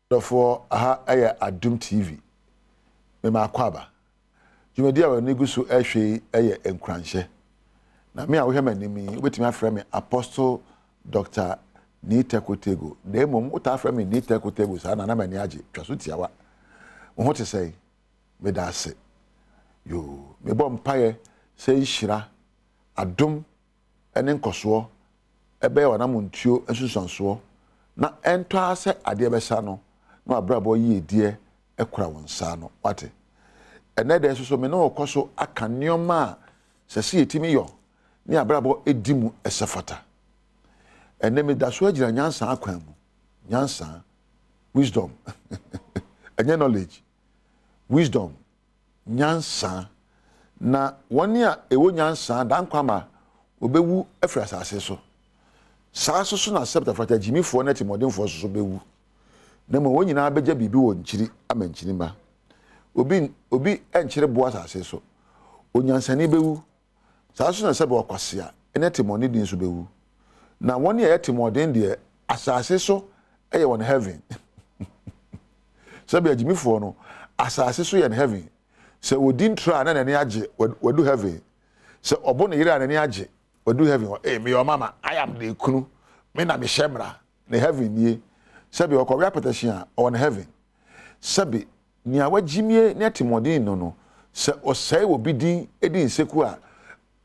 Therefore, aha Adom TV. Me makwaba. Jumedi a wani gusu ehwe enkranhye. Na me a wo hema nimi wetimi afra me Apostle Dr. NEDCO. Demom uta afra me NEDCO sa na mani age twaso tiawa. Wo ho te sei me da ase. Yo, me bom paye sei hira Adom ene nkoso ebe ya wana muntuo ensusanso na ento ase ade besa no na abrabo yi edie ekura wonsa no wate ene de so me no okoso aka nioma sese etimi yo ni abrabo edimu esefata ene me da so agira nyansa akwan mu nyansa wisdom enye knowledge wisdom nyansa na woni a ewo nyansa dan kwama obewu efrasa ase so saa so na accept afata jimifo na timodinfo so bewu na mo wonyina beja bibi wo nchiri amanchiri ma obi enchiri boa asase so onyansani bewu saa so na sebe okwase a ene timoni din so bewu na woni ya timodin de asase so eye won heaven sebe jimifo no asase so ye in heaven se odin tra na ne age wadu heaven se obo ne yire na ne age wadu heaven me your mama I am the kunu me na me shemra ne heaven ye sabi okwa petition on heaven sabi ni awagimie ne timodin no se osai obi din edin seku a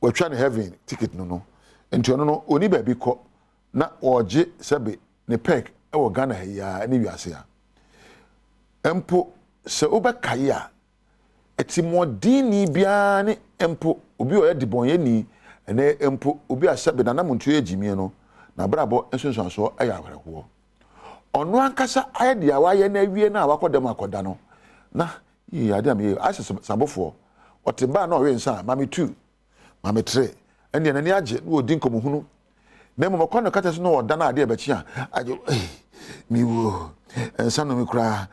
watwa ne heaven ticket no enti ono no oni ba bi ko na oje sabi ne pek e wo Ghana ya ne wiase a empo se obakaye a etimodin ni bia ne empo obi o yedibonye ni ene empo obi asabe na namuntu ejimie no na brabo ensunsunso aya ahwereho ono ankasa aye dia waye na awie na awakodam akoda no na yi ade am ye asese sabofo otemba na owe nsa mame 2 mame 3 ene nani age na odin komuhunu na mo kono kata so no oda na ade abachi a age mi wo ensa no mi kura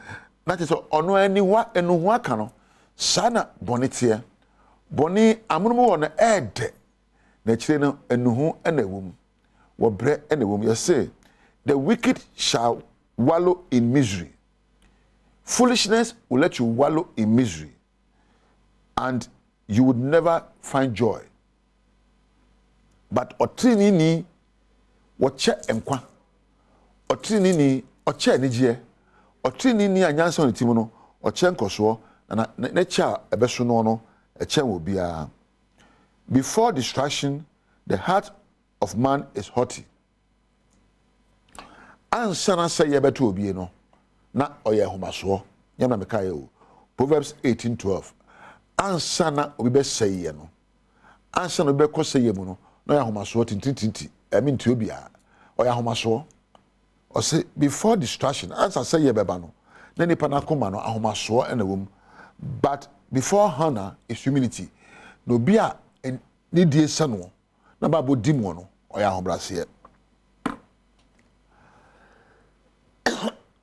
na teso ono ani hwa enu hu aka no sana bonetie boni amunumu wona ede na chire no enuhu na ewum wo bre na ewum you say the wicked shall wallow in misery, foolishness will let you wallow in misery and you would never find joy, but otrinini woche enkwa otrinini oche anigye otrinini anyansa on timu no oche nkoso na cha ebeso no eche wo bia. Before distraction, the heart of man is haughty. Ansana say yebeto obi no na oye homaso. Nyama mekaye o. Proverbs 18:12. Ansana obi be say ye no. Ansana obi ko say ye mu no na oye homaso tintintinti. Emi nti obi a oye homaso. O say before distraction, answer say ye beba no. Na nipa na koma no ahomaso ena wom. But before honor is humility. No bi a ni die sano na babo dimo no oya hobrase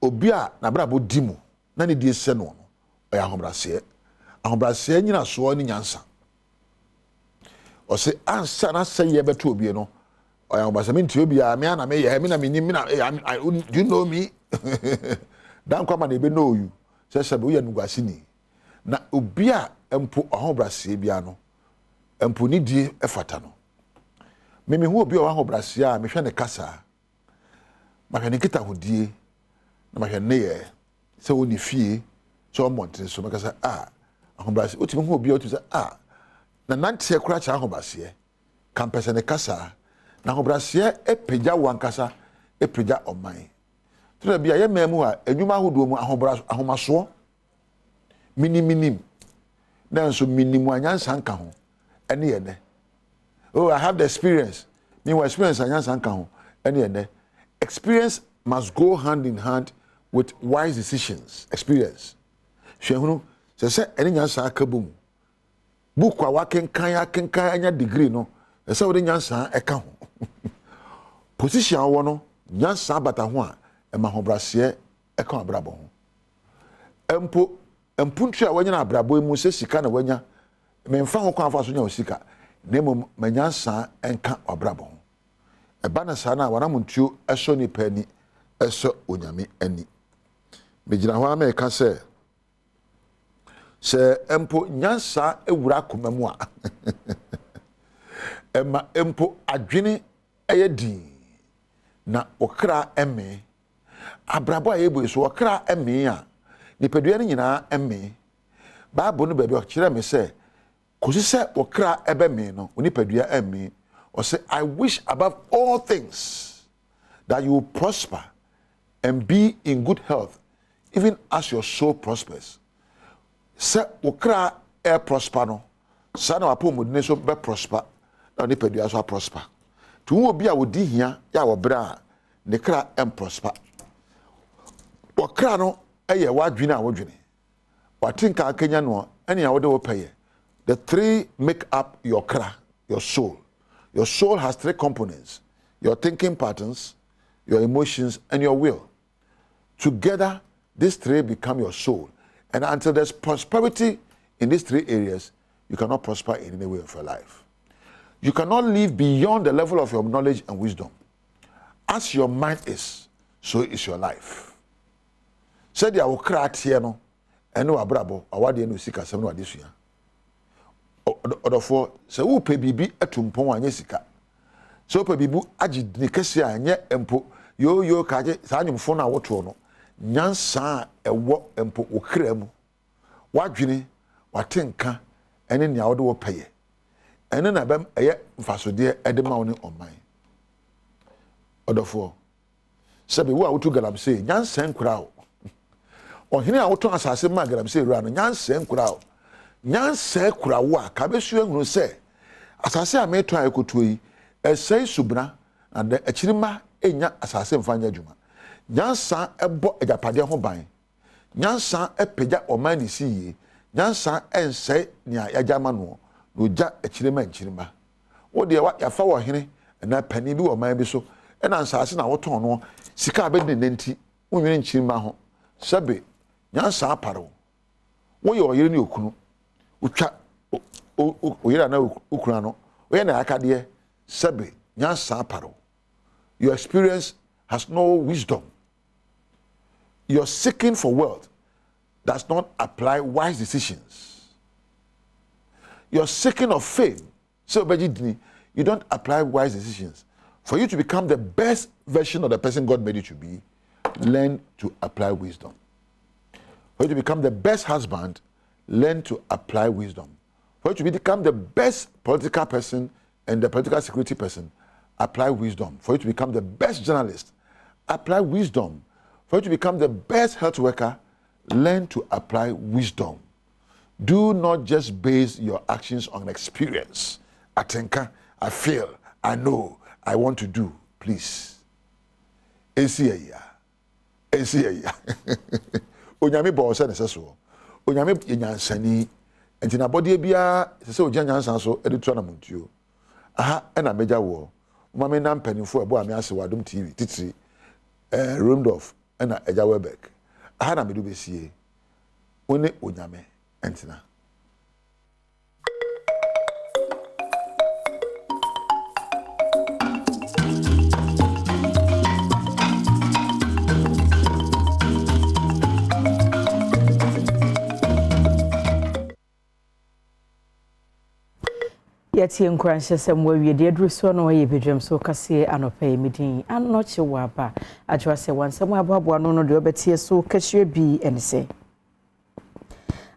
obia na brabo dimo na ni die sano no oya hobrase nyina so ni nyansa o se ansa na seye beto obi no oya hobrase me nti obia me na me ye me na me nim na do you know me dan kwa ma na ebe know you se be wo ye nugwase ni na obia empo hobrase bia no empuni die efata no meme hu obi o wa brase a me hwe ne kasa ma hwe ne kita hodie na ma hwe ne ye se woni fie so montre so makasa ahobrase otimi hu obi o tu se na nante kura cha ahobrase kampese ne kasa na ahobrase epeja wankasa epeja oman tira bia ye memu a enwuma ahodo mu ahomaso minim na nso minimu anyansa nka ho ene ene oh I have the experience me wa experience anyansa nka ho ene ene experience must go hand in hand with wise decisions. Experience hwehunu se ene nyansa aka bum book wa wakenkan anya degree no se wo nyansa eka ho position wo no nyansa bata ho a ema ho brase eka abrabo ho empuntu a wanya na abrabo mu se sika na wanya me mfa ho kwa afa so nya osika nemo manyansa enka abrabo e bana sa na wana muntuo eso ni pani eso onyame ani Mejina ho America say empo nyansa ewura koma mu a ema empo adwene eyedi na okra eme abrabo ayebo so okra eme a nipadua nyina eme Bible no baabi o kire me say kosi se okra ebe me no nipadua eme or say I wish above all things that you will prosper and be in good health even as your soul prospers. Se okra prosper no sa na wapo modine so be prosper na nipadua so prosper. Tu obi a wodi hia ya wo bra ne kra prosper. Okra no eye wadwene a wodwene. Watinka akanya no ene a wode wo peye. The three make up your kra, your soul. Your soul has three components: your thinking patterns, your emotions, and your will. Together, these three become your soul. And until there's prosperity in these three areas, you cannot prosper in any way of your life. You cannot live beyond the level of your knowledge and wisdom. As your mind is, so is your life. Said ya wo kra tie no, eno abrabo, awade no sika sem no ade sua. Odofo, se wo pe bibi atumpon anye sika. So pe bibu agi ne kese anye empo yo kaje sa anyumfo na woto no. Nyansa ewo empo okra mu. Wadwene, watenka, ene nia wode wo peye. Ene na bem eye mfasode ede ma woni oman. Odofo, sebe wo a wotu galamse, nyansa enkura o. Ohene a woto asase ma galamse ru ano, nyansa enkura o. Nyansa ekura wo a kabesu ehunu se asase a meto ayekoto yi esai subna and echirima enya asase mfanya adwuma. Nyansa ebo ejapade ho ban. Nyansa epegya oman ni siye. Nyansa ensai nia yajama no oja echirima nchirima. Wo de yafa wo hene na pani bi oman bi so na asase na woton no sika abedi nenti wonwene nchirima ho sabe nyansa aparo. Wo ye oyire ni okunu utwa oyira na ukuna no we na akade sabe nyansa aparo. Your experience has no wisdom. Your seeking for wealth does not apply wise decisions. Your seeking of fame, so you don't apply wise decisions. For you to become the best version of the person God made you to be, learn to apply wisdom. For you to become the best husband, learn to apply wisdom. For you to become the best political person and the political security person, apply wisdom. For you to become the best journalist, apply wisdom. For you to become the best health worker, learn to apply wisdom. Do not just base your actions on experience. I think, I feel, I know, I want to do. Please. Onyame bo se neseso. Onyame yenyansani. Enti na body bia se oja nyansan so editu na muntuo. Aha na meja wo. Mama na mpanifo ebo ame ase Adom TV titiri Rundolph na eja Webek. Aha na medu besie. One onyame entina. Yeti nkranhye sem wawie de aduru so no ye bedwam so kase anopai midin anoche waba adwa se wansam aboabo no de obetie so kahye bi ense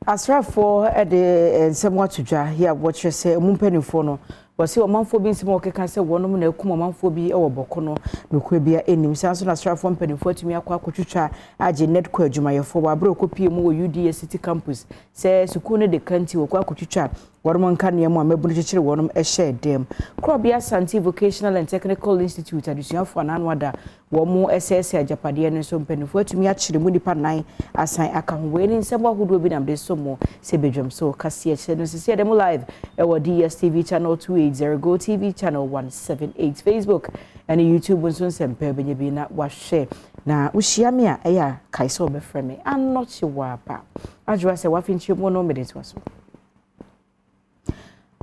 asrafo de nsem watudwa ya wochre se mumpanifo no wose omanfo bi nsem okeka se wonom na ekum omanfo bi e woboko no nokwa bia enim sanso na asrafo mpanifo atumi akwa akotwitwa age NEDCO adwumayefo wa bro kopie mu wo UDA City Campus se suku ne de kanti wo kwa akotwitwa wonom nka ne mu amabunu kyekere wonom ehye dem Krobia Santi Vocational and Technical Institute adusuafo ananwada wo mu SS ajapade ne so mpanifo atumi akyere mu nipa nan asan aka ho we ni nsem ahodo bi namde so mo se bedwam so kase akye no se dem live e wo DSTV channel 280 Go TV channel 178 Facebook and YouTube nso nsempa benye bi na wahwe na uhyia me a eya kaise obefrɛ me anoche wapa adwa se wafinchi mo no medetwa so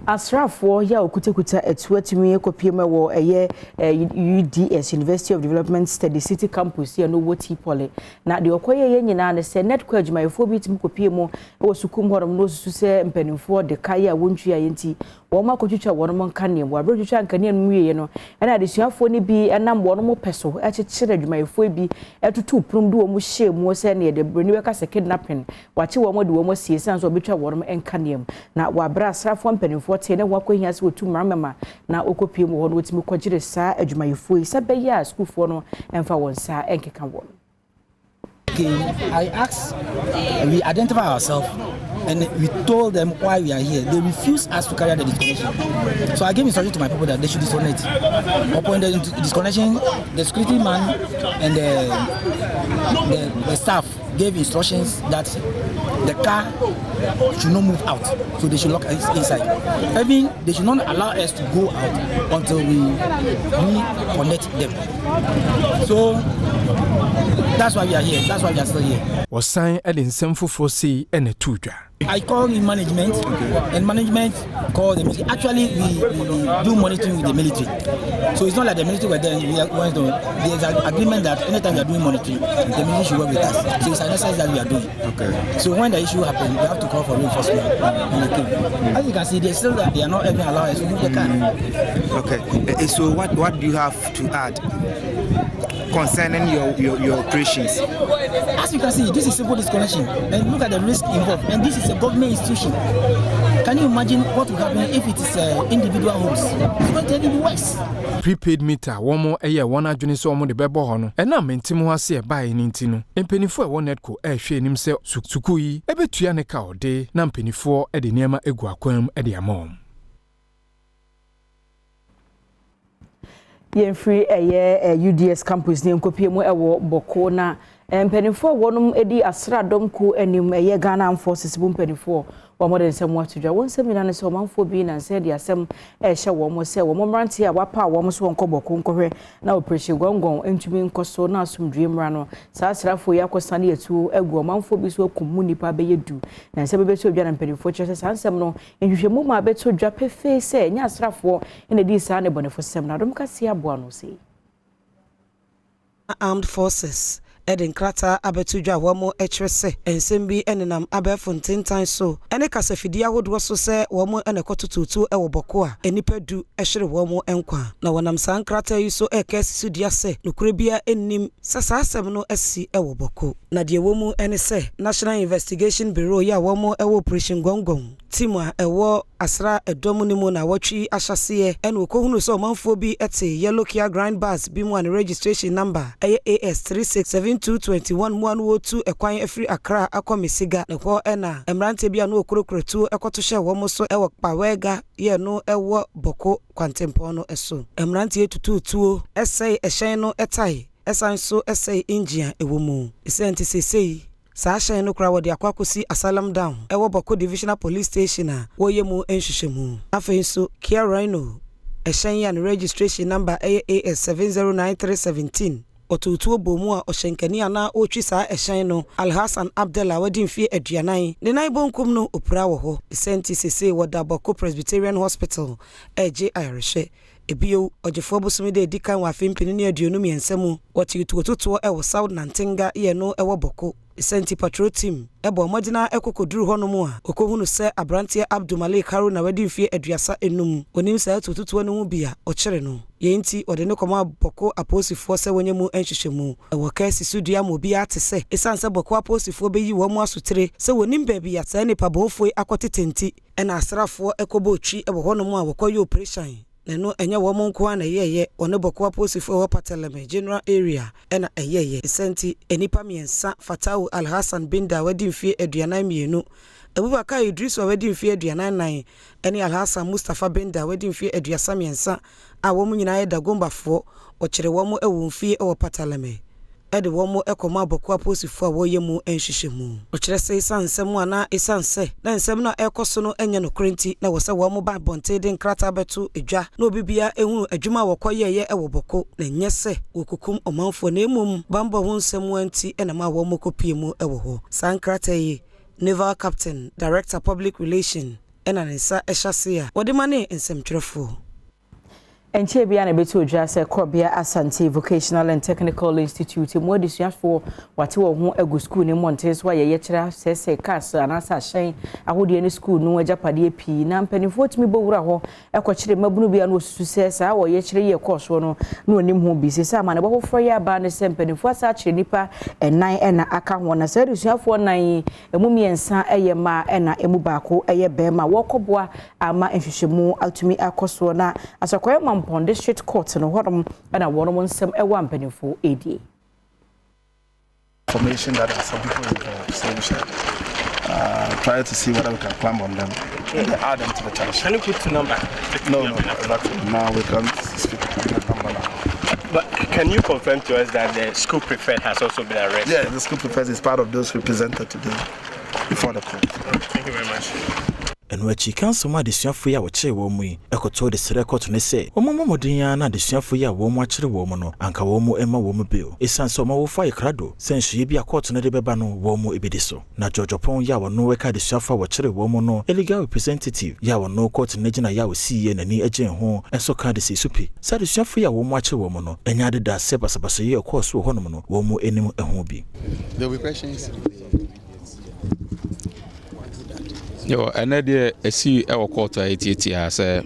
asrafo ya okutekuta etuatumi ekopiem wo eye UDS University of Development Study City Campus ya no woti pole na de okoye ye nyina ne se NEDCO adwumayefo bi tim kopiem wo sukum horom no susu se mpanimfo de kai a wontwi ayenti wo ma kotwitwa wonom nkane wo abrotwitwa nkane no wiye no na adesuafo ni bi enam wonom peso ekekere adwumayefo bi etutu prum do wo mo hye mu se ne de brani we ka se kidnapping wache wo mo de wo mo sie sanso obetwa wonom nkane na wa bra asrafo mpanimfo te ne wakohia se wotu mramema na okopiem ho no wotimi kwagire saa adwumayefo isa be ya schoolfo no emfa won saa enkeka won. I asked, we identify ourselves and we told them why we are here. They refused us to carry out the disconnection. So I gave instruction to my people that they should disconnect. Upon the disconnection, the security man and the staff gave instructions that the car should not move out, so they should lock us inside. I mean, they should not allow us to go out until we reconnect them. So that's why we are here. That's why we are still here. Was signed at in Semfo for C and a tutor. I call in management, and management call the military. Actually, we do monitoring with the military. So it's not like the military were there. There's an agreement that anytime we are doing monitoring, the military should work with us. So it's an exercise that we are doing. Okay. So when the issue happens, we have to call for reinforcement. As you can see, they are not even allowed us to move the car. Okay. So what do you have to add concerning your operations? As you can see, this is simple disconnection, and look at the risk involved. And this is a government institution. Can you imagine what will happen if it is individual homes? It's going to be worse. Prepaid meter, one more a year, one adjoining so on the bebo hono, and now Mentimo say by in intino. And penny for one NEDCO, shame himself, Sukui, a bit Tuaneka or day, Nam penny for Eddie Nema Eguaquem, Eddie Mom. Yen free UDS campus ni nkopiem ewo Bawku na mpanimfo wonum edi asradom ku anim Ghana forces bu mpanimfo wo mo de nsem watudwa won semina ne so manfo bi na nse de asem ehye wo mo se wo mo mranti a wapa wo mo so nko Bawku nkohwe na operation gongon entumi nkoso na asumdwe mra no saa asrafo yakosane etu egu manfo bi so akumu nipa beyedu na nse bebeto dwa na mpanimfo kyerese saa nsem no nhwehwemu ma beto dwa pefe se nya asrafo ene di saa ne bonefo sem na dom kase aboa no se armed forces Eden krata abetudwa wamo hrese ensembi enenam abefontentan so ene kasafidi ahodo so se wamo enekotututu ewo Bawku a enipadu ehwere wamo enkwa na wonam san krata yi so ekesi dia se nokure bia ennim sasa asem no asi ewo Bawku na de womu ene se National Investigation Bureau ya wamo ewo operation gongon timwa ewo asra edomu ni mu na watwi ahyase ene okohunu so manfo bi ete yellow Kia grind bus bi mu an registration number AS 367221 ekwan afri Accra akomisiga ne ho ena emrante bia no okurokrotu ekoto hye wo mo so ewo pawega ye no ewo Bawku kwantempo no eso emrante etututuo esai ehyen no etai esan so esai engine ewo mu esenti sesei saa hyen no kra wodi akwakosi Asylum down ewo Bawku divisional police station a woye mu enhwehwemu afei so Kia Rhino ehyen ya registration number AS 709317 otutuo bomu a ohyenkani ana otwi saa ehyen no Alhassan Abdallah wadimfie aduanan ne nan bonkum no opura wo ho senti sese woda Bawku Presbyterian Hospital eje ayreshe ebio ojefo bosomide edikan wa fempini ne aduonu miensemu woti tututuo ewo South Nantinga ye no ewo Bawku senti patrol team ebo modina ekokoduru hono mu a okohunu se abrantie Abdulmalik Haruna wadimfie aduasa enum onim se tututuo no mu bia okere no yenti ode ne koma Bawku aposifo se wonyemu enhwehwemu ewo kesi sudua mo bia tese esanse Bawku aposifo beyi wo mu asotere se wonim baabi ya sa nipa bofoi akotitenti ena asrafo ekobotwi ebo hono mu a wokoye operation neno enye wo monko ana yeye one Bawku aposifo wo Pateleme general area ena eyeye senti enipa miensa Fatau Alhassan Binda wadimfie aduanan mienu Abubakar Idris wadimfie aduanan nan ene Alhassan Mustafa Binda wadimfie aduasa miensa a wo nyina ye dagombafo okere wo mo ewumfie wo Pateleme ede wo mo ekoma Bawku aposifo a woye mu enhwehwemu okere se isansem ana isanse na nsem na ekoso no enye no krenti na wo se wo mo ba bonte den krata betu edwa na obibia ehunu adwuma wokoye ye ewo Bawku na nyese wokukum omanfo na emum bambo ho nsem anti ena ma wo mo kopie mu ewo ho san krata yi Naval Captain Director Public Relation ɛna ne nsa ɛhyɛ se a wɔde ma ne nsɛmtwerɛfoɔ Enche bia na beto dwa se Krobia Asante Vocational and Technical Institute mo adisuafo wate wo ho agu school ni monte so ayeye kira sese cars anasa hyen ahode ni school no ajapade pii na mpanifo timi bowura ho ekokire mabunu bia no osusu se sa wo ye kire ye course no na onim ho bi se sa ma na bofofro ya ba ne se mpanifo asa kire nipa enan ena aka ho na se adisuafo nan emu miensa eye ma ena emu baako eye bema wokoboa ama nhwehwemu atumi akoso na asakoye on district court no hodom and a one some a one penny for AD. Information that some people involved, so we should try to see whether we can climb on them and add them to the charge. Can you put the number? No, now we can't speak the number now. But can you confirm to us that the school prefect has also been arrested? Yeah, the school prefect is part of those represented today before the court. Thank you very much. And when she can some addition ya wache womu, ekoto de serekoto ne se, omomodin na addition ya womu achire womu no, anka womu ema womu bill. Esan so ma wo fa ikrado, sensu ye bia court ne de beba no womu ebidiso. Na George Pon ya wo no weka addition wachire womu no, illegal representative ya wo no court ne gina ya wo siye na ni ejen ho, enso ka de se supi. Sa addition ya womu achire womu no, enya de da se basabasa ye course wo hono no, womu enim eho bi. There will be questions. Yo, another see our court at as a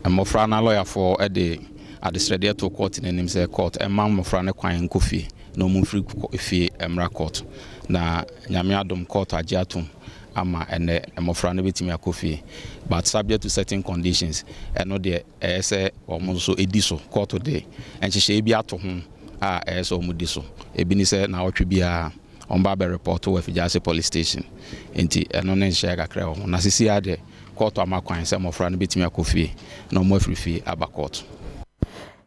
mofrana lawyer for a day at the Stradia to court in him say court a man mofrana quine coffee no moon free fee emra court na Adom court ajatum ama and a mofrana bit me a coffee but subject to certain conditions and not the say almost so ediso court today and she be at home as omudiso ebinise na otwe on Baba report to Fijase police station. Enti eno ne share kakra ho. Na sisi ade court amakwan se mofra no betimi akofie na mo afrifi aba court.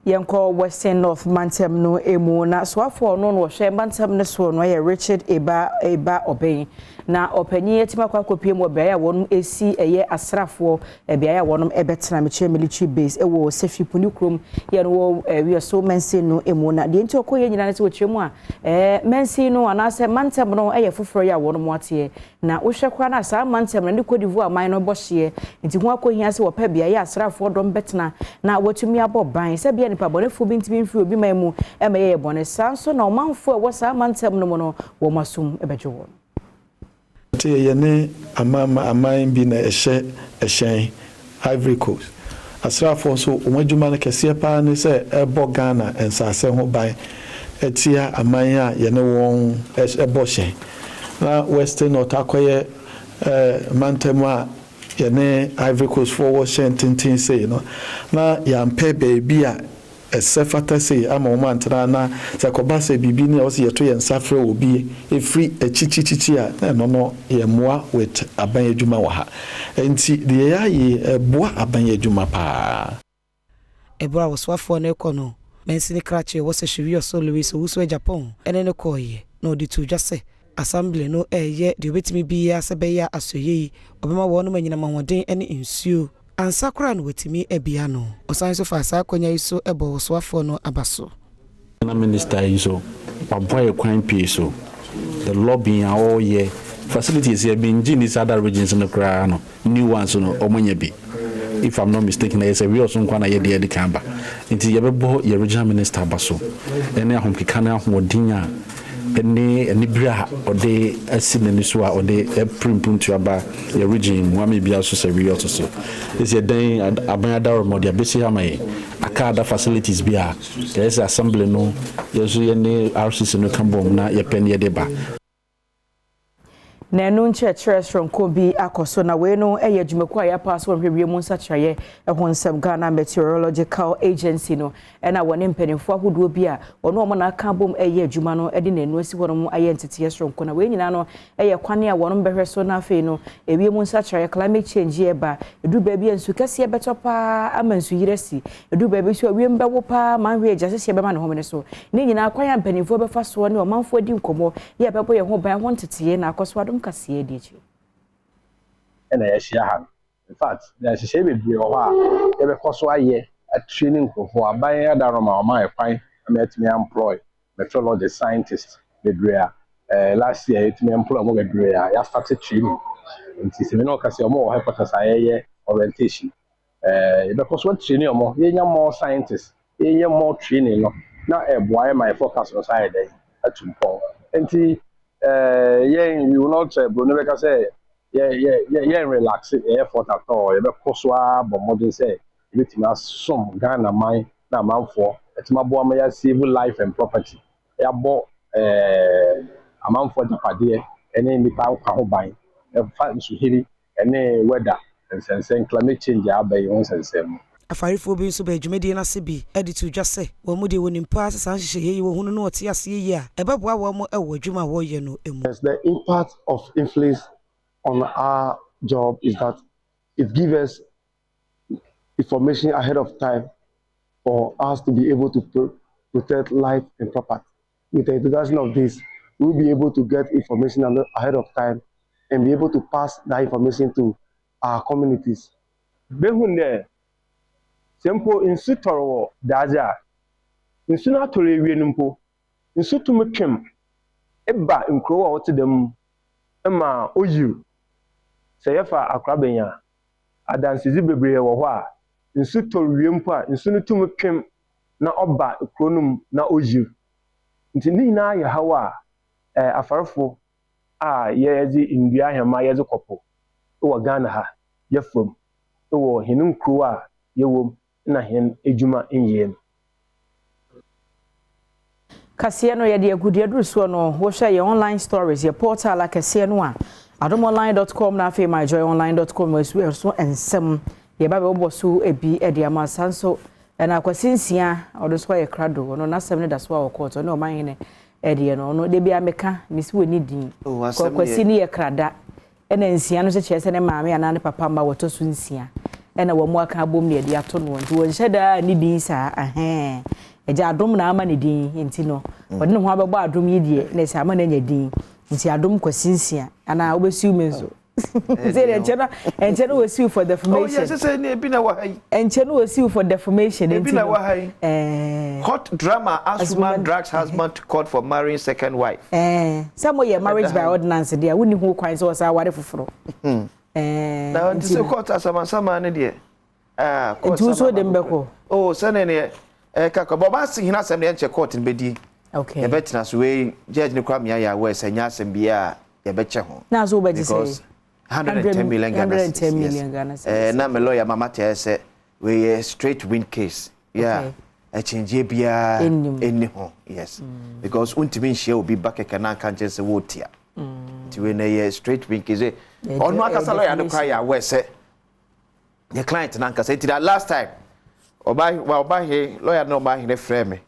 Yanko Western North Mantem no emu na so afọ no no hwe Mantem ne so no ye Richard Eba Obey na opanyi etima kwa kopie mo bia ya wonum esi eye asrafo bia ya wonum ebetena meche military base ewo Sefi Punikrom ye no we so mensi no emu na de nti okoye nyina ne se wochiremu a mensi no anase Mantem no eye foforo ya wonum watie na wohwe kwa na sa Mantem ne kodivu aman no bohye nti ho akohia se wopa bia ya asrafo dom betena na watumi aboban se bia nipa bonefo bi ntimi mfi obi mamu emeye bone sanso na omanfo wo sa Mantem no mo no wo masum ebejo yene amaman bi na ehyen Ivory Coast asrafo so omadwuma na kese pa ne se ebo Ghana ensase ho ban etia aman a yene won ebo hyen na Western North akoye Mantem a yene Ivory Coast for hyen tintin say no na yampe baby a esefata say ama o mantra na zakobase bibi ne o se yeto ye nsafre obi efri echichichichi a no ye moa with aban adwuma wa ha enti de ya ye boa aban adwuma pa ebura woswafo na ekono mensini krache wo se hwi so Louis wuso Japan ene ne koye no di tu dwase assembly no ye de obetimi bi ya se be ya asoye obema wo no manyina mahoden ene nsuo ansakura no wetimi ebia no osan so fa sa konya iso ebo swafo no abaso na minister iso waboy kwan pie so the lobbying all year facilities here being in these other regions in the kra no new ones no omonya bi if I'm not mistaken there is a real son kwana ye de kamba nti ye bebo ye regional minister abaso ene ahomkeka na ahomodinya ene bra ode asinani so a ode primpuntu aba ye region mu amebia so se real to so is ye den abanyada remodi abesi hamaye akada facilities bia there is assembly no yeso ye ne RCC no kambom na ye pen ye deba na enu nche from Kobi akoso na we no eye dwumaku a ya pass won hwewie mu nsakyereye ho nsem Ghana Meteorological Agency no ena wone mpanimfo ahodo bi a ono omo na aka bom eye adwuma no ede na enu asi wono aye ntete from na we nyina no eye kwane a wono behwe so na afei no ewie mu nsakyereye climate change eba edu ba bi ensu kase betopa amansu yiresi edu ba bi so awie mbewo pa manhwe agase se be ma ne ho ne so ne nyina kwanya mpanimfo befa so ne omanfo di nkomo ye bebo ye ho ban ho ntete na akoso adom kase dichi ena ya shia ha in fact na shia bebre ho a e be koso aye a training for aban ya daroma o man kwan ametimi employ meteorology scientist bebre a last year it me employ mo bebre a ya started training nti se me no ka se omo hypothesis ayeye orientation because what training omo ye nya more scientists ye more training no na boy my focus on side dey atumpo nti we will not bro no be say yeah relax effort at all ye be koso abo modern say betima som Ghana man na manfo etima bo am ya save life and property ya bo amanfo japade ene nipa ka ho ban e fa nsuhiri ene weather and climate change abai on sensem afarifo bi nso ba adwumadi na se bi editu dwase wo mu de wonimpa asesa nhyehyɛ yi wo hunu no ɔte ase yi a ɛbɛboa wo mo ɛwɔ adwuma wo yɛ no emu. The impact of influence on our job is that it gives us information ahead of time for us to be able to protect life and property. With the introduction of this, we'll be able to get information ahead of time and be able to pass that information to our communities. Behunde sempo insutoro daja insuna tole wienumpo insutum twem eba nkro wa wote dem ema oyiru seyefa akrabenya adansizi bebree wo ho a insutoro wiempo a insunu tum twem na oba kronum na oyiru nti ni na ya hawa afarfo a yezi indua hema yezi kopo wo Ghana ha yefom wo hinu kro a yewom na hen ejuma enyem kase no ye de agudie duruso no wo hwe ye online stories ye portal akase no a adomonline.com na afi myjoyonline.com we so ensem ye ba be oboso ebi e de amasanso na akwasinsia odoso ye krado no nasem ne daso a court no man hene e de no de bia meka nisi woni din kwakwasi ni ye krada ena nsia no se chese ne maame ana ne papa mba woto so nsia ena wo mu aka abom ne de ato no nti won hyeda ni din sa eja adom na ama ne din nti no wode ne ho abebo adom yi die na se ama na nya din nti adom kwasinsia ana obesiu menzo Zere enchena we sue for defamation. Oh yes, say ne bi na wa hai. Enchena we sue for defamation. Ne bi na wa hai. Hot drama as man drags husband to court for marrying second wife. Some way marriage by ordinance there. Woni hu kwan so wasa ware foforo. Na on say court asama ne there. Court so dem beko. Oh, say ne kaka boba si hina asem ne enche court ne bedi. Okay. E betina so we judge ne kwa me ya we say nya asem bia ye beche ho. Na so be say 110 million Ghana. 110 million Ghana. Na me lawyer mama tell say we straight win case. Yeah. A change bia any ho. Yes. Because untimi nhia obi back na kan say wo tia. Ti we na ye straight win case. Onu akasa lawyer no cry ya we say the client na kan say ti that last time oba he lawyer no oba he ne frame me.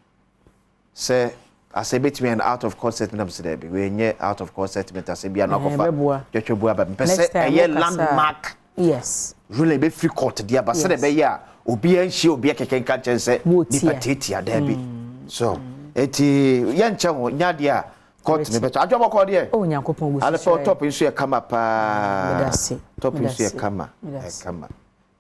Say as a bit me an out of court settlement say be we nye out of court settlement as be an okofa twetwebua ba pese eye landmark yes rule be free court dia ba se be ya obi anhie obi kekenka chense ni patetia da bi so eti ye nche ho nya dia court ne beto adwo boko de o nyankopon go ale top nso ye kama pa top nso ye kama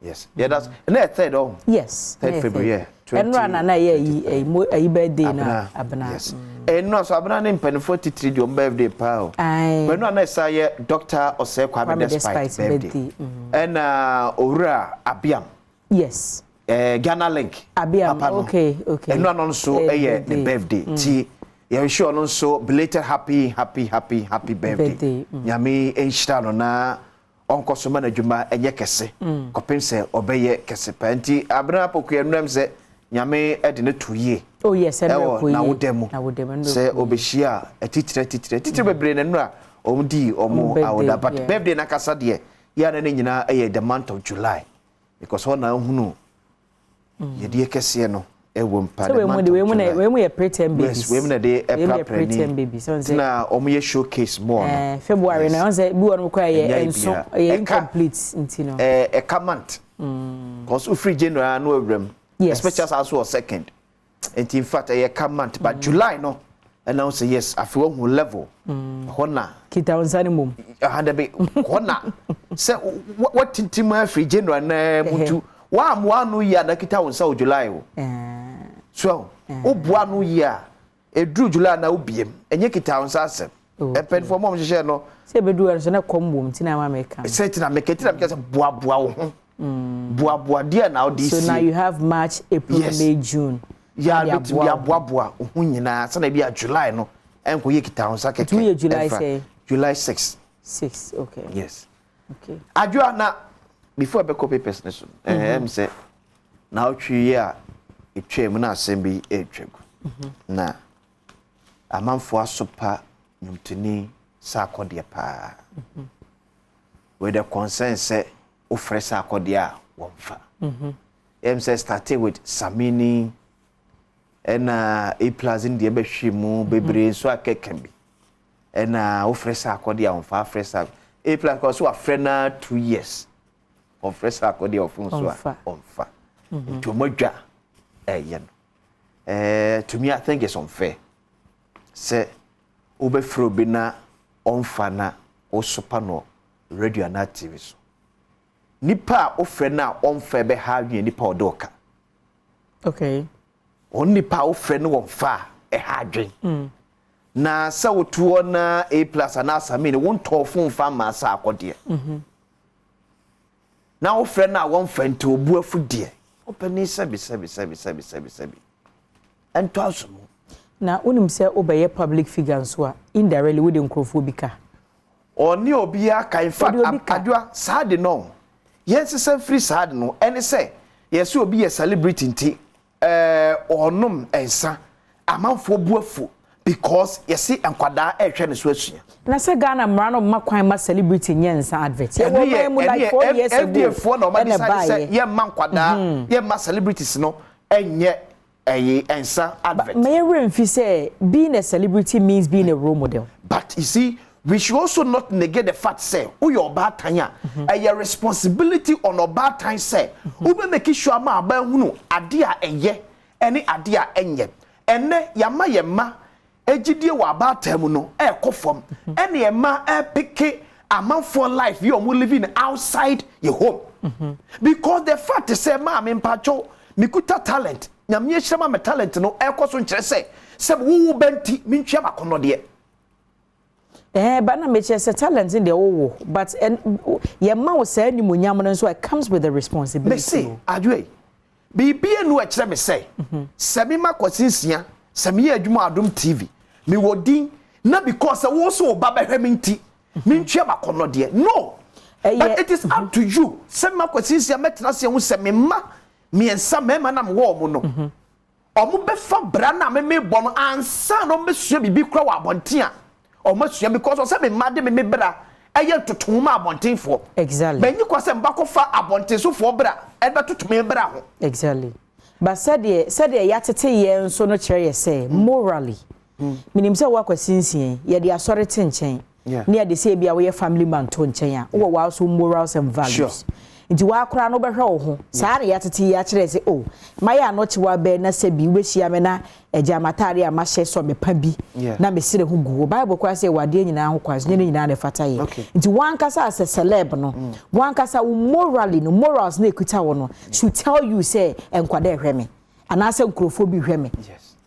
yes yeah that's na third oh yes 3rd February enra na ye yi birthday na abna yes no so abna ne mpanifo titiri di birthday pa o when na say ye Dr. Osekwa despite birthday and owura abiam yes Ghana link abiam okay and no so the birthday ti ye sure no so belated happy birthday nyame enhira no na onko so manadwuma enye kese kopemse obeye kese panti abna pokua nram se nyame ede ne toye oh yes na wodemu se obehia atitire bebre na nura omdi omo awoda but birthday na kasa de ya na nyina the month of July because ona hunu ye de kese no ewo mpa de month we mu ye pretend babies yes we mu na de pretend babies so na omo ye showcase more February na once bi won kwa ye enso ye incomplete ntino a comment cause free January no awram especially also second and in fact a comment but July no announce yes I feel one level hona kita unsani mum handa be hona say what tintima free January na mutu wa no ya na kita unsa July o so obua no ya edru July na obiem enye kita unsa asem pen for mom share no say be do so na kombo mtina ma meka say tina meka say boa wo ho boa dia na odi so now you have March, April, May, June. Yeah, bit bia boa ho nyina say na bia July no enko ye kita ho sake 2 year July say July 6 okay yes okay adwa na before be copy person so say na otwi ye a etwem na asem bi etwegu na amanfo asopa nyumtini sa akode pa with the concern say ofre sa akode a wonfa say started with Samini and A plus in the Ebeshimu bebre so akeken bi and ofre sa akode a wonfa afre A plus cause so afre 2 years ofre sa akode of so wonfa to modwa to me I think it's unfair say obefro bi na onfa na osopa no radio na TV so nipa ofre na onfa be ha adwen nipa odoka okay on nipa ofre no onfa ha adwen na sa wotuo na A plus na Samini won tofo mfa ma sa akode na ofre na wonfa nti obu afudie opani sabi ento asomo na unim say obeye public figure so indirectly with nkrofo bika oni obi aka in fact adwa sad no yes say free sad no any say yes obi a celebrity nti onum ensa amanfo buafu because yes enkwada ehwe ne so asua na say Ghana mrano makwan ma celebrity nyensa advert ye wo mu like 4 years ago FDF no ma decide say ye man kwada ye ma celebrities no enye ensa advert. May I say being a celebrity means being a role model. But you see, we should also not negate the fact say, who your bad time, your responsibility on a bad time say, who be make sure ma ba hunu adia eye, any adia enye. Ene yama yema, ejidie wa bad time no, kofom, any yema pick a man for life, you are living outside your home. Because the fact is say, ma mpacho, mikuta talent. Nyamye shema me talent no ekoso nkyere se wo benti mentwa makono de but na me say talent in the wo but ye ma wo say animunyam no so it comes with the responsibility. Me say adwe bibie no a kire me say se me makosinsia se me adwuma Adom TV me wodin na because wo so ba behwe menti mentwa makono de no but it is up to you se makosinsia metena se hu se me ma miensa mema na mwo mu no omo befa bra na me bono ansa no mesua bibi kra wa abonten a omo sua because o se me made me bra eye totoma abonten fo exactly benyi kwa se mbako fa abonten so fo bra e be totoma bra ho exactly but said ya tete ye nso no kire ye say morally minim se wa kwasinsie ye de asore tenchen ne ye de se bia we family man to nchen a wo wa also morals and values sure. Nti wa akora no behwe wo ho saa re yatete ya kire se oh maya no chiwa be na se bi we hia me na ejamatare a ma hye so me pa bi na me sire hu gu Bible kwa se wade nyina ho kwa nyina nyina na fata ye nti wan kasa as celeb no wan kasa morally no morals na ekuta wo no should tell you say enkwada ehwe me ana se nkrofo bi hwe me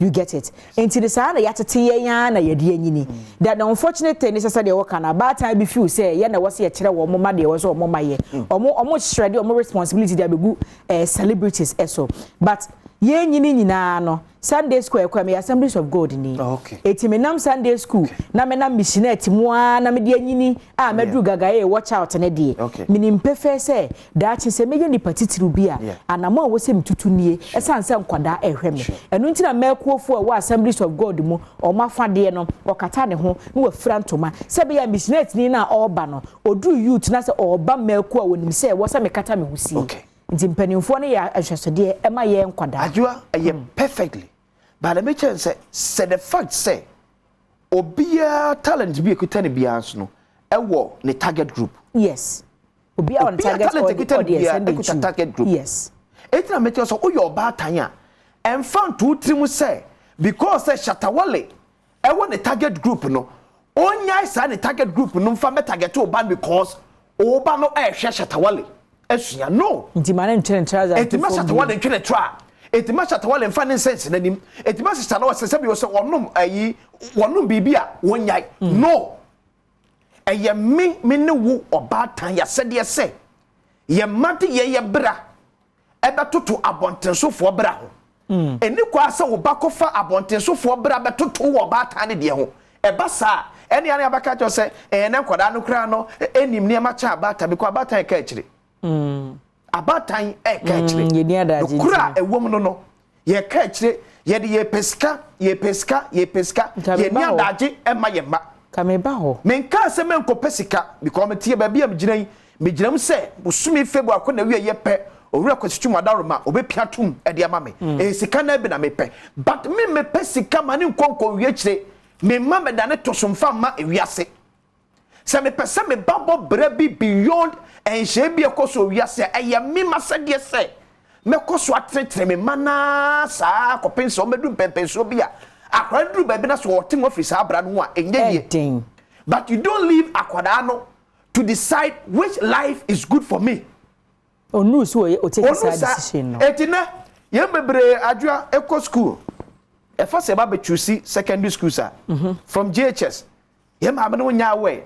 you get it nti the saa na yatete ye yan na yede anyini that the unfortunate thing is say the work na bad time be feel say ye na wose ye kire wo mo ma de wo so mo ma ye omo shred omo responsibility dey begu celebrities eso but ye nyina no Sunday school ekwa me Assemblies of God ni etimenam Sunday school na me na missionate mu na me de anyini a medru gaga e watch out na de minim pefe say that se me ye ni patitiru bia anamo a wo se mtutu nie esanse nkwada ehwe me enu ntina mekuofo a wo Assemblies of God mu o mafa de no okata ne ho no wa frantoma se be ya missionate ni na oba no odru youth na se oba meku a wonim se wo se me kata me husi nti mpanimfo ne ya ahwesode ema ye nkwada adwa ye perfectly but let me say the fact say obia talent bi ekutane bia so no ewo ne target group yes obia on target audience target group yes etina me tell so oyo ba tan a emfa to trimu say because say Shatawale ewo ne target group no onya isa ne target group no mfa me target oba because oba no ehwe Shatawale esua no nti mane ntwene trouser nti ma Shatawale ntwene tra etima chatawale mfa ne sense nanim etima sister no se bi wo se wonum ayi wonum bibia wonyai no eye me ne wo obatan ya sede se ye mate ye bra ebe toto abontensofo bra ho eni kwa se wo bakofa abontensofo bra be toto wo obatan ne de ho eba sa eni ane abaka jo se ne nkoda no kra no enim ne ma cha abata bi kwa abatan ka akire abatan ka akire ye ni adaje kura ewom no ye ka akire ye de ye peska ye ni adaje ema ye ma kameba ho menka se menko pesika because metie ba bia megiram se busumi febu akona wi ye pe owura kwasitu madaroma obepiatum e de ama me e sika na bi na mepe but me pesika mane nkonko wi akire me ma me dane tosomfa ma ewiase se me pese me babo bra bi beyond enhye bi ekoso wiase eye me masede se me koso atretre me mana sa kopenso medum pempenso bia akwadu ba bi na so wotin office abra no a enye ye but you don't leave akwada no to decide which life is good for me onu so o take that decision no etina ye bebre adwa eco school e fa se ba be choose secondary school sir from JHS ye ma no nya we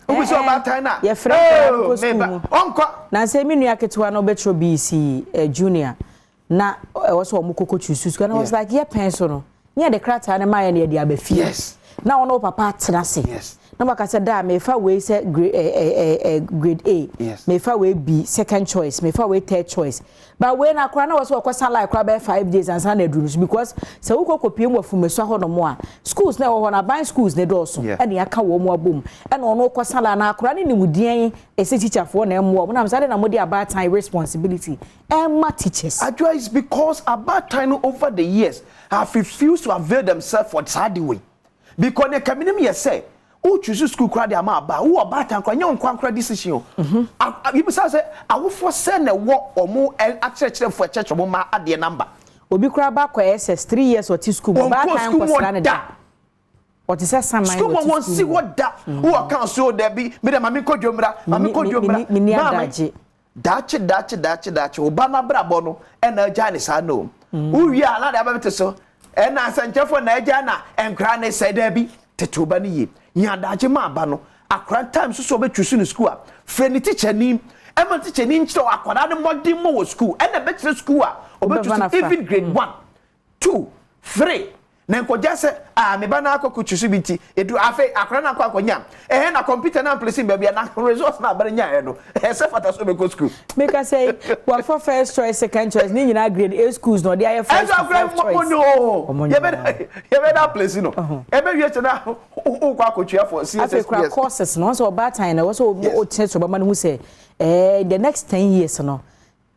obi so ba tan na ye frɛ ko school onko na se mi nua ketewa no betro BC junior na e wo so mo koko choose school and I was like ye pen so no near the crata na my near the abefi yes now no papa tena se yes na maka say da me fa we say grade A yes me fa we B second choice me fa we third choice but when akra na was okwasa like kra by 5 days and san eduru because se wo kokopiem wa fumeso ho no mo a schools na wo ho na ban schools ne do so e na aka wo mo abom e na ono okwasa la na akra ne nimudien ese teacher for na mo na am say na mo dey about time responsibility ma teachers advice because about time over the years have refused to avail themselves for that way because the community yes say o choose school crowd am aba wo about time kwanya nkwankra decision you be say awo for say na wo omo actually for church omo ma ade number obi kura ba kwa SS 3 years what school ba time kwasra na da what is that school mo won see what da who account so there be me dem mami kodwomra mini adaje dache oba na brabo no e na agya ne sa no uwi ala da ba bete so e na sanchefo na agya na enkra ne say da bi tetuba ni yi nya dache ma ba no akra time so be twusu no school a friend teacher ni e ma teacher ni nchiro akwada ne modern mo school e na betre school a obetwusu even grade 1 2 3 na nkoja se me ba na akoko twusu binti edu afa akra na akwakonya na computer na place be bia na results na bare nya no se fata so be go school make I say what for first choice second choice ni nyina grade A schools no dey first choice no you better place no e be wie na ukwa akotua for CS courses no so about time na so o teach so ba man hu say the next 10 years no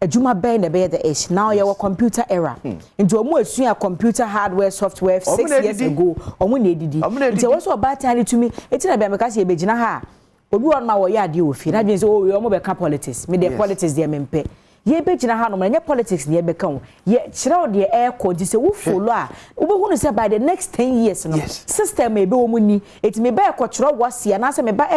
Ajuma bay na be the age now your computer era into omo asua computer hardware software 6 years ago omo na edidi nti wo so about time to me etina be ameka se ebegina ha obi won ma wo ya de ofi na bi say o omo be ka politics me the politics dey mempe ye begina ha no ma nye politics ne be kan ye kire de air code say wo follow a wo be hu say by the next 10 years no system e be wo ni etime be ko kire wase na say me ba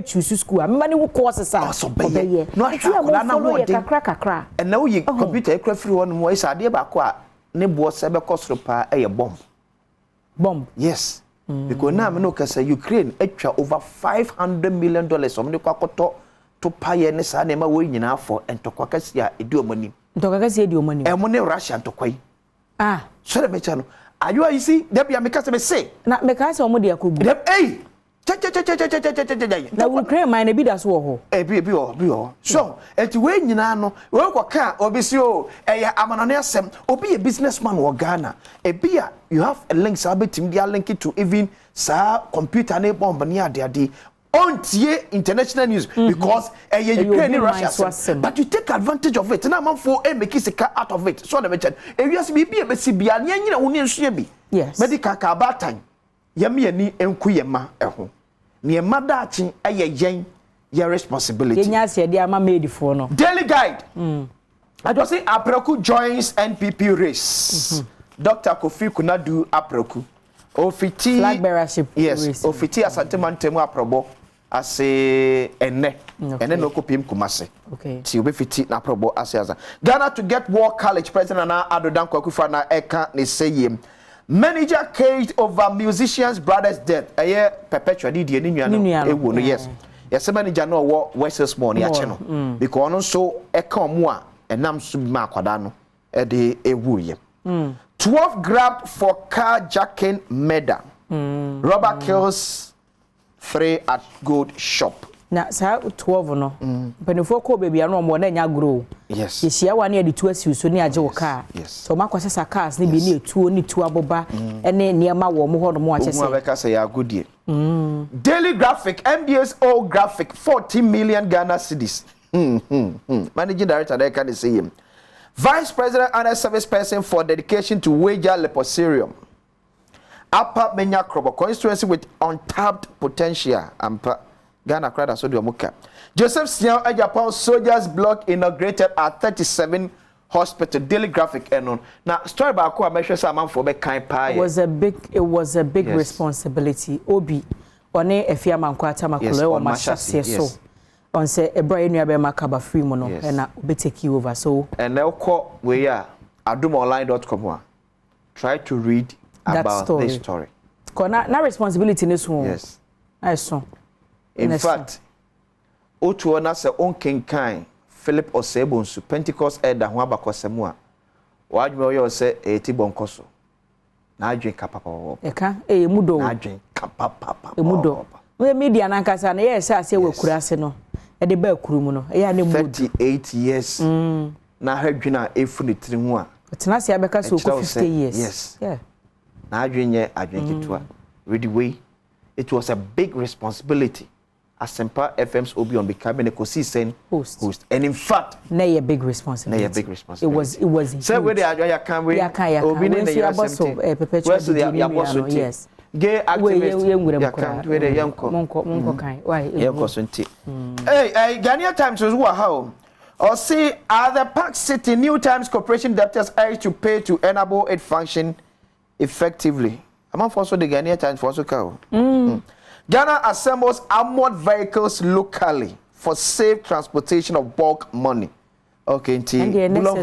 choose school me ma ni wo courses a be ye no akwa na wo de kakra and now you computer e free one mo isa de ba ko a ne bo se be kosro pa e bomb yes because now me no ka say Ukraine atwa over $500 million om de kwakoto to paye ne sa na ma wo nyina for entokakasi a edi omani ntokakasi edi omani e mo ne Russia ntokwai so me cha no ayo you see there be make say me say na me ka say omo de akogu na Ukraine man na bi da so ho bi ho so eti we nyina no we ko ka obi si o ya amanone asem obi a businessman wo Ghana bia you have a link sa betim dia link to even sa computer ne bomb ne ade ontie international news because Ukraine and Russia but you take advantage of it na man for make sika out of it so na mention ewiase bi e besi bia ne nyina wo ne nsua bi medical ka batan yam yani enku yema eho ne madachi yen your responsibility yenya se dia ma made for no daily guide I just say Apreku joins NPP race Dr. Kofi Kunadu Apreku ofiti flag bearership yes ofiti asantema ntemu aprobo ase ene no kopim kumase ti obefiti na probo ase aza Ghana to get war college president na Adom Kwakufa na eka ne seyem manager caged over musicians brothers death eye perpetual die ni nua no ewo no yes manager no wo West Small ne ache no because no so eka omo a enam so bi ma akwada no e de ewu ye 12 grabbed for carjacking murder robber kills 3 at gold shop. Na sa 12 no. Penifo ko baby anu mo na nya grow. Yes. Yehia wa na ye de tu asi so ne age wo car. So makwasa cars ne bi ne etuo ne tu aboba ene niema wo mo ho no mo ache se. Ogun abeka say ya goodie. Daily graphic MBS all graphic 40 million Ghana cedis. Managing director there can say him. Vice President and a service person for dedication to Wager Leposerium. Upper Menya Krobo constituency with untapped potential. Ghana crowd so do muka. Joseph Sian a Japan soldiers block inaugurated at 37 hospital. Daily graphic enon. Now story about ko measure some for be kind pie. It was a big responsibility. Obi one efia man kwata makolo o mashase so. On say a brand new makaba free mono and be take you over so. And now call we are adomonline.com. Try to read about this story. Na responsibility in this one. Yes. I saw. In fact, Otu na se on kenkan Philip Osebonsu Pentecost elder ho abakosemua. Wadwe oyo se eti bonkoso. Na adwen kapapa. Eka mudo. Na adwen kapapa. Mudo. We media na nkasa na ye se ase we kurase no. E de ba kuru mu no. E ya ne mudo. 38 years. Na hadwena efu ne tiri ho a. Tena se abeka so ko 50 years. Yes. Yeah. Na adwen kitua. Ready way. It was a big responsibility. Asempa FM's Obi on becoming a consistent host. And in fact, a big responsibility. It was. So where they are, you can we? Obi ne ya yes. Gay activists. Where the young kai. Why? Hey, Ghanaian Times was how. Or see, other Park City New Times Corporation debtors urged to pay to enable it function effectively. I'm also the Ghanaian Times for also cow. Ghana assembles armored vehicles locally for safe transportation of bulk money. Okay, bullion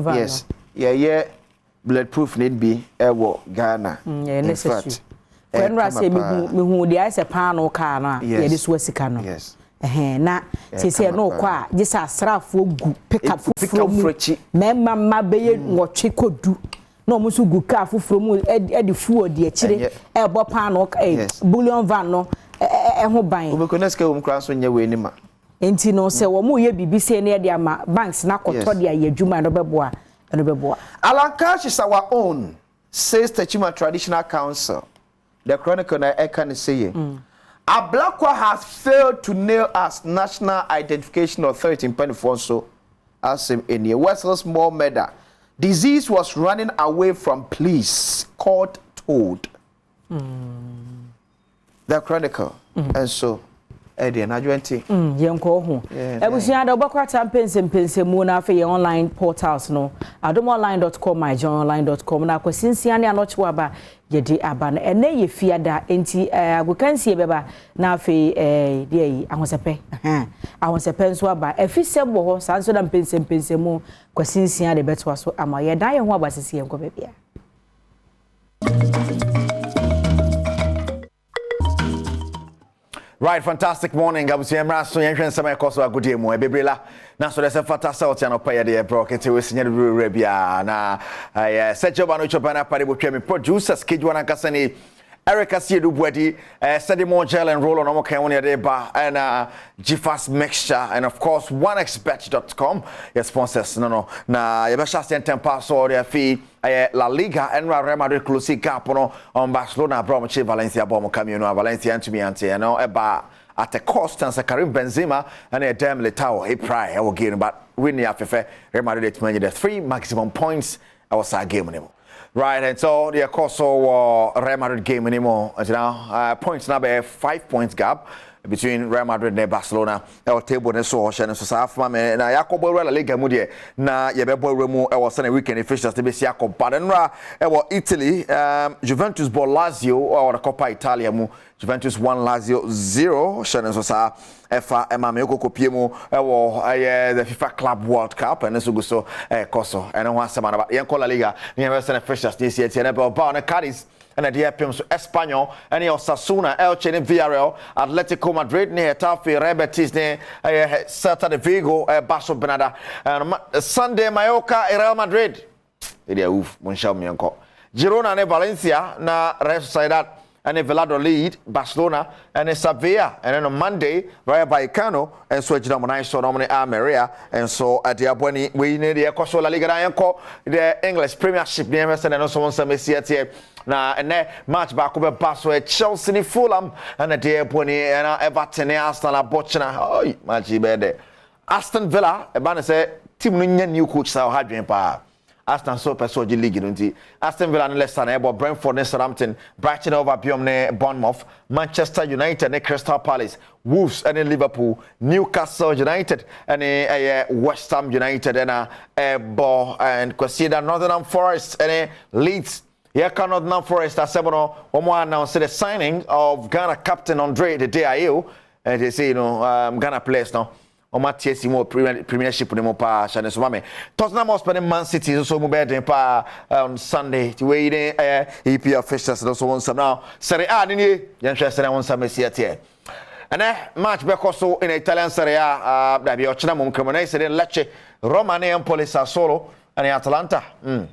van. Yes. Yeah. Bulletproof need be Ghana. In fact. When I say me who the ice a pan or car na ye this was no. Yes. Na say no kwa just a strafo pick up from memma be what could do. No musu gu car fufuro mu e de fu odi a kire e bo pan no bullion van no ho ban obekoneske wo mkra so nya we ni ma enti no se wo mu ye bibise na de ama banks na koto de ayadwuma no beboa Alan Cash is our own, says the Chima Traditional Council. The Chronicle na can say Ablakwa has failed to nail as National Identification Authority in Penifonso as in a Western small murder. Disease was running away from police, court told. The Chronicle. And so, Eddie, and I went Yanko home. Ebusia da obakwata mpense mu na afa online portals no. adomonline.com my journonline.com na kwasinsia ne anochwa ba yedi aba na ene ye fiada enti agokansie beba na afa dey ahosepe. Ahosepe nso aba efisebo ho sanso da mpense mu kwasinsia de betwa so ama ye dan ye ho abasisi enko bebia. Right, fantastic morning. I was here, so you're trying to make us a good day. More, Bebrela. Now, so there's a fantastic out and pay the broke. It's a senior Arabia. Now, I set your banner up and a party with producer, schedule and Cassani. Erica Siedu Bwedi, Sedimo Gel and Roll on Omokaonia Deba, and GFAS Mixture, and of course, OneXBet.com. Your sponsors, no. Na, Yabasha Senten Paso, their fee, La Liga, and Real Madrid Clusi Capono on Barcelona, Bromachi, Valencia, Bomo Camino, Valencia, and to me, and Eba at a cost, and Karim Benzema, and a damn Letao, a pry, I will get but winning after Real Madrid, the 3 maximum points. I was a game anymore. Right, and so the course of Real Madrid game anymore. You know, points now by 5 points gap. between Real Madrid and Barcelona our table ne so hye ne so sa afma me na yakobo La Liga mu de na ye bebo remu e was na weekend fixtures te be si akoba denra e wo Italy Juventus ball Lazio or the Coppa Italia mu Juventus 1 Lazio 0 hye ne so sa efa ema me kokopie mu e wo the FIFA Club World Cup and so go so koso and ho asema na ye La Liga ne be se na fixtures this year tie na Bilbao na Cadiz and the DPM so Espanyol and Osasuna, Elche and Villarreal, Atletico Madrid, Getafe, Real Betis, Celta de Vigo, Barça Benada, and Sunday Mallorca, Real Madrid. Idia uf, Monshal Mianco. Girona and Valencia, na Real Sociedad, and Valladolid, Barcelona, and Sevilla, and then on Monday, Rayo Vallecano, and so Germany, so Dominic Almeria, and so at the Abueni, we need the Ecoso La Liga, the English Premiership, the Emerson, and also some here. Na ene match back over Basso Chelsea ni Fulham and a day Abueni and Everton Arsenal Bochina. Oh, match bede. Aston Villa, a banner say team new coach Sao Hadrian Pa. Aston so Pesoji League nti Aston Villa and Leicester na ebo Brentford ne Southampton, Brighton over Biom ne Bournemouth, Manchester United ne Crystal Palace, Wolves and Liverpool, Newcastle United and West Ham United and ebo and consider Nottingham Forest and Leeds. Here can Nottingham Forest as Sebono Omo announced the signing of Ghana captain Andre the day Ayew and they say Ghana players now. Oma TSC mo premiership ne mo pa chane so mame Tottenham Hotspur Man City so mo be den pa on Sunday the way EPL fixtures so won some now Serie A ni yen hwe Serie won some sia tie and match be so in Italian Serie A da bi o chena mo Cremonese den Lecce Roma ne Empoli Sassuolo and Atalanta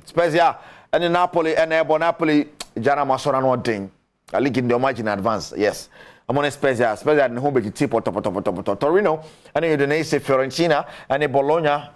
Spezia and Napoli and Napoli jana masora no den a league in the margin advance yes I'm on Spezia and home be tip Torino and Udinese Fiorentina and Bologna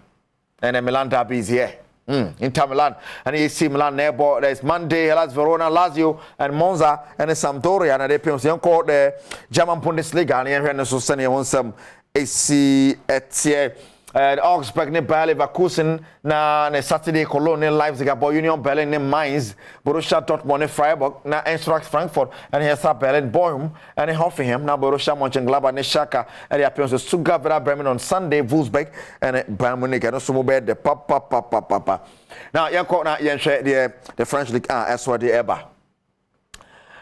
and Milan derby is here. Inter Milan and AC Milan nebo there's Monday Hellas Verona Lazio and Monza and Sampdoria and they pay called the German Bundesliga and so send on some AC Etienne Augsburg ne Bayer Leverkusen na Saturday Cologne Leipzig about Union Berlin ne Mainz Borussia Dortmund ne Freiburg na Eintracht Frankfurt and Hertha Berlin Bochum and Hoffenheim na Borussia Mönchengladbach ne Schalke and the appearance of Stuttgart Werder Bremen on Sunday Wolfsburg and Bayern Munich and so mobile the papa now yanko na yenhwe the French League as well the Eba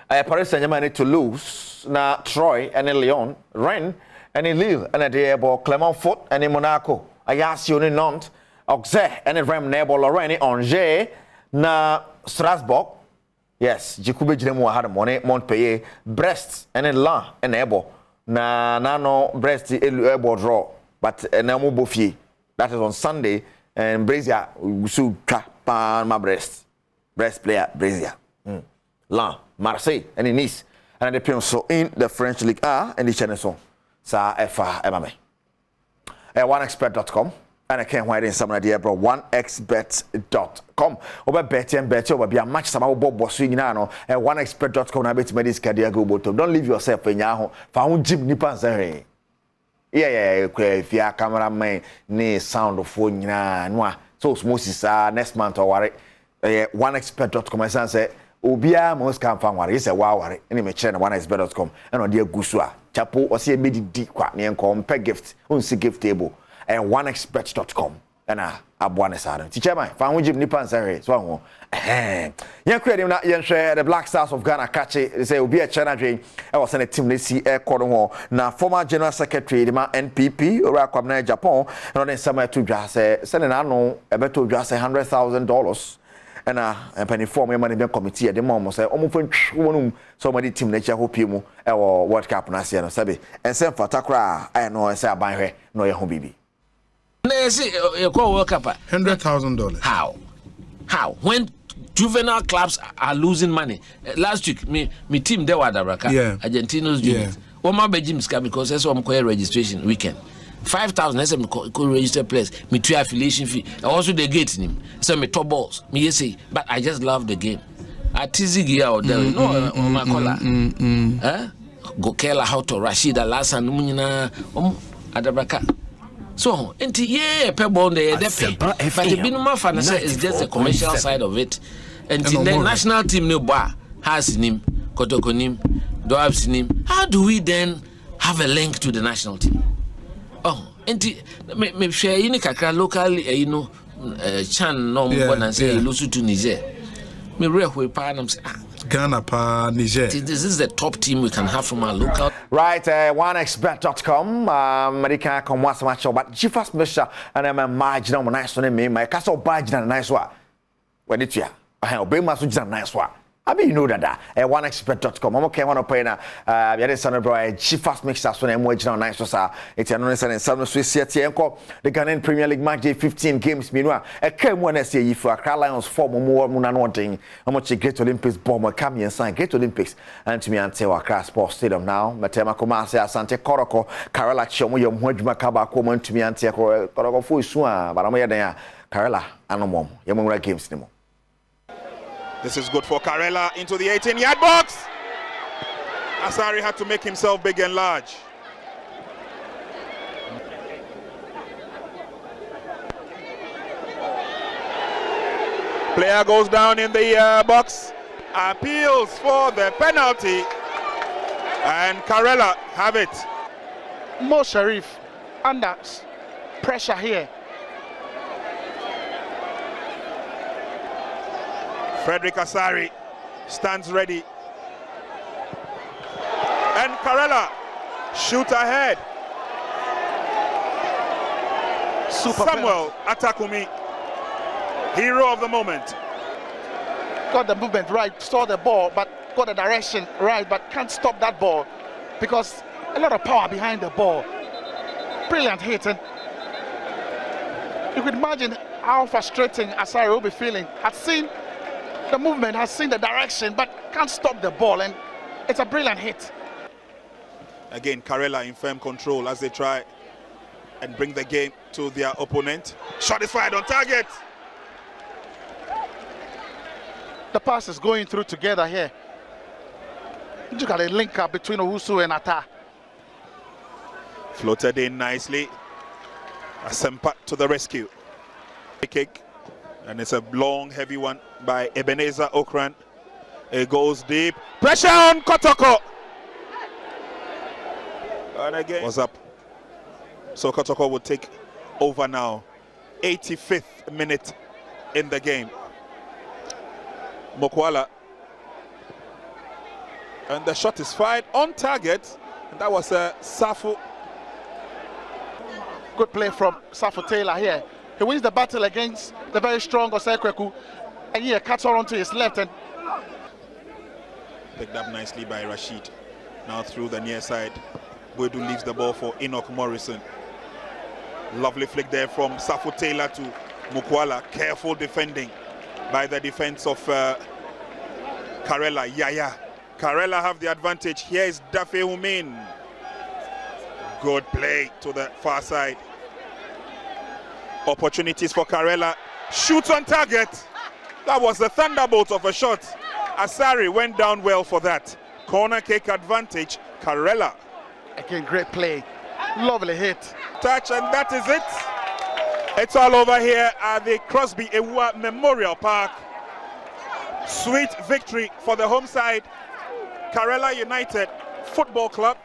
Paris Saint-Germain need to lose na Troyes and Lyon Rennes and Lille and the about Clermont-Foot and Monaco Ajaccio and Nantes Auxerre and Rennes nebo Lorraine Angers na Strasbourg yes Jikube Jiremu had money Montpellier Brest and Lens and Ebo na no Brest ebo draw but na mo bofie that is on Sunday and Brazil so pan my Brest player Brazil Lens Marseille and Nice and the PM so in the French League A and the channel sa efa emame onexpert.com and I can't wait in some idea bro onexbet.com oba bet and bet oba bia match sama bo boso nyina no onexpert.com na bet medis kadia go bottom don't leave yourself enya ho fa ho gym nipa nsan yeah if ya cameraman ni sound of phone nyina no so osmosis next month or worry onexpert.com I say obia mo scam fan ware is a wa ware any me chere na onexbet.com and on dey gusu a chapo o se be di kwa ne enko mpe gift on si gift table and onexbet.com and aboa ne sare ti chairman fa ho jim nipa nsan so ho yen kwere na yen hwe the Black Stars of Ghana kache say obi a China dwen e was na team na si e kodo ho na former general secretary the NPP ora kwabna Japan and on sama to dwa say na no e beto dwa say $100,000 and penny form your management committee at the moment say almost somebody team nature hope you or World Cup na see no sabe and send for takra I know say aban hwe no ye ho bibi na say you call World Cup $100,000 how when juvenile clubs are losing money last week me team there were Dabraka Argentinos juniors o ma be James because that's what registration weekend 5,000 SM co register players me 2 affiliation fee also the gate him so me top balls me say but I just love the game at Tizigi out there no my color go Kela how to Rashida last and munyina Adabraka so enti pebble the but the binuma fan say is just the commercial side of it and the national team no bar has him Kotokonim do have him how do we then have a link to the national team. Oh, and me share in kakra local, Chan no one and say Lusu to Niger. Me real we pan Ghana pa Niger. This is the top team we can have from our local. Right, onexbet.com. America come once much but Chiefas Misha and I'm a marginal nice one me my castle badge and nice one. When it's ya, I obey my such a nice one. I mean, you know that onexbet.com. I'm okay, one of Pena, the son bro, Chiefas Mixer, when I'm watching on nice. It's an honest and some Swiss Tienko, the Ghanaian Premier League match, 15 games. Meanwhile, a came when I say if Accra Lions form more than one thing, how much a Great Olympics bomber come and sign Great Olympics. And to me, and tell Accra Sports Stadium now, Matema Comase, Asante Koroko, Karela Chomo, your Mojima Kaba, Common to me and tell Koroko Fusua, but I'm there, Karela, Anomom, Yamura Games anymore. This is good for Karela into the 18-yard box. Asari had to make himself big and large. Player goes down in the box, appeals for the penalty, and Karela have it. Mo Sharif under pressure here. Frederick Asari stands ready. And Karela shoot ahead. Samuel Atakumi, hero of the moment. Got the movement right, saw the ball, but got the direction right, but can't stop that ball because a lot of power behind the ball. Brilliant hit. And you could imagine how frustrating Asari will be feeling. Had seen the movement, has seen the direction, but can't stop the ball, and it's a brilliant hit. Again, Karela in firm control as they try and bring the game to their opponent. Shot is fired on target. The pass is going through together here. Look at the link up between Owusu and Ata. Floated in nicely. Asempa to the rescue. Kick. And it's a long, heavy one by Ebenezer Okran. It goes deep. Pressure on Kotoko. And again, was up. So Kotoko will take over now. 85th minute in the game. Mokwala. And the shot is fired on target. And that was Safu. Good play from Safu Taylor here. He wins the battle against the very strong Osekweku, and he cuts on to his left and picked up nicely by Rashid. Now through the near side, Boedu leaves the ball for Enoch Morrison. Lovely flick there from Safu Taylor to Mukwala. Careful defending by the defense of Karela. Yaya. Karela have the advantage. Here is Dafe Humin. Good play to the far side. Opportunities for Karela. Shoots on target. That was the thunderbolt of a shot. Asari went down well for that. Corner kick advantage. Karela. Again, great play. Lovely hit. Touch, and that is it. It's all over here at the Crosby Ewa Memorial Park. Sweet victory for the home side. Karela United Football Club.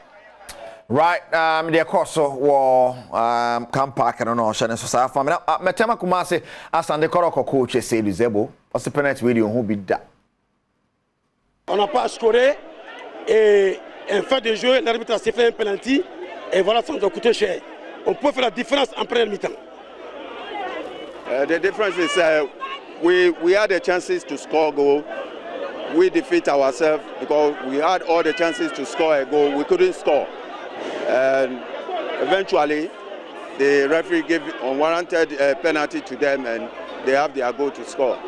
Right, the course war camp park and no shane so sa family metema kumase asande koroko coach say Luzebo parce penalty video who be that. On n'a pas scoré et en fin de jeu l'arbitre a fait un penalty et voilà ça nous a coûté cher. On peut faire la différence en première mi-temps. The difference is we had the chances to score a goal. We defeat ourselves because we had all the chances to score a goal. We couldn't score. And eventually, the referee gave unwarranted penalty to them, and they have their goal to score.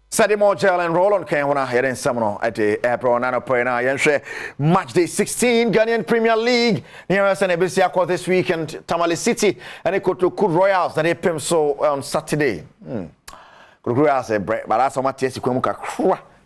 Sadimo Gel and Roland Kenwana here in Seminole at the April Nano Poena Yenshre match day 16 Ghanaian Premier League near us and Ebisiakwa this weekend Tamale City and they go to Kud Royals and they pim so on Saturday. Kud Royals but that's how much yes you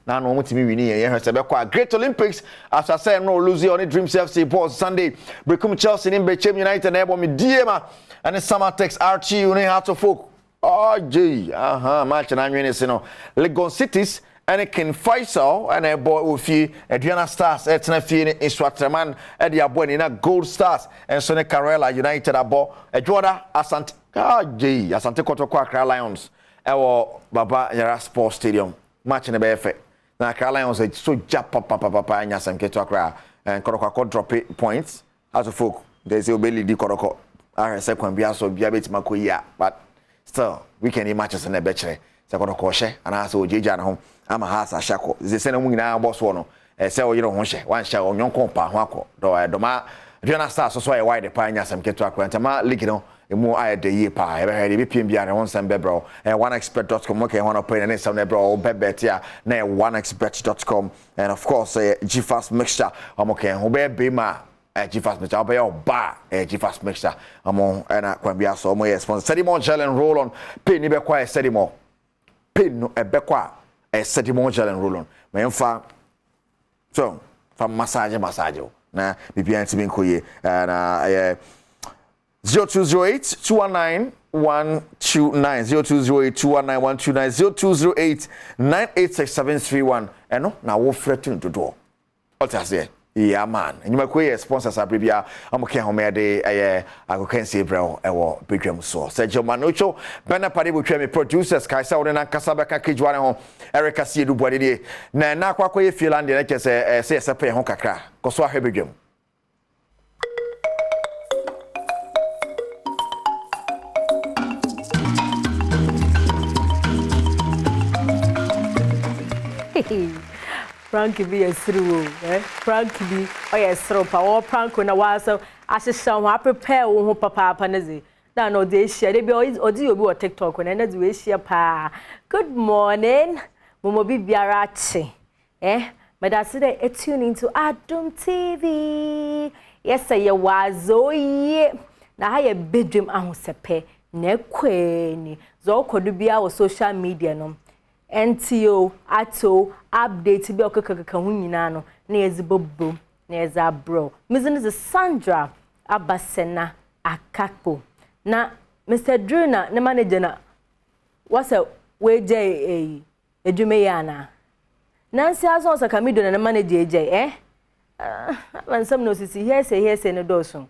now no mutimi wini here say Great Olympics as I say no lose on Dreams FC boss Sunday Brekum Chelsea in Bechem United and me Diema and the Summer Tex RT you know how to folk. Oh, gee, match and I'm saying, Legon Cities and Ken Faisal and a boy with you Adriana Stars etna fie ne Iswatraman e de abo ni na Gold Stars and so ne Karela United abo Edwoda Asante Asante Kotoko Accra Lions ewo Baba Yara Sports Stadium match ne be fe na Accra Lions so japa papa anya sam keto Accra and Kotoko drop points as a folk there's a belly di Kotoko RSA kwan bia so bia betima ko ya but still weekend matches na be chere se Kotoko hye ana so ojeja na ho ama hasa shako ze se na mu nyina boss wo no se o yiro ho hye wan hye o nyonko pa ho akọ do ma Adriana Stars so e wide pa anya sam keto Accra ntama league no emu aye de ye pa e be he be pm bia ne won sam be bro oneexpert.com okay hono pay na sam ne bro bet ya na oneexpert.com and of course G-Fast mixture okay ho be ma G-Fast mixture obey ba G-Fast mixture amo na kwambia so mo yes sponsor steady more gel and roll on pay ni be kwa steady more pay no e be kwa steady more gel and roll on me mfa so from massage na bibia ntimi nkoye na 0208 219 129 0208 219 129 0208 986 eno na wo fretin dodo otase yeah man nyuma kwe sponsors abribia amoke homede agokense brel ewo bedwam so Sergio Manocho bana pare botwa me producers kaisa wona na kasaba ka kejwane ho Erica Siedu Boadede na akwa ye Finland na kese se sepe ho kakra koso ahwe bedwam Frank be a through, Frank be a throw or prank when I was so I said, I prepare who papa panese. Now, no, they share, they be always or do you TikTok when I do share pa. Good morning, Momo be biarachi. But I said, it's tuning to Adom TV. Yes, I was oh, yeah. Now, I a bedroom, I was a pay, ne queen. So could be our social media no. NTO ato update bi okakaka hu nyina no na ezibobbo na ezabro mizin is Sandra Abasena Akapo na Mr. Drew na manager na wasa weje edume ya na Nancy aso saka mido na manager eje abansam no sisi here say no doso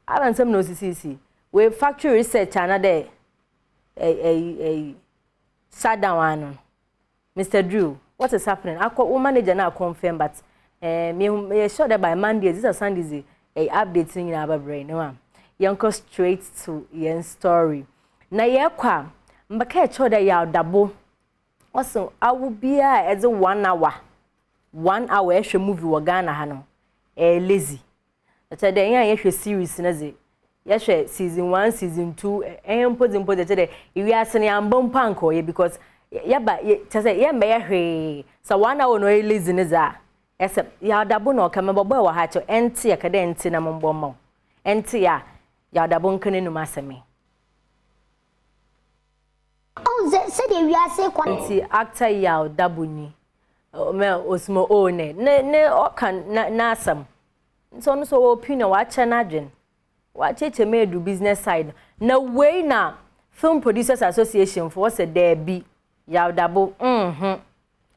abansam no sisi we factory research another shutdown. Mr. Drew, what is happening? I call manager now confirm, but me sure that by Monday, this is Sunday, update in our brain. No, you straight to your story. Na ye kwa, mbaka sure that you double. Also, I will be as a 1 hour. 1 hour extra movie wa Ghana hano. Lazy. That's a day I series nazi. Yes, season 1, season 2. Impossible that you are saying I'm bompanko because. Yaba chase ye mbe hwe so 1 hour no lazy neza except ya dabo no ka mebabo wa ha cho enti ya kada enti na mbom ma enti ya dabo nkene no maseme se de wiase kwa enti actor ya dabo ni me osmo one ne o kan na asam so no so opinion wa cha na adwen wa cheche me do business side na way na Film Producers Association for se there be ya dabo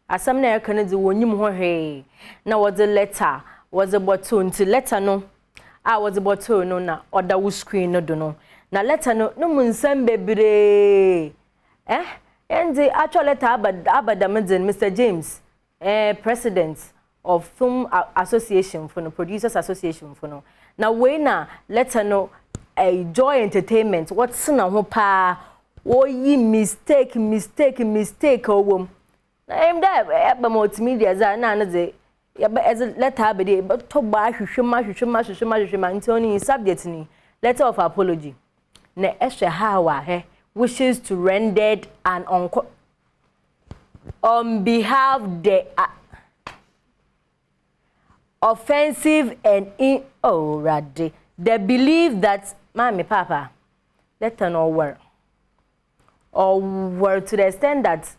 asam na yakane di wonyim ho hwe na was a letter was a bottle until letter no was a bottle no na order wo screen no do no na letter no munsam bebre and the actual letter abadamedin Mr. James president of Film Association for no Producers Association for no na we na letter no Joy Entertainment what's na ho pa oh ye mistake owom na em da eba multimedia za na ze eba as letter abede but to ba hwehwema ntoni subject ni letter of apology na ehwe hawa wishes to rendered and on behalf the offensive and they believe that mommy papa letter no work or were to the extent that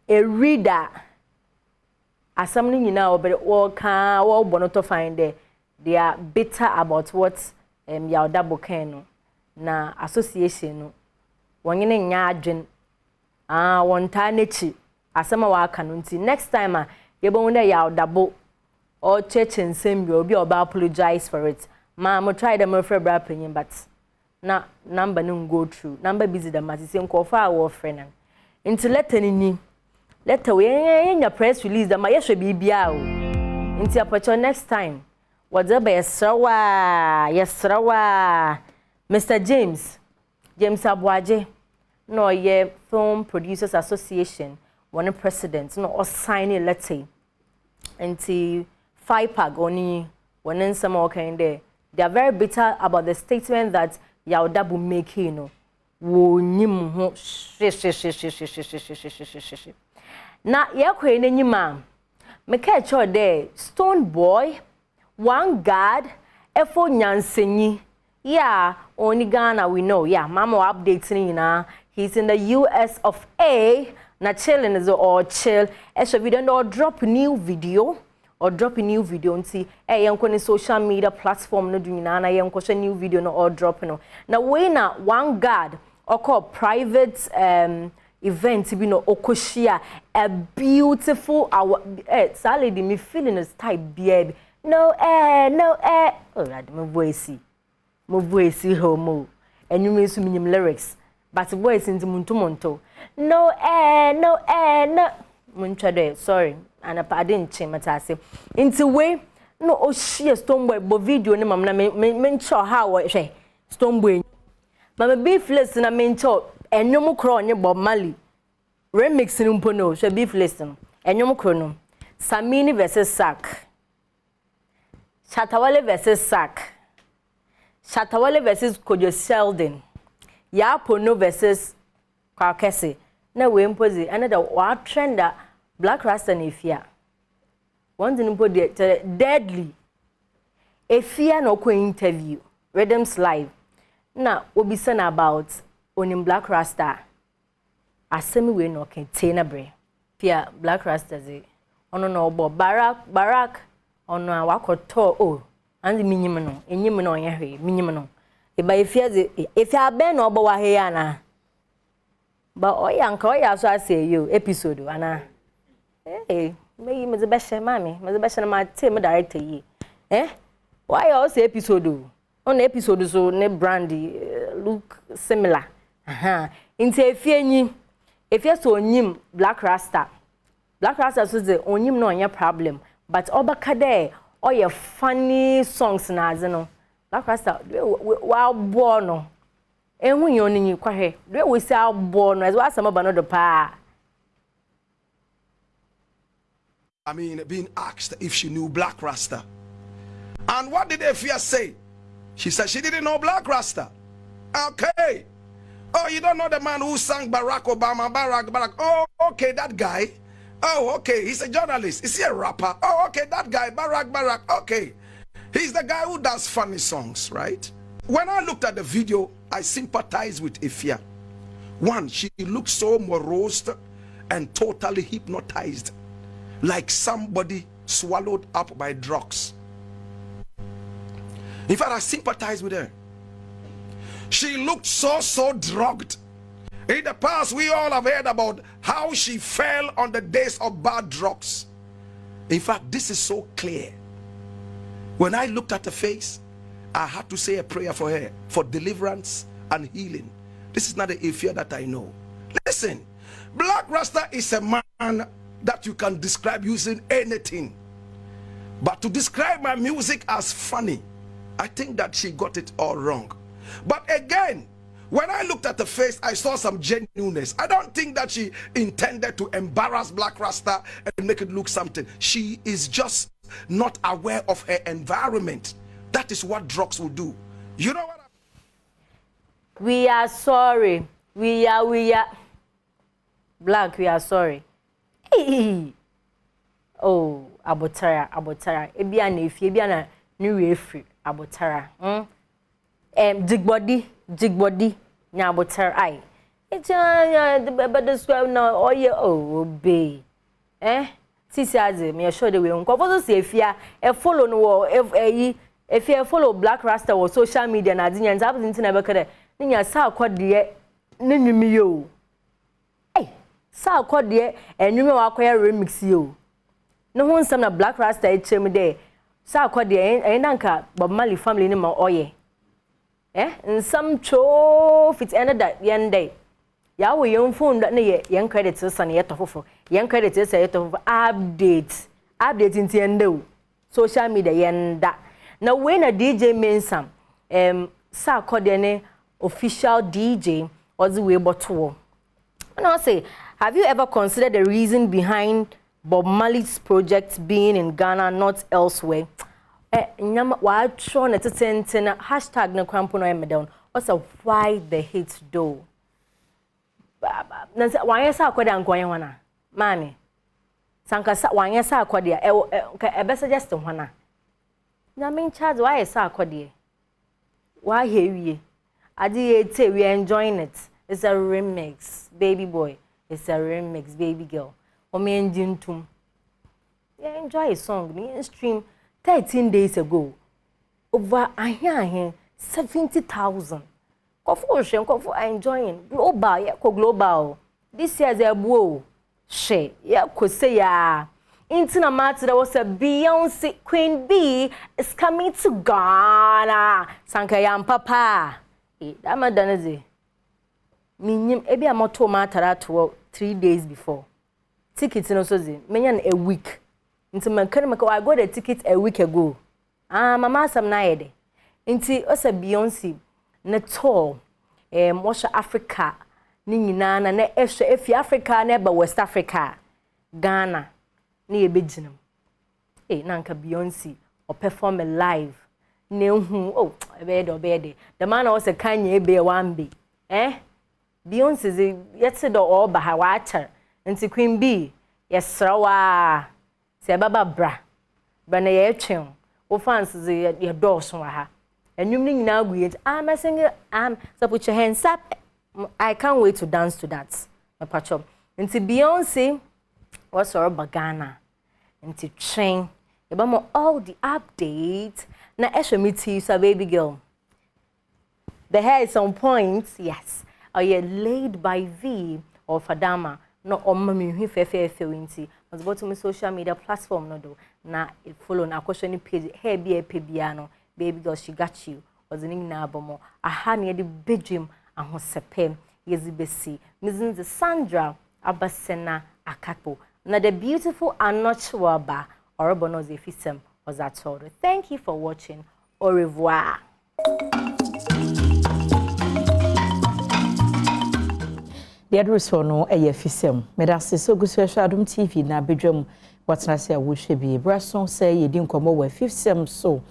a reader as something you know but all can all bonoto find they are bitter about what ya double can na association no wonyene nya adwen won ta nechi asema wa aka no nti next time a yebo wona ya odabo or church and same you be oba apologize for it ma mo try them for bra penyin but na number no go through number busy the masisi nko fa our friend nti letter ni letter we nya press release da ma yehwe bibia o nti apocho next time whatever yesrawa Mr. James Abuaje no ye Film Producers Association one president no or sign a letter nti 5 oni one some okay there they are very bitter about the statement that Yaudabu make you know wo nyim ho na ye kwe na nyima me ka cho there Stone Boy one God efo nyansenyi yeah only Ghana we know yeah mama updating na he's in the US of A na chilling is or chill so we don't drop new video nti yenko ni social media platform no dunyina na yenko share new video no or drop no na we na one God or call private event bi no okoshia a beautiful our Sally me feeling is type baby no oh lad my voice homo and you mean some lyrics but voice into monto no munchade sorry and I didn't change matase into way no oh she Stone Boy bo video ni mam na men cho how hwe Stone Boy mama beefless na men cho enwom kro onye Bob Marley remix ni mpo no hwe beefless no enwom kro no Samini versus Sack Shatawale versus Kojo Sheldon Yapono versus Kwakese na we mpozi another wa trender Black Rasta na Efia one thing mpo deadly Efia no ko interview Rhythms Live na obisa na about onim Black Rasta asemi we no kente na bre Efia Black Rasta ze ono no obo Barak ono awakoto o andi minyim no enyim no onye hwe minyim no eba Efia ze Efia ben no obo wa he ya na ba oyanka oya so ase yo episode ana me me the best mami me the best na ma team director yi why also episode on episode so ne brandy look similar into Efia so onyim Black Rasta so the onyim no anya problem but obaka there oye funny songs na azeno Black Rasta wa born no enhu yon ni kwahe do we say born no as wa sama ba no do pa being asked if she knew Black Rasta. And what did Efia say? She said she didn't know Black Rasta. Okay. Oh, you don't know the man who sang Barack Obama, Barack. Oh, okay, that guy. Oh, okay, he's a journalist. Is he a rapper? Oh, okay, that guy, Barack. Okay. He's the guy who does funny songs, right? When I looked at the video, I sympathized with Efia. One, she looked so morose and totally hypnotized, like somebody swallowed up by drugs. In fact, I sympathize with her. She looked so drugged. In the past, we all have heard about how she fell on the days of bad drugs. In fact, this is so clear. When I looked at her face, I had to say a prayer for her, for deliverance and healing. This is not the Efia that I know. Listen, Black Rasta is a man that you can describe using anything. But to describe my music as funny, I think that she got it all wrong. But again, when I looked at the face, I saw some genuineness. I don't think that she intended to embarrass Black Rasta and make it look something. She is just not aware of her environment. That is what drugs will do. You know what? We are sorry. We are. Black, we are sorry. Oh, abotara. Ebia na efi, ebia na new refri abotara. Jigbody, nya abotara ai. But this now oh yeah obey. Sisi aze me sure the way nko for so efia e follow no if you follow Black Rasta or social media na dinya nza abụzi ntina bekere nya sa akode ne nwumi yo sa akode enwume wa akoya remix yo no ho nsam na Black Rasta echem de sa akode nanka Bob Marley family ni ma oye nsam cho fit end that yende ya wo yen phone na yen credit so na yetofofo yen credit so yetofofo update nti ende o social media yenda na we na DJ Mensam sa akode ne official DJ ozi we boto. And I say, have you ever considered the reason behind Bob Marley's project being in Ghana, not elsewhere? Why trying to send hashtag no crampo no down? Also, why the hate do? Why is that kwada ankoya wana? Mami, sanka why is that kwada? Ebe suggest wana. Na main charge why is that kwada? Why here we? We are enjoying it. It's a remix, baby boy. It's a remix, baby girl. Me enjoy a song. Me stream 13 days ago. Over 70,000. Kofu enjoying global. Yeah, global. This year's a whoa. She yeah, could say ya. Into the matter there was a Beyonce Queen B is coming to Ghana. Sankayam papa. That madam is minim ebi amoto matara to 3 days before. Tickets no so ze. Menyan a week. Nti man kan make I got the ticket a week ago. Mama sam na yede. Nti o se Beyonce na tour Washa Africa ni nyina na ehwe efi Africa na eba West Africa. Ghana na yebeginam. Na nka Beyonce o perform live. Obede. The man was a Kanye be one be. Beyonce yet said all by her water. And to Queen B, yes, rawa. Say Baba bra. Bana yetching. O fancy your doors from her. And you mean now we I'm a singer. So put your hands up. I can't wait to dance to that. My patch-up. And to Beyonce was our Bagana. And to train. About all the updates. Na eshemiti so baby girl. The hair is on point, yes. Are you laid by V or Fadama? No, or mommy who fefe winti. Was go to my social media platform no do. Na follow na question page. Hair be a piano. Baby girl, she got you. Was in na bomo. A honey the bedroom and ho sepe. Yezi besi. Mrs. the Sandra Abasena Akapo. Na the beautiful and natural ba or bono zefisem. Was that all? Thank you for watching. Au revoir. The address for no AFSM. Medasi so good special Adom TV na Badwam. What's na say we should be. Brason say you didn't come over 5th sem so.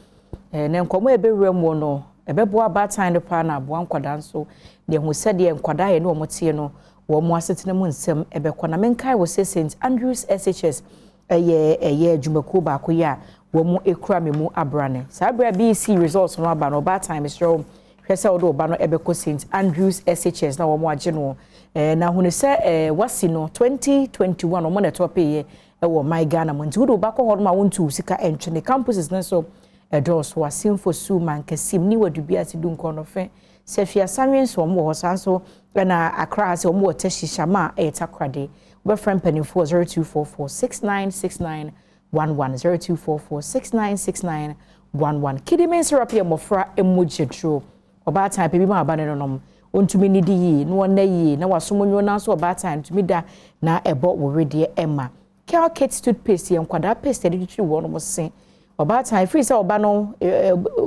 Then come ebe rem no. Ebe boa bad time the pa na boa nkwadan so. De hu said ye nkwada ye no motie no. Wo mo asetena mu nsem ebe kwana menkai wo say St Andrews SHS. Eye Jumako Bawku ya womu ekura memu abrane sabra BC results no aba no bad time is show hwese odo oba no ebeko St Andrews SHS na womu age no na hunu se wasi no 2021 omo na top ye wo my Ghana mo nti wodo ba ko hodo ma wontu sika entwe ne campuses na so edos wasimfo su man kasim ni wadubi ati du nkono fe sefia sanwen so omo ho sanso na akra se omo wotashisha ma etakrade we friend penny 0244696911 0244696911 kidi men syrup ye mofra emoji tro oba time pe bi ma aba ne nom ontumi ni di yi no na yi na wasomonwo na so oba time tumi da na ebo wo rede ema Kel Kate toothpaste ye nkwada paste de twi wo no mo sen oba time free se oba no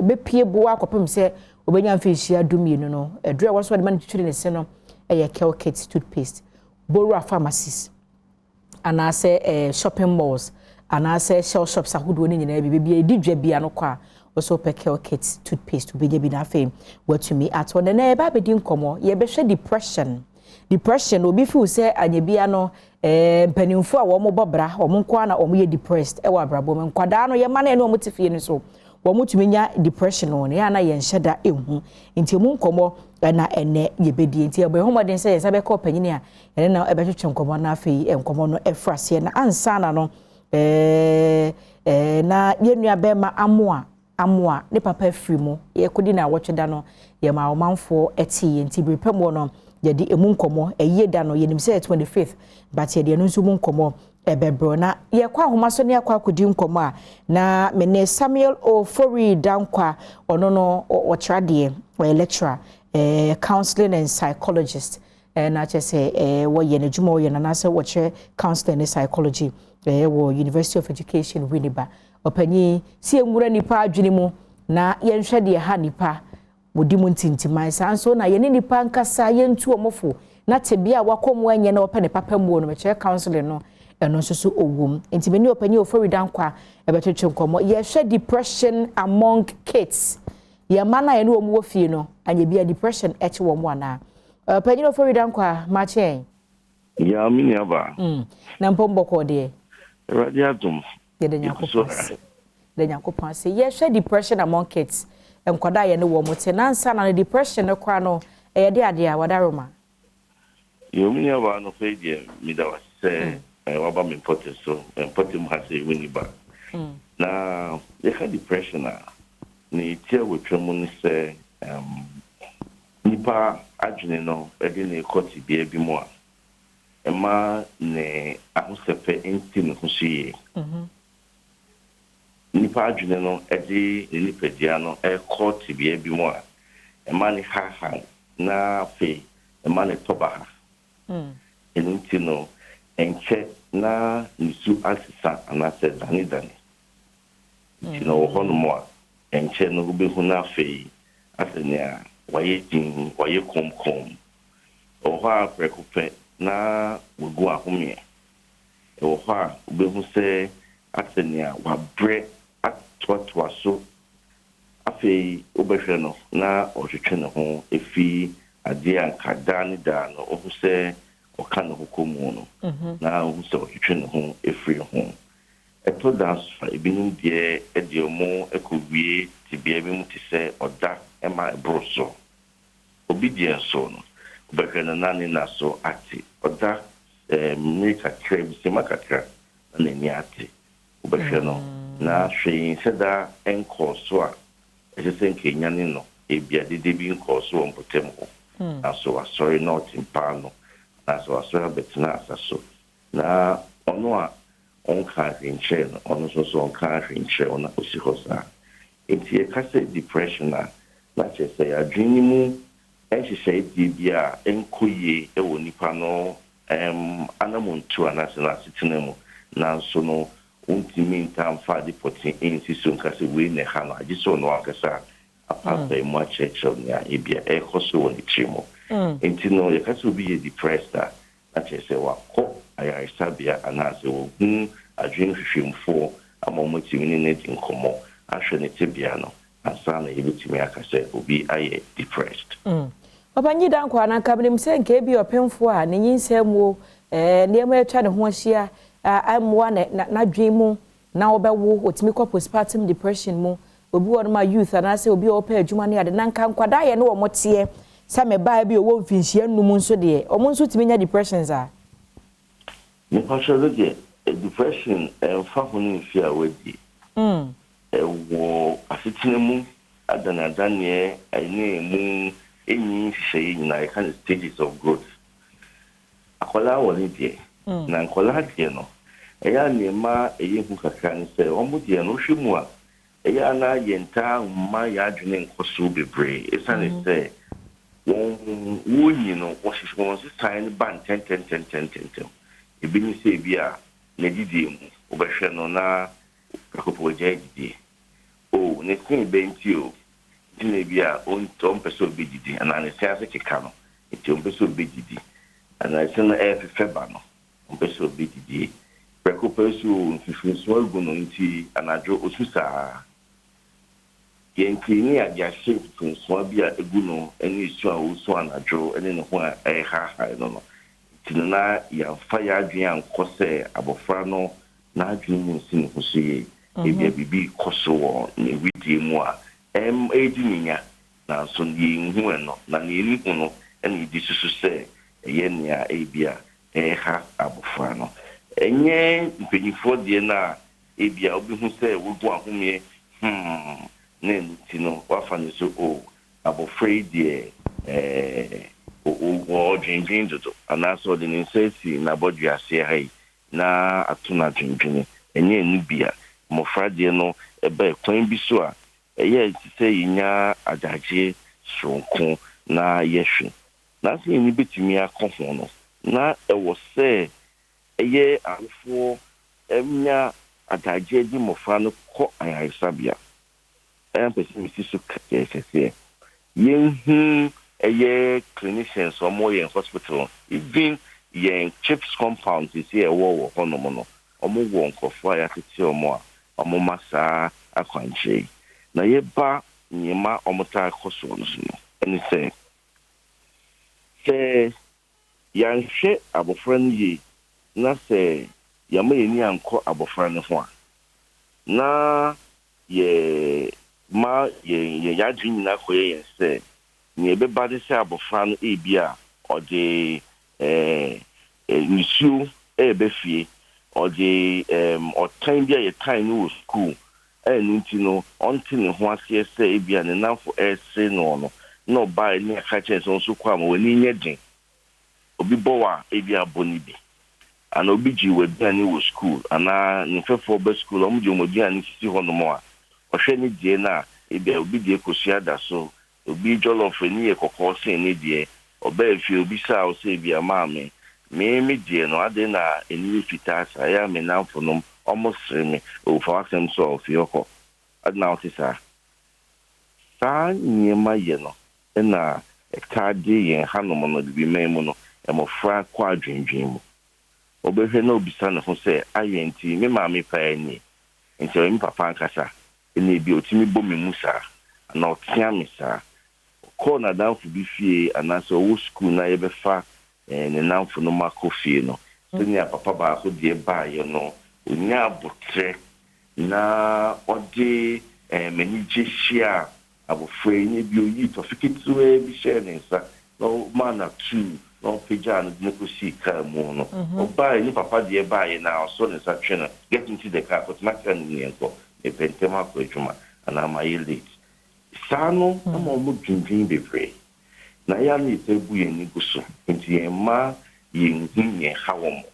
be pie bo akopem se obenya mfihia dumi no edure wo so de man twi ne se no ye Kel Kate toothpaste Borua pharmacies and I say shopping malls and I say shell shops ahodo ni nyina bi edidwa bia no kwa also Kel Kate toothpaste to be bi na fame what to me at on na eba be di nkomo ye be hwe depression obi feel say anyebia no mpanimfo a wo mo bobra wo mo kwa na wo mo ye depressed e wa abrabo me nkwada no ye ma na no mo tifie ni so wo mo tumi nya depression no ya na ye nheda ehu nti mu nkomo na ene ye bedi nti e be homoden say ye sabe ko panyini a ene na e be twetwe nkomo na afei nkomo no efrase na ansa na no na ye nua be ma amoa ne papa afiri mu ye kodi na wotweda no ye ma omanfo eti nti brepem no yɛde emu nkɔmɔ ɛyɛ da no yɛnim sɛ 25th but yɛde no nso mu nkɔmɔ ɛbɛbrɛ na yɛkɔ ahoma so ne akɔ akɔdi nkɔmɔ a na mene Samuel Ofori Dankwa ɔno no ɔkyerɛ deɛ lecturer counseling and psychologist na kyɛ sɛ wɔyɛ n'adwuma wɔyɛ nanasɛ wɔkyerɛ counseling and psychology wɔ University of Education Winneba ɔpanyi si enwura nipa adwene mu na yɛnhwɛ deɛ ha nipa wodi mu ntintiman saa nso na yɛne nipa nkasa yɛntu ɔmofo na tebia wakɔmu anya na ɔpɛ ne papa mu no mekyerɛ counseling no ɛno nso so owom nti meni ɔpanyi Ofori Dankwa ɛbɛtwetwe nkɔmɔ yɛhwɛ depression among kids yɛma na yɛne wɔn wɔ fie no anya bia depression ɛkye wɔn ana ɔpanyi Ofori Dankwa makyɛn ya mini aba na mpɔmbɔkɔ deɛ Adom yɛde nyakopɔn ase yɛhwɛ depression among kids nkwadaa yɛne wɔn mote nansa na depression no kwa no ɛyɛ de ade a wadaroma mini aba no fɛ deɛ midawa sɛ waba me mpɔte so mpɔte mu ha sɛ wini ba na yɛka depression a ne tia wotwa mu ne sɛ nipa adwene no ɛde ne kɔte bia bi mu a ɛma ne ahosɛpɛ nti ne ho so yie nipa adwene no ɛde ne nipadua no ɛkɔ te bia bi mu a ɛma ne ha na afei ɛma ne tɔba ha ɛno nti no ɛnkyɛ na nisu asesa anaasɛ dane nti na wɔ hɔ no mu a ɛnkyɛ no wobɛhu no afei asɛ nea wayɛ din wayɛ komkom ɛwɔ hɔ a prɛko pɛ na wagu ahomeɛ ɛwɔ hɔ a wobɛhu sɛ asɛ nea wabrɛ atoatoa so afei wobɛhwɛ no na ɔhwehwɛ ne ho ɛfi adeɛ a nka daa ne daa no wohu sɛ ɔka ne ho kɔmu no na wohu sɛ ɔhwehwɛ ne ho ɛfiri ho ɛtɔ da so a ebinom deɛ ɛde ɔmo ɛkɔwie te bea bi mu te sɛ ɔda ɛma ɛboro so obi deɛ nso no wobɛhwɛ no na ne na so ate ɔda mmiri kakra bisima kakra na n'ani ate wobɛhwɛ no na hwee sɛ da ɛnkɔɔ so a ɛsɛ sɛ nkɛnya ne no ebia dede bi nkɔɔ so wɔ mpɔtam hɔ na so wasɔre na ɔte mpaa no na so wasɔre abɛtena asa so na ɔno a ɔnka ahwenkyerɛ no ɔno nso so ɔnka ahwenkyerɛ na ɔsi hɔ saa nti yɛka sɛ depression a na kyerɛ sɛ adwene mu ɛhyehyɛ die bi a ɛnkɔ yie ɛwɔ nipa no anamontu anaasɛ no asetena mu nanso no wontumi ntamfa ade pɔte ɛnsi so nka sɛ wei na ɛha no agye sɛ ɔno ankasa apaapae mu akyerɛkyerɛw nea ebia ɛkɔ so wɔ ne tiri mu nti no yɛka sɛ obi yɛ depressed a na kyerɛ sɛ wakɔ ayaresabea anaasɛ wɔhu adwene hwehwɛmfoɔ ama ɔmatumi ne di nkɔmmɔ ahwɛ ne tebea no ansa na yɛbɛtumi aka sɛ obi ayɛ depressed Ɔpanyi Dankwa na kabinem sɛ nke bi ɔpemfoɔ a ne nyinsɛm wo nneɛma atwa ne ho ahyia amoa na dwen mu na wɔbɛwo otimi kɔ postpartum depression mu obi wɔ no ma youth anaasɛ obi a ɔpɛ adwuma ne ade na nka nkwadaa yɛ ne wɔ moteɛ sɛ mebaa bi ɔwɔ mfinhyia nnum nso deɛ ɔmo nso timi nya depressions a nipa hwɛ deɛ depression ɛmfa ho ne mfi a wadi ɛwɔ asetena mu adanadaneɛ ɛne mu ɛnyi nhyehyɛeɛ nyinaa yɛka ne stages of growth akwadaa wɔ ne deɛ na nkwadaa deɛ no ɛyɛ a nneɛma ɛyɛ hu kakra ne sɛ ɔmo deɛ no wohwɛ mu a ɛyɛ a na yɛntaa mma yɛ adwene nkɔ so bebree ɛsiane sɛ wɔnyi no wɔhyehyɛ wɔn sesan no ba ntɛntɛntɛntɛntɛm ebi ne sɛ ebi a n'adidie mu wobɛhwɛ no na kakɔpɔ gya adidie ne sen bɛnti o nti na ebi a ɔmpɛ sɛ ɔbɛdidi anaa ne sen ase keka no nti ɔmpɛ sɛ ɔbɛdidi anaa sen no ɛyɛfefɛ ba no ɔmpɛ sɛ ɔbɛdidi kakɔpɔ so mfifirisoɔ agu no nti anadwo osu saa yɛnkini a yɛahyɛ mfifirisoɔ bi a egu no ɛne esu a osu anadwo ɛne ne ho a ɛyɛ hahae no nti no na yɛmfa yɛ adwene ankɔ sɛ abɔfra no n'adwene mu nsi ne ho so yie ebi a bibi kɔ so wɔ ne widie mu a ɛdi ne nya nanso yɛnhu ɛno na ne yɛni hu no ɛne yɛdi susu sɛ ɛyɛ nea ebi a ɛha abɔfra no ɛnyɛ mpanyinfoɔ deɛ no a ebi a wobɛhu sɛ wogu ahomeɛ na ɛno ti no wafa ne so abɔfra yi deɛ o dwendwen dodo anaasɛ ɔde ne nsa si n'abɔdwe ase ha yi na ato no adwendwene ɛnyɛ ɛnu bia mmɔfra deɛ no ɛbɛ kwan bi so a ɛyɛ sɛ yɛnya adagye soronko na yɛhwe na sɛ yɛni bɛtumi akɔ ho no na ɛwɔ sɛ ɛyɛ awofoɔ ɛnya adagye di mmɔfra no kɔ ayaresabea ɛyɛ mpɛ sɛ mesi so kɛkɛkɛseɛ yɛnhu ɛyɛ clinicians ɔmo yɛn hospital even yɛn chips compound sisi ɛwɔ wɔ hɔnom no ɔmo wɔ nkɔfoɔ a yɛatete ɔmo a ɔmo ma saa akwankyerɛ yi na yɛba nneɛma ɔmo taa kɔ soɔ no so no ɛne sɛ yɛanhwɛ abɔfra no yie na sɛ yɛma yɛni ankɔ abɔfra no ho a na yɛma yɛadwe nyinaa kɔyɛ yɛn sɛ nea ɛbɛba de sɛ abɔfra no ebi a ɔde nsuo ɛbɛfie ɔde ɔtan bi a yɛtan no wɔ school ɛno nti no ɔnte ne ho aseɛ sɛ ebi a ne namfo ɛsere no na ɔbaa ne aka kyɛn sɛ nso kɔ a ma w'ani nyɛ den obi bɔ wa ebi abɔ ne bi ana obi gye w'aduane wɔ school anaa ne mfɛfoɔ bɛ school ɔmo gye wɔn aduane sisi hɔ nom a ɔhwɛ ne deɛ no a ebi a obi deɛ kosua da so obi jollof ni yɛ kɔkɔɔ sen ne deɛ ɔbaa fie obi saa ɔsɛ ebi a maame me deɛ no ade na ɛni fitaa saa yɛ me namfo nom ɔmo sere me ɔfa asɛm so ɔfie hɔ ade na ɔte saa nneɛma yɛ no ɛna ɛtaade yɛn hanom no de bi man mu no ɛmɔfra kɔ adwendwen mu ɔbɛhwɛ na obisa ne ho sɛ ayɛ nti me maame paa ni nti ɔyɛ papa ankasa ɛna ebi otimi bɔ me mu saa ana ɔtea me saa kɔɔ na danfo bi fie anaasɛ ɔwɔ school na yɛbɛfa ne namfo no makɔ fie no sɛnea papa baako deɛ baayɛ no onya abotrɛ na ɔde m'anigye hyia abɔfra yi ne bi oyi tɔfe ketewa bi hyɛ ne nsa na ɔma na tu na ɔpagya no de no kɔsii kaa mu no ɔbaeɛ ne papa deɛ baayɛ na ɔsɔ ne nsa twɛ no get into the car kɔtena kaa no neɛnkɔ mepɛ ntɛm akɔ adwuma anaa mayɛ late saa no ama ɔmo dwendwen bebree na yɛ no yɛsɛ bu yɛn ni gu so nti yɛn mma yɛnhu yɛn ha wɔ mo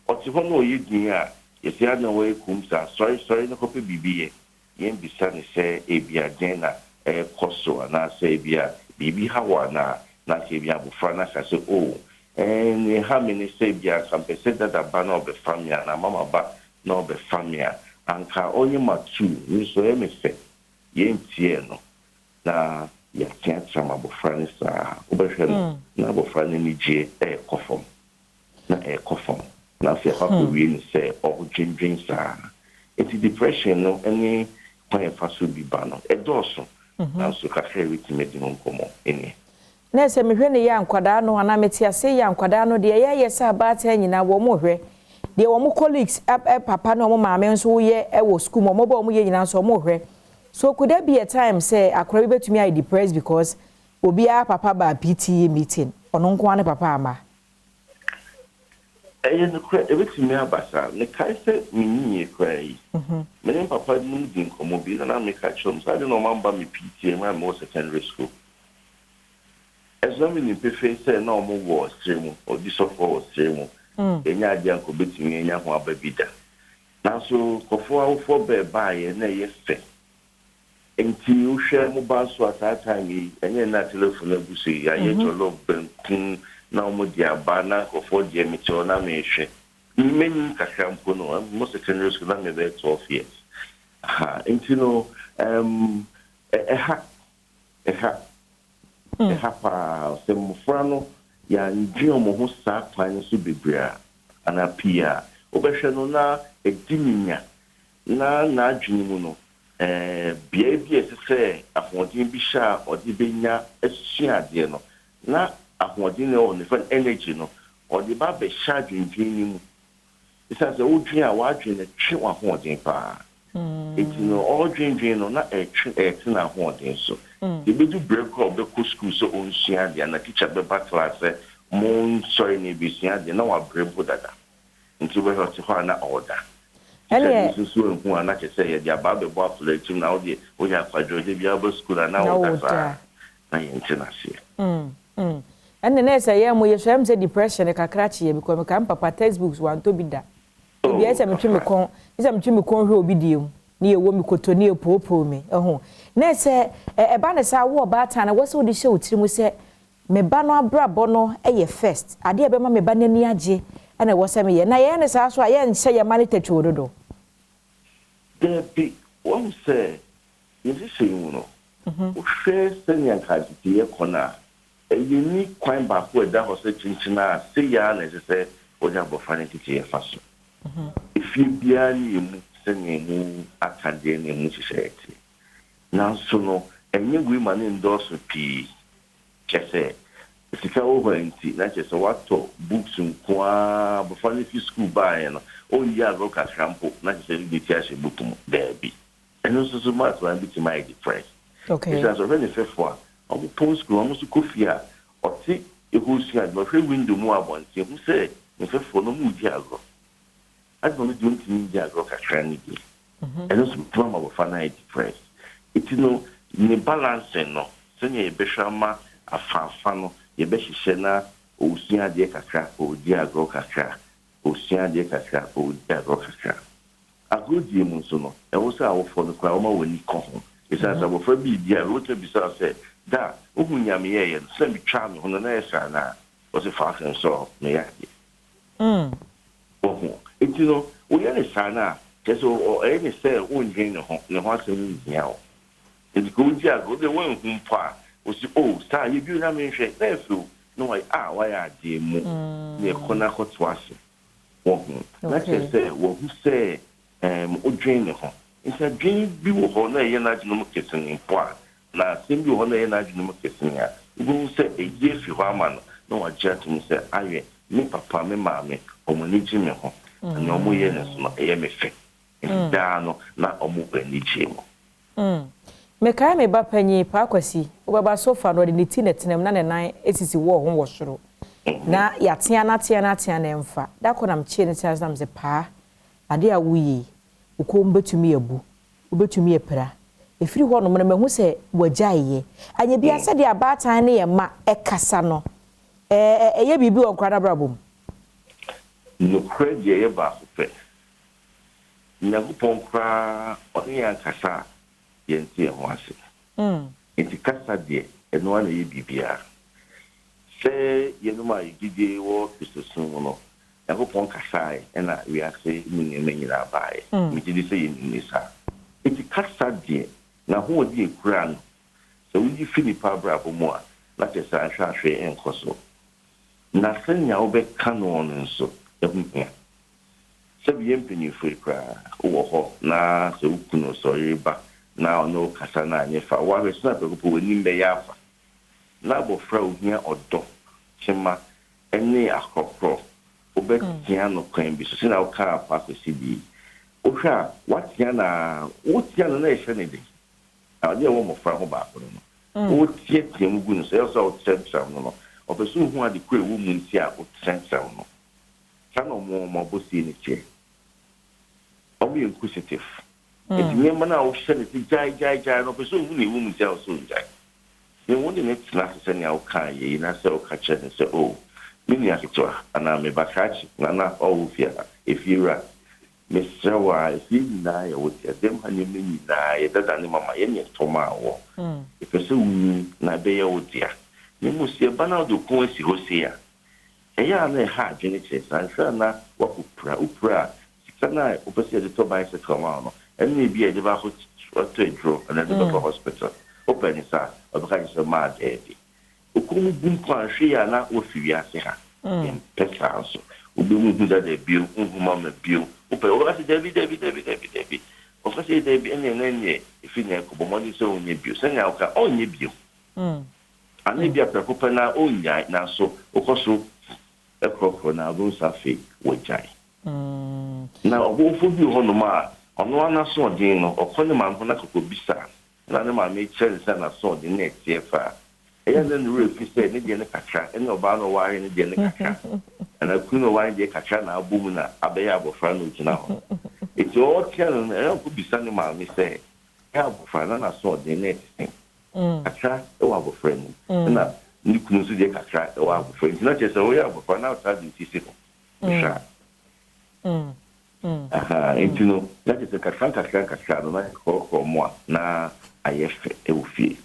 ɔte hɔ na ɔyɛ din a yɛsɛ ada wɔyɛ kum saa sɔre na kɔpɛ biribi yɛ yɛn bisa ne sɛ ebi aden na ɛkɔ so anaasɛ ebi a biribi ha wɔ anaa na sɛ ebi abɔfra na sɛ o ne ha me ne sɛ ebi a kampɛ sɛ dada ba na ɔbɛfa me a na mama ba na ɔbɛfa me a anka ɔnyɛ ma tu nso ɛmɛ fɛ yɛn tie no na yɛteatea ma abɔfra no saa wobɛhwɛ no na abɔfra no anigye ɛɛkɔ fam na ɛɛkɔ fam na afei akɔwie ne sɛ ɔdwendwen saa ɛnti depression no ne kwan yɛfa so bi ba no ɛdɔɔso nanso kakra ɛwɛtumi de ho nkɔmmɔ ɛneɛ na sɛ mehwɛ ne yɛ nkwadaa no anaa mete ase yɛ nkwadaa no deɛ yɛyɛ sɛ abaata nyinaa wɔ mo hwɛ deɛ wɔ mo colleagues papa na ɔmo maame nso woyɛ ɛwɔ school mo ɔmo ba ɔmo yɛ nyinaa nso ɔmo hwɛ. So could there be a time say akora bi betumi I depressed because obia papa ba PTA meeting ono nko ane papa ama no kra ebetumi abasa ne kai se minni kra yi me papa mu din komo bi na me ka chom sa de no mamba me PTA ma mo secondary school exam ni pefe se na omo wo stremu odi so for stremu enya ade anko betumi enya ho ababida na so kofo awofo ba ye na ye fe enti uhwe mo ba so atata yi enye na telephone abuso yi aye jolo benkun na mo dia ba na kofo dia mi cho na me hwe meni kakra mpo no mo secondary school na me be 12 years enti no eha pa se mo fra no ya ndwi mo ho sa kwan so bebrea ana pia obehwe no na ediminya na adwini mu no bia bi ese ahoɔden bi hya ɔde benya asua ade no na ahoɔden no ne fa energy no ɔde ba be hya dwendwen ni mu isa sɛ wodwen a wadwen ne twe ahoɔden pa eti no ɔdwendwen no na ɛtwe na ahoɔden so de bedu break up be school so onsua ade na teacher be ba class mo sorry ne bi sua ade na wa brebo dada nti we hot ho na order Ele so nhu ana ke say ya ba be bo afle tim na odi onya kwadwo de bia ba school na order sa na yentina se And the next year, we share say depression, a cracky because we can papa textbooks want to be that. Yes, I'm trying to con, is I'm trying to con who be deal. Near woman could to near popo me. Oh, next say a banner saw war bat and I was all the show. Tim we said, me banner bra bono a first. I dear Bema me banner near J, and I was a me. And I answer, so I ain't say a money to do. There be one say, is this you know? Share senior card to your corner. A unique coin back where that was a chinchina, say yarn as I said, or you have a funny to your fashion. If you be a new sending a Canadian society. Now, so no, and you women endorse with P. Just say, if you go over and see, not just a what books and qua, before you school by and oh, yeah, look at shampoo, not just a little book there be. And also so much when I be to my depressed. Okay. It's already fair for our post school almost coffee or see a who's here, but free window more one thing who say, if I follow Mujago. I don't do anything Jago Catranity. And also from our finite depressed. It's no balance no. Send a beshama, a fanfano, a beshishena, or Sia de Catra, or Diago Catra, or Sia de Catra, or Diago Catra. A good deal, Monsono, and also our for the Crama when you come home. It's as I will forbid the rotor beside said, that, Ugunyami and send me charming on the next sana was a fast and so, Mayaki. It's you know, we are a sana, just or any say, one gain of the horse in now. It's good, yeah, go the one whom far was oh, star, you do not mention, therefore, no, why are they near Conacot was walking. Let's say, what who say, or drain the home. It's a dream view of honor and national kissing in part. Now, same you honor and national kissing. You will say a year for one, no, a gentleman said, I me papa, me mammy, or my Jimmy home, and no more years, not a MFA. And down, not a move any Jim. Meka me ba panyi pa kwasi obaba so fa no de neti na na 9 etisi wo ho wo soro na ya tia na emfa da ko na mchie ne tia sam se pa ade a wuyi uko mbetumi abu ubetumi epra efiri ho no me mahu se wagyaye anya bia se de abatan ne ye ma ekasa no eye bibi won kwada brabom no credit ye ba fe nyagupon kra oni ankasa yentie ho ase enti kasa de eno ana ye bibia se yenuma igide wo kristosun no nyagupon kasa na wi ase ni nyira bae mi gidi se yenni sa enti kasa de na ho di ekura no so wi filipa brabo mo a na te sa ahwahwe enkoso na senya wo be kano nso ehunhia se bi empini frikra wo ho na se ukuno so riba na ono kasa na anyefa wa we snap ko po wani mbe yafa na bo fra ohia odo chema eni akokro obetia no kwan bi so na ka pa ko sibi o hwa watia na na ehwe ne de ade wo mo fra ho ba ko no o tie tie mu gun so o tsentra no obesu hu ade ko ewu mu nti a o tsentra no kana mo bosi ni che obi inquisitive eti me mana o hye ne jai no obesu hu ne ewu mu nti a o so jai me woni ne tsna se ne o kan ye na se o ka che ne se o mini akitwa ana me bakachi na o fia efira me sewa efi na ya wo tia dem hanye me na ye dada ne mama ye ne toma wo epeso wu na be ye wo tia me musie bana do ko esi hosia eya na ha adwene che sanhwa na upra sikana opese de to bicycle ma no enne bi e de ba ho to edro na de ba hospital open sa obaka se ma de okumu bun kwa hwe na ofia se ha pesa so obi mu da de bio nhuma ma bio ope o ga se debi o ga se debi enne ifi na ko bo mo ni so onye bio se nya o ka onye bio ani bia preocupa na onya na so okoso ekoko na go safi wejai na obo bi ho no ma ono ana so din no okone ma ho na koko bisa na ne ma me chere na so din na tiefa eya na no refi say ne de ne kakra ene oba no ware ne de ne kakra ana kuno ware de kakra na abumu na abeya abofra no gina ho eti o tiano na ko bisa ne ma me say ya abofra na so din na kakra e wa abofra no na ni kunu so de kakra e wa abofra nti na chese wo ya abofra na outside the city no sha nti no na chese kakra no na ko mo na ayefe e wo fie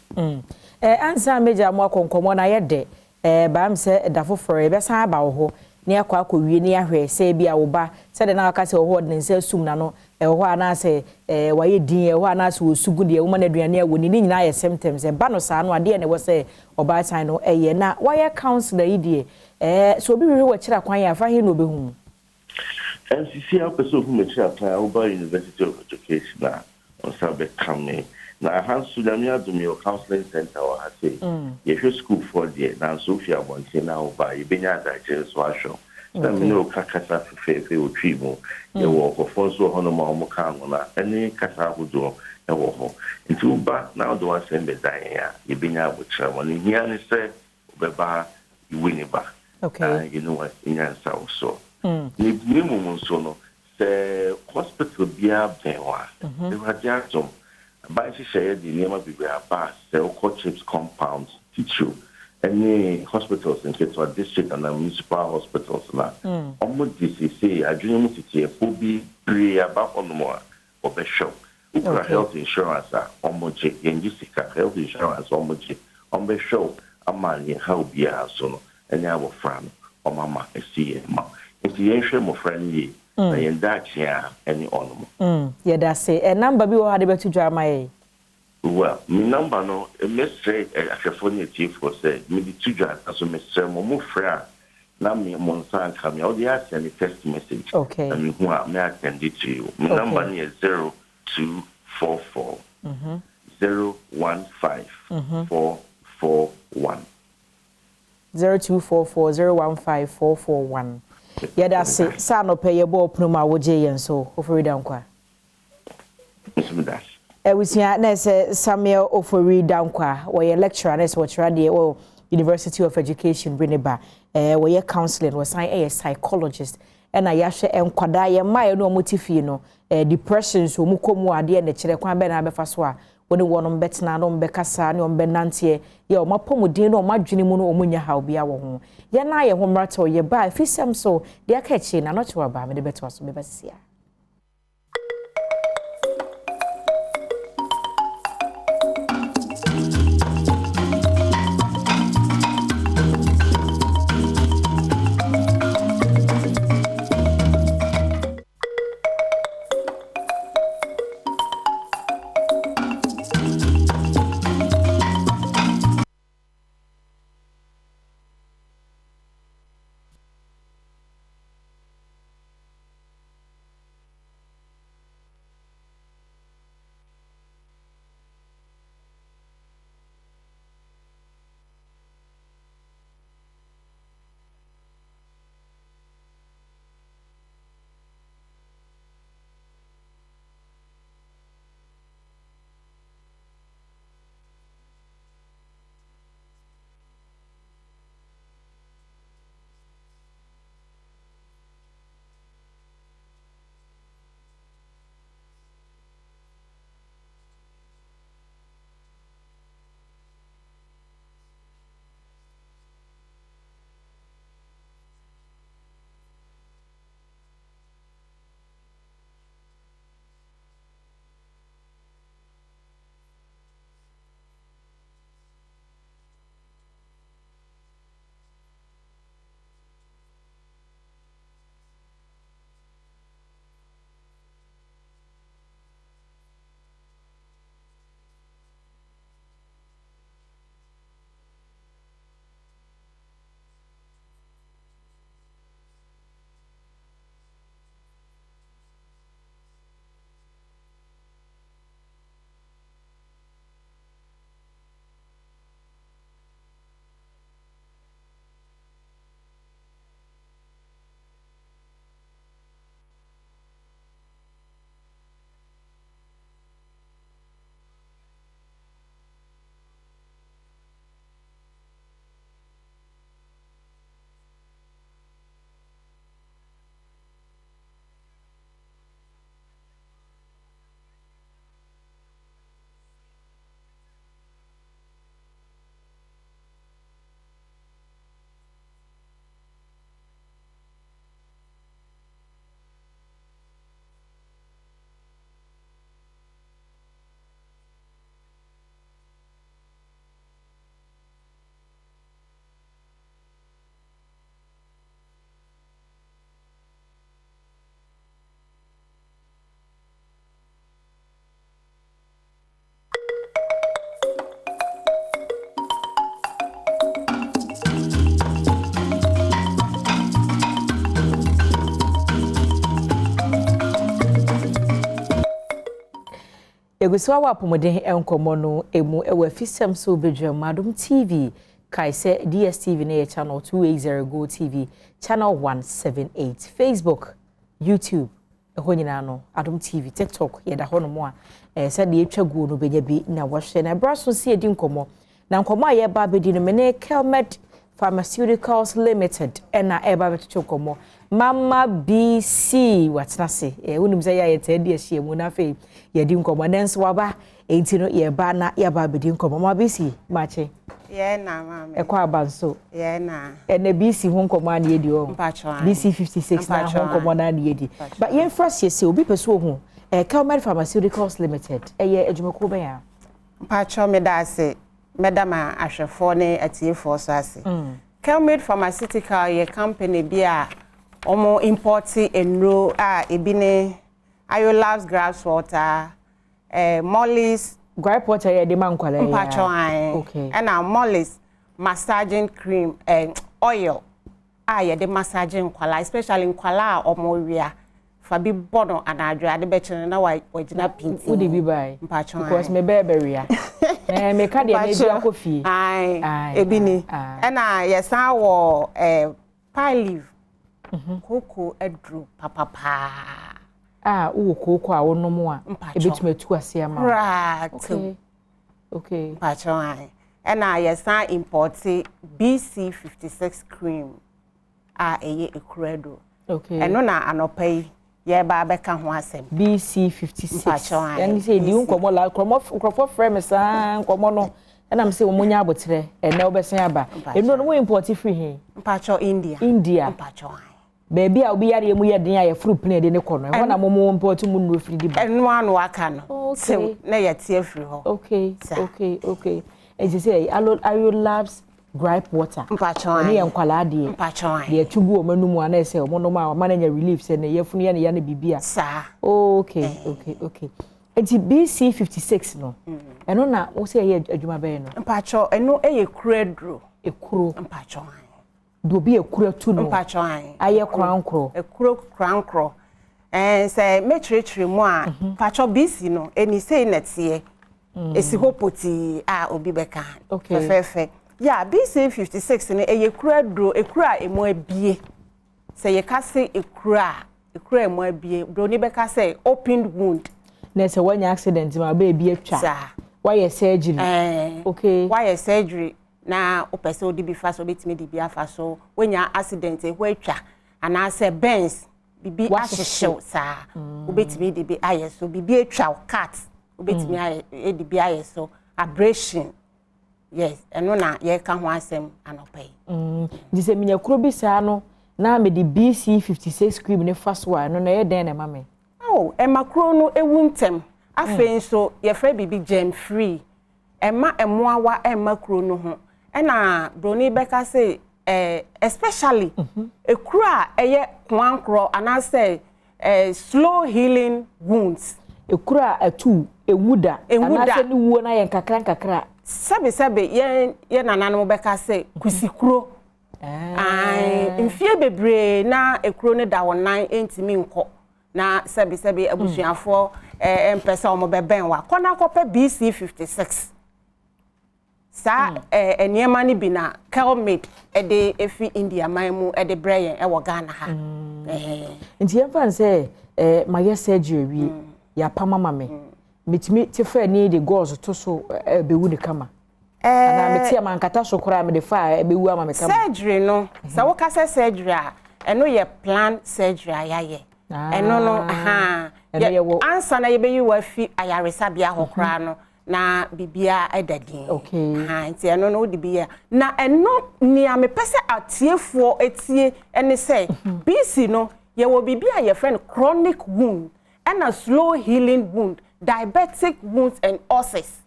ansa meja mo akonkomo na yede ba am se da foforo e be san ba wo ho ni akwa wie ni ahwe se bia wo ba se de na aka se wo ho de nse sum na no ho ana se waye din ho ana se wo sugu de wo ma na aduane awo ni nyina ye symptoms ba no sa no ade ne wo se oba tan no eye na waye counselor yi de so obi wi wo kira kwan ya fa he no behu MCC apeso fu me kira kwan Oba University of Education na on sabe come na hansu da mi adumi o counseling center wa ate ye hwe school for there na Sofia Bonte na Oba ye benya da je so ahwo na mi no kakasa fefe o twimu ye wo ko fonso hono ma o ka na eni kasa hudo e wo ho nti Oba na do wa sembe dan ya ye benya abotra mo ni hia ni se obeba iwini ba you know what in answer so ni minimum so no se hospital bia benwa e radiatum by share the name of the Abbas, the Chips compounds, teach you any hospitals in Ketwa district and municipal hospitals now. Almost this is a junior city, be pre about on more of a show. Health insurance, almost in Jessica, health insurance, almost on the show, a man in how be a son, and our friend, or mamma, a CM. If the ancient more friendly. And that yeah, any ornament. Yeah, that's it. A number be what had to drama. Well, my number no, a message a phone chief for said, me the two drivers, so Mr. Momo Fra, now me Monsan come out the send a text message. Okay. And who may attend it to you. My number is 0244 015 441. 0244 015 441. Yeah, that's it. Sano pay your ball pnuma woje and so offer down qua. We see Samuel offer down qua, or your lecturer, and what radio or University of Education, Brineba, where your counseling was a psychologist, and I yasha and quadaya my no motifino, depression, so mukomu adi and the Chilequan Ben Abefaswa. When one on Betna, on Becassa, on Benantie, your Mapomudino, or Majinimuno, or Munya, how be our home. Yana, your home rat or your buy, if some so, they are catching, and not to about me, the better was to be here. Eguswa wa pomode enkomo no emu ewa fisem so bedwam Adom TV kai se DSTV na channel 280 Go TV channel 178 Facebook YouTube eho nyina no Adom TV TikTok ye da ho no mo a se de etwa go no benya bi na wo hwe na braso se edi nkomo na nkomo a ye ba bedi no mene Kelmed Pharmaceuticals Limited ena eba beto komo Mama BC watnase wonim say ya tedi ahia mu na fe ye di nkomo nenso waba enti no ye ba na ye ba bedi nkomo Mama BC mache ye na mama ekwa abanso ye na ene BC ho nkomo na ye di o mpacho BC 56 na ho nkomo na ye di but ye fresh ye se obi peso ho Kelmed Pharmaceuticals Limited ye adwumako ben ya mpacho me da se medama ahwefo ne atiefo so ase Kelmed Pharmaceutical ye company bia omo importi enro ebi ne Iolabs grass water Molly's grape water ye de mankwala mpacho an okay and Molly's massaging cream oil ye de massaging kwala especially kwala omo wia fabi bono anadwa de beche na wa wagina pinti wo de bi bai mpacho because me beberia me ka de me bia kofi ebi ni na yesan wo pine leaf koko edru papa wo koko a wonom a ebetuma tu ase ama right okay mpacho na yesan import BC 56 cream eye ekredo okay eno na anopai ye ba beka ho asem BC 56 yani say di nkomo la krofo frame sa nkomo no na am say omonya abotre ene obesen aba eno no import free he mpacho India mpacho baby a obi yare mu yeden ya fruit plane de ne kono e na momo import mu no free di ba eno anu aka no so na ye tie free ho okay e say Iolabs gripe water mpacho ni enkwala de mpacho de atugu o manum ana say o mono ma mananya relief say na yefunu ya na bibia sa okay enti BC 56 no eno na wo say ye adwuma be no mpacho eno eye kuredro ekuro mpacho do bi ekuro tu no mpacho aye krankro ekuro krankro say metrechre mu a mpacho BC no eni say netie esi hopoti obi beka fefe ya BC 56 ne eye kuredro ekura emo abie say ye ka say ekura emo abie bro ni beka say opened wound na say when accident ma ba ebie twa why surgery okay why surgery na opese odi bi fa so betimi di bi afa so when ya accident e hwatwa ana say bends bibi ahyehyw sa obetimi di bi ayeso bibi etwa cut obetimi di bi ayeso abrasion yes eno na ye ka ho asem anopai di se minya kuro bi sa no na me di BC 56 cream ne faswa no na ye den na mame makro no ewuntem afen so ye fra bibi gem free emoawa makro no ho na broni beka say especially ekura eye kwankro ana say slow healing wounds ekura atu ewuda ana say ni wuo na ye nkakra sabe ye nanano beka say kusikuro mfie bebre na ekuro ne da wonan entimi nko na sabi abusuafo empesa omo beben wa kona kope BC 56 sa eniema ni bi na Kelmed de efi India maimu de breyen e wo Ghana ha nti yemfa say my surgery wi ya pama mame mitimi tefa ni de goals to so bewu de kama ana meti amankata so kora me de fa bewu ama me kama surgery no sa wo ka surgery a eno ye plan surgery ayaye eno no ansa na ye be yi wa fi ayaresa bia hokra no na bibia edadin nti eno no di bia na eno ni amepese atiefo etie ene say BC no ye wo bibia ye friend chronic wound and a slow healing wound diabetic wounds and ulcers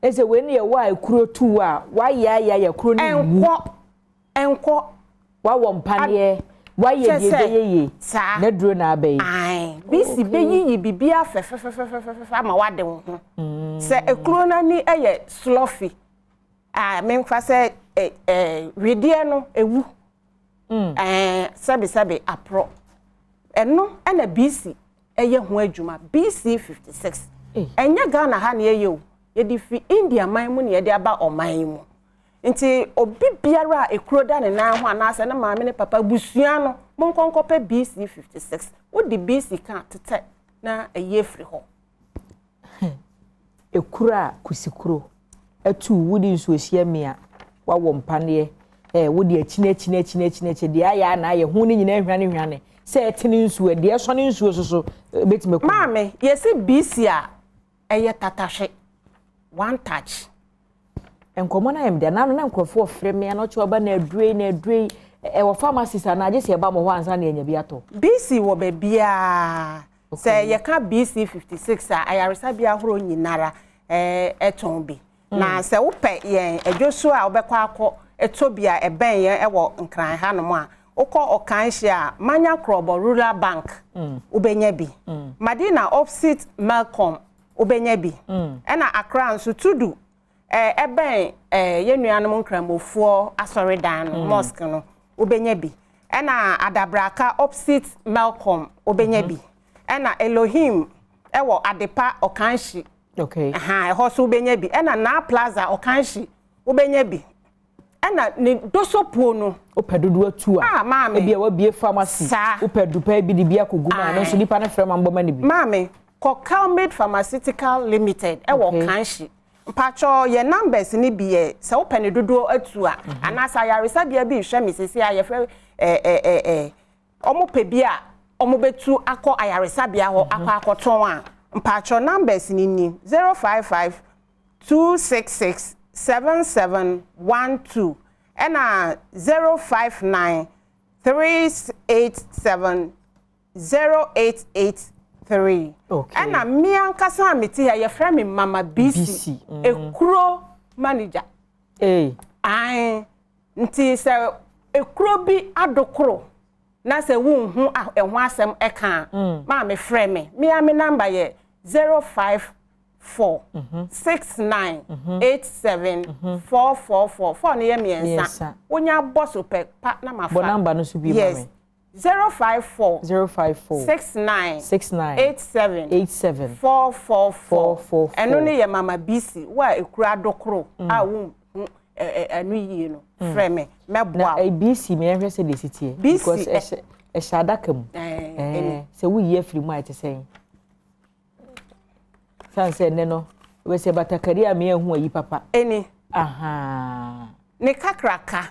ese when ye wa ekuro tu a wa ya chronic enko wa wo mpane why ye na duro na abai BC be yi bibia fe ama wade wo ho se ekuro na ni eye sloughy memfa se redie no ewu sabe apro eno na BC eye ho adwuma BC 56 enya Ghana ha na yeyo ye di fi India man mu na ye di aba oman mu nti obi biara ekuro da ne nan ho anase na maame ne papa busua no monkonkope BC 56 wo di BC kan tete na eye firi ho ekura kusikuro etu wudi nso ehia mia wa wo mpane wudi achine de aya na aye hu ni nyina hwane se etini nso de eso ne nso so betime ko maame yesi BC a eye tatashe one touch enkomo na yem de na no nkrofo ofre me na ocho ba na adrei wo pharmacist na age se ba mo ho ansa na enya bi ato BC wo ba bia se ye ka BC 56 a ayaresa bia horo nyinara eton bi na se wo pe ye adwoso a obekwa akọ etobia eben ye ewo nkran ha no a ukọ okanhye a manya krobo rural bank ubenya bi madina opposite Malcolm ubenya bi na Accra nso tudu eben ye nuanom nkramofuo asoridan mosque no ubenya bi na Adabraka opposite Malcolm ubenya bi na Elohim ewo Adepa okanhye okay hoso ubenya bi na Plaza okanhye ubenya bi na ni dosopuo no opedudu atu a maame bia wa bie pharmacy opedu pa bi di bia koguma no so nipa na frema mboma ni bi maame Calmade Pharmaceutical Limited ewo kanhye mpacho ye numbers ni bi se opene dodo atu a anasa yaresa bia bi hwe misisi a ye fre omo pe bia omo betu akọ ayaresa bia ho akọ akoton a mpacho numbers ni 055 266 7712 and 059 387 0883 okay and me ankasa meti ya ye frame mama BC ekuro manager ai nti se ekuro bi adokoro na se wunhu ehwo asem eka ma me frame me am number ye 054 69 87 444 for ne yemiensa onya boss opek pa na mafa bo number no so bi yes 054 69 87 444 eno ne ye mama BC wa ekura dokoro a wu anu yie no frame meboa na BC me ehwe se de sitie because e shadaka mu se wu yie afiri mu a etesen sanse ne no we se batakari a me ehu ayi papa eni ne kakraka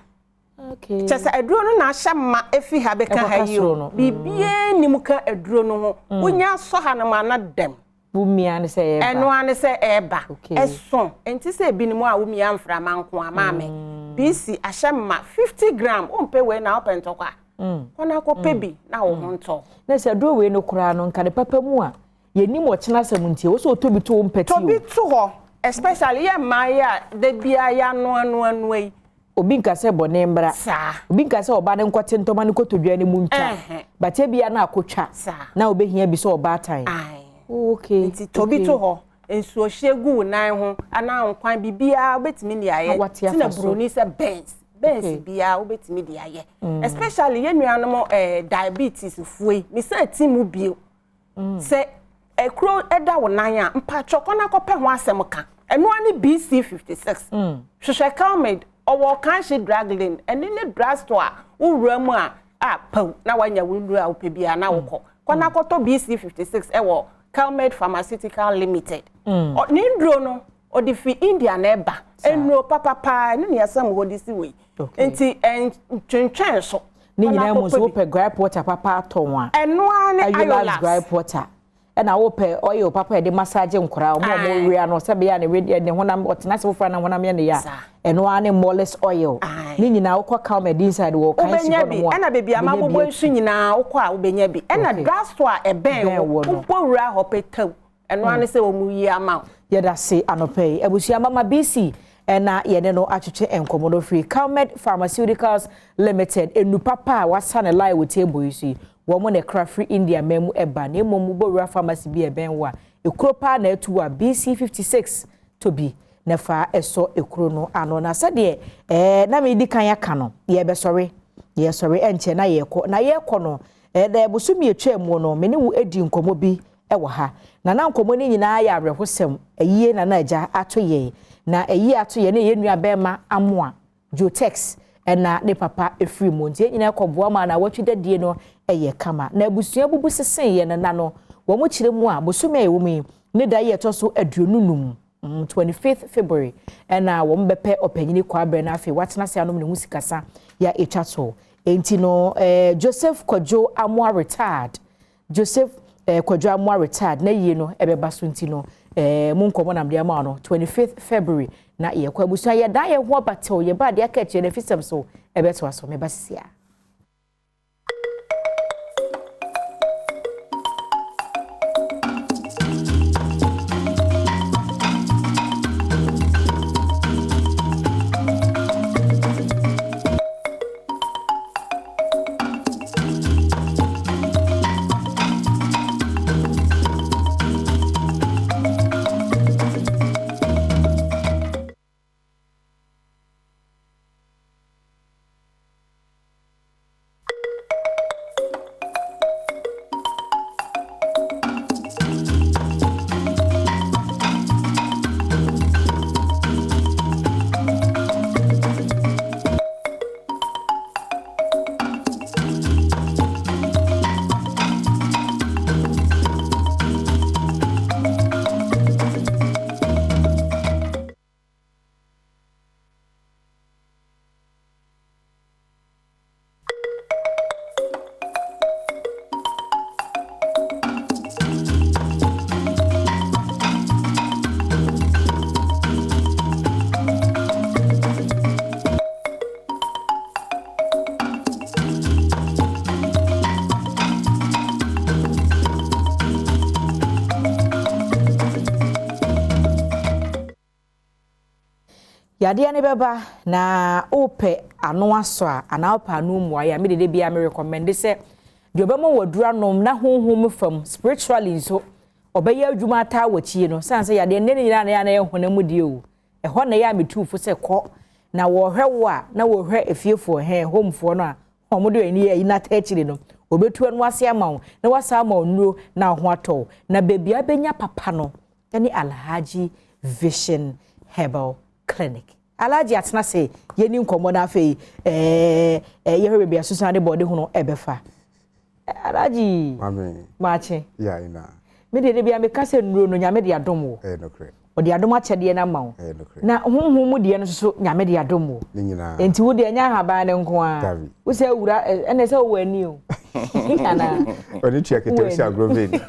okay chese aduro no na ahya efi ha beka ha yi bibie ni muka aduro no ho unya so ha na ma na dem wumia ne se eba eno ane se eba eso enti se bi ni mu a wumia mfra manko amame BC ahya 50 gram ompe we na open tokwa kona ko pebi na wo ho nto na se aduro we no kura no nka de papa mu a yeni mo chena samuntie wo so tobi to mpeti o tobi to ho especially ye maya de bia ya no anu yi obi nka se bone mbra obi nka se oba ne nkote ntoma ne kotodwa ne mu ntwa bate bia na akotwa na obehia bi se oba atan okay nti tobi to ho ensuo hyegu nan ho ana nkwan bibia obetimi ni aye tina broni se Benz bia obetimi di aye especially ye nuanom diabetes fuwe mi se timu bio se ekro eda wonan a mpacho kona kope ho asem ka eno ani BC 56 hwehwe Calmade owo kanhye drug lane ene ne drugstore wura mu a pau na wanya wura a opebia na wokọ kona koto BC 56 ewo Calmade Pharmaceutical Limited ni ndro no odi fi India na eba eno papa ne ne asam hodisi we enti twentwen so ni nyina mo so pe gripe water papa aton a eno ani ayolas gripe water na wo pe oil papa e de massage nkora o mo wia no se be ya ne honam otena se wofra na honam ya ne ya eno ani moles oil ni nyina wo kwa Calmade inside wo kan si bono mo na bebi amabobo nsu nyina wo kwa wo benya bi na drugstore e ben wo wura hopetam eno ani se wo mu yi ama ye da se anope ebusia mama BC na ye no atwetwe enkomodo free Calmade Pharmaceuticals Limited enu papa wasa ne lie with table you see womo ne craft free India memu eba na emomu bowura pharmacy bi eben wa ekropa na etu wa BC 56 to be na fa eso ekro no ano na sade na me di kan yaka no ye be sorry enche na ye ko no da ebusumi etwa mu no me ne wo edi nkomo bi ewo ha na nkomo ni nyina ya abrehosem ayie na agya atoye na ayie atoye na ye nua bema amoa Jotex na ne papa efiri montie nyina koboa ma na watwidadie no eye kama na abusua bubu sesen ye na no wo mo kire mu a bosume ye wo mi ne da ye to so aduonunum 25th February na wo mbepe opanyini kwa abre na afi watena se anom ne hu sikasa ya echato enti no Joseph Kojo Amwa retired Joseph Kojo Amwa retired na yie no ebeba so enti no munkomo na mde ama no 25th February na ye kwa abusua ye da ye ho batew ye ba de aka che na fisem so ebeto aso me basia Yade ne beba na ope ano aso a ana opa anu mu aya me de bia me recommend se de obemo wadura nom na honhom fam spiritually so obeye adwuma ta wachie no sanse yade ne nyina na ya na ehona mu die o eho na ya metufo se kɔ na wo hwe wo a na wo hwe efiefo homefo no a omodo ani ya ina ta chire no obetu anu ase ama wo na wasa ama onuro na ho atɔ na bebia benya papa no ene Alhaji Vision Herbal Clinic. Alhaji atena se yeni nkomo na afei ye hwe bia susan de body hono ebefa. Alhaji amen maache ya ina me de bia me kase nuro no nyame de adom wo no kre o de adom achede na ma wo no kre na honhom mu de no so nyame de adom wo ni nyina enti wo de nya haba ne nko a wo se wura ene se wo ani o ana oni tia kete si agrovin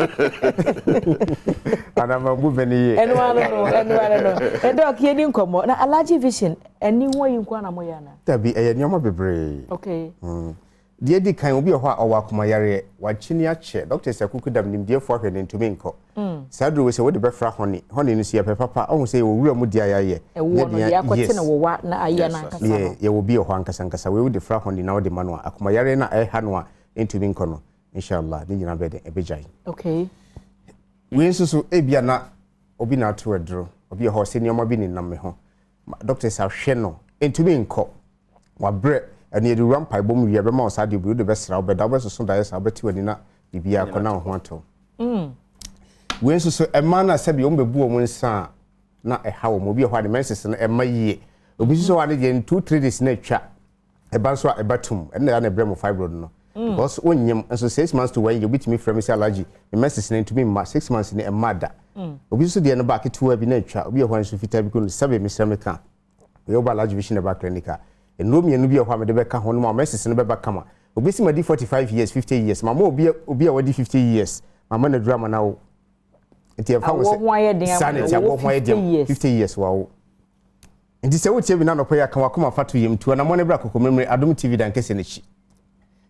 ana mabu beni ye eno no edo ki eni nkomo na Alhaji Vision eni ho yi nko na mo ya na tabi nyoma bebre okay die di kan obi ho a owa akoma yare wa chini ache doctor Sakuku dam nim die fo hwe ne ntumi nko sadro we se wo de befra hone no si papa o se wo wura mu dia yaye e wo no ya kwete na wo wa na aya na nkasa no ye wo bi ho ankasa we wo de fra hone na wo de mano akoma yare na ha no a ntumi nko no inshallah ni nyina be de ebejai okay we so ebia na obi na to edro obi ho se ni omo bi ni nam me ho doctor sa hwe no ntumi nko wa bre ani edu rampai bom wi ebe ma o sade obi de besra obeda obesoso da yesa obeti wani na bibia akona ho ato we so ema na sabi o mbebu o nsa na eha wo obi ho ade menses na ema yie obi so wa de 2-3 days na twa eba so ebatum na ya na brem fibroid no because onyem so 6 months to 1 year bitimi from say allergy the menses na ntumi ma 6 months na ema da obi so de na back to bi na twa obi ho nso fita bi ko no sabe misremeka we ba Alhaji Vision Herbal Clinic no me no bi ho amede beka ho no ma message no beba kama obi si ma di 45 years 50 years mama obi a wadi 50 years mama na drama na wo enti e fa wo sanity abo ho ye 50 years wa wo enti se wo tie bi na no koya kan wakoma fato yem tu na mo ne bra kokomemre Adom TV dan kese ne chi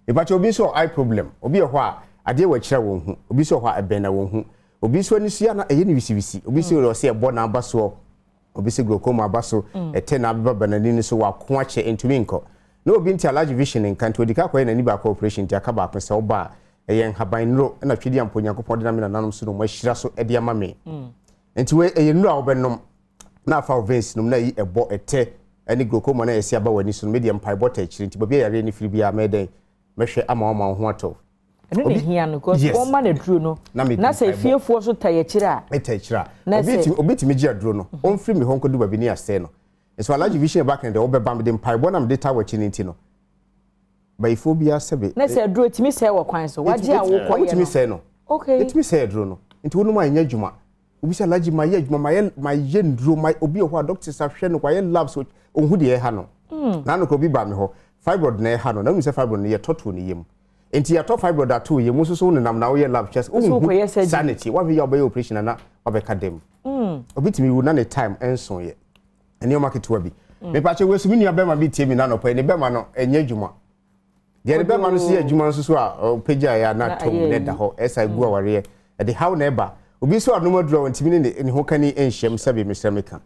e ba che obi so eye problem obi ho a ade wa kira wo hu obi so ho a ebe na wo hu obi so ni sia na eye ni wisibisi obi so ro se e bo na aba so obi se glaucoma abaso ete na baba banani so wako ache entumi nko na obi nti Alhaji Vision nkanto dika kwa na ni ba operation ti aka ba pese oba eye haban ro na twedi ampo Nyankopon de na me nanom so no mahira so ede ama me enti we eye nro a obenom na afa veins no na yi ebo ete ani glaucoma na yesi aba wani so no medium pai bota chiri nti babi yare ni firi bia meden mehwe ama ho ato eno ne hia no because one man aduro no na say fiefo so tayechira obetimi gi aduro no on free me honko du babi ni ase no so alaji vision back in the obeba me mpaebo na me data wachi ninti no baifo bia sebe na say aduro timi say wo kwan so waje a wo koye timi say no okay etimi say aduro no nti wonu ma anya dwuma obi say alaji ma ye adwuma ma ye nduro ma obi ho doctors ahwe no kwa ye labs onhu de ha no na no ko bi ba me ho fibroid na ha no na mu say fibroid no ye toto ne yem enti ya to fibroid ato ye mu so ne nam na wo ye lab chest onhu sanity wa be ya obey operation na obeka dem obi timi wu na ne time enso ye eni o market wa bi me pa che we su mi nua be ma bi tie mi na no pa ni be ma no enya dwuma de be ma no si adwuma so a pagya ya na tom ne da ho esa gu aware e de how never obi so anoma duro ntimi ne ho kani enhyem sabe Mr. Meka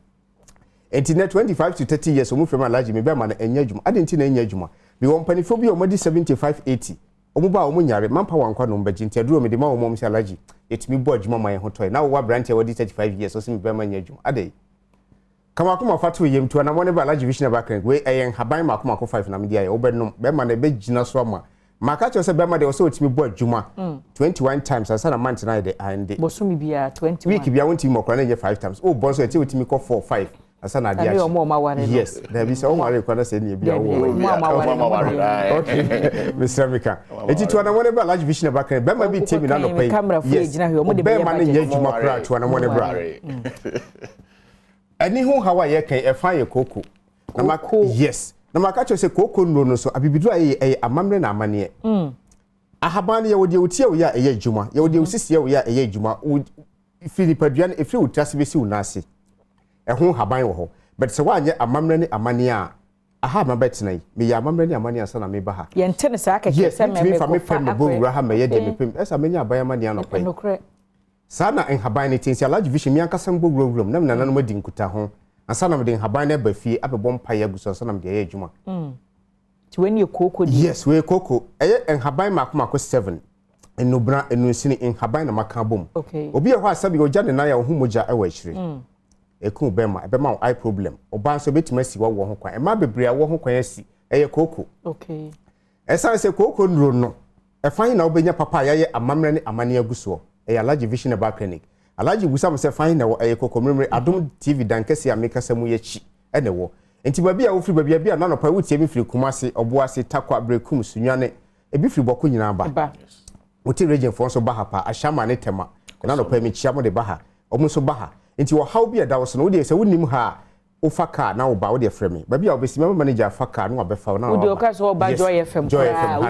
enti na 25 to 30 years omu frema large me be ma no enya dwuma adenti na enya dwuma bi won panifo bi o modi 75 80 omu ba omu nyare mampa wankwa no mbagi nti aduro me de ma omu msi alaji etimi bo adwuma man ho toy na wo brand e wodi 35 years so se me be ma nya adwuma adai kama kuma fatu yem to na mo ne ba alaji vision ba kan we eyen haban ma kuma ko 5 na me dia ye wo be no be ma na be gina so ama maka cho se be ma de so etimi bo adwuma 21 times asa na month na de ande boso mi bia 21 week bia won timi mokra na ye 5 times oh bonso etimi ko 4 5 asa na dia yes there be so mare kwa na se ni bia wo okay Mr. Meka eti to na mo ne ba large vision ba kan be ma bi temi na no pay yes be ma ne ye dwuma kra to na mo ne bra ani hu hawa ye kan e fa ye koko na ma yes na ma ka cho se koko nro no so abibidu aye amamre na amane ahaban ye wodi otie wo ya eye dwuma ye wodi osisi wo ya eye dwuma filipaduan efri utase besi unase ehun haban wo ho but se wa anye amamre ne amane a aha ma betenai me ya amamre ne amane asa na me ba ha ye ntene sa akeke se me fa me fa me bo wura ha me ye de me pem esa menya aban amane ano pai sana en haban ne tinsi large vision mi ankasa mbo wura na nana no madi nkuta ho asa na me de haban ne ba fie abebom pa ya guso asa na me de ye adwuma ti weni ye koko di yes we koko en haban makoma 7 enubra enusini en haban na maka bom obi ye ho asabi oja ne na ya ho moja ewa chire ekun bema eye problem oba nso betima si wo ho kwan ema bebre wo ho kwan asi eye koko okay esa se koko nro no e fan na obenya papa ya ye amamre ne amane aguso eye allergy vision ba clinic allergy gusam se fan na wo eye koko memre Adom TV dankese ameka samu ye chi ene wo enti babi a wo firi babi a na no pa wutie mi firi kumase oboase takwa brekum sunwane ebi firi boko nyina ba wuti region fo so ba ha pa ashama ne tema na no pa mi chia mo de ba ha omo so ba ha enti wo how bia da wo so no de se wonim ha o faka na wo ba wo de frame ba bia obesi me manager faka na wo be fa na wo de o ka so ba Joy FM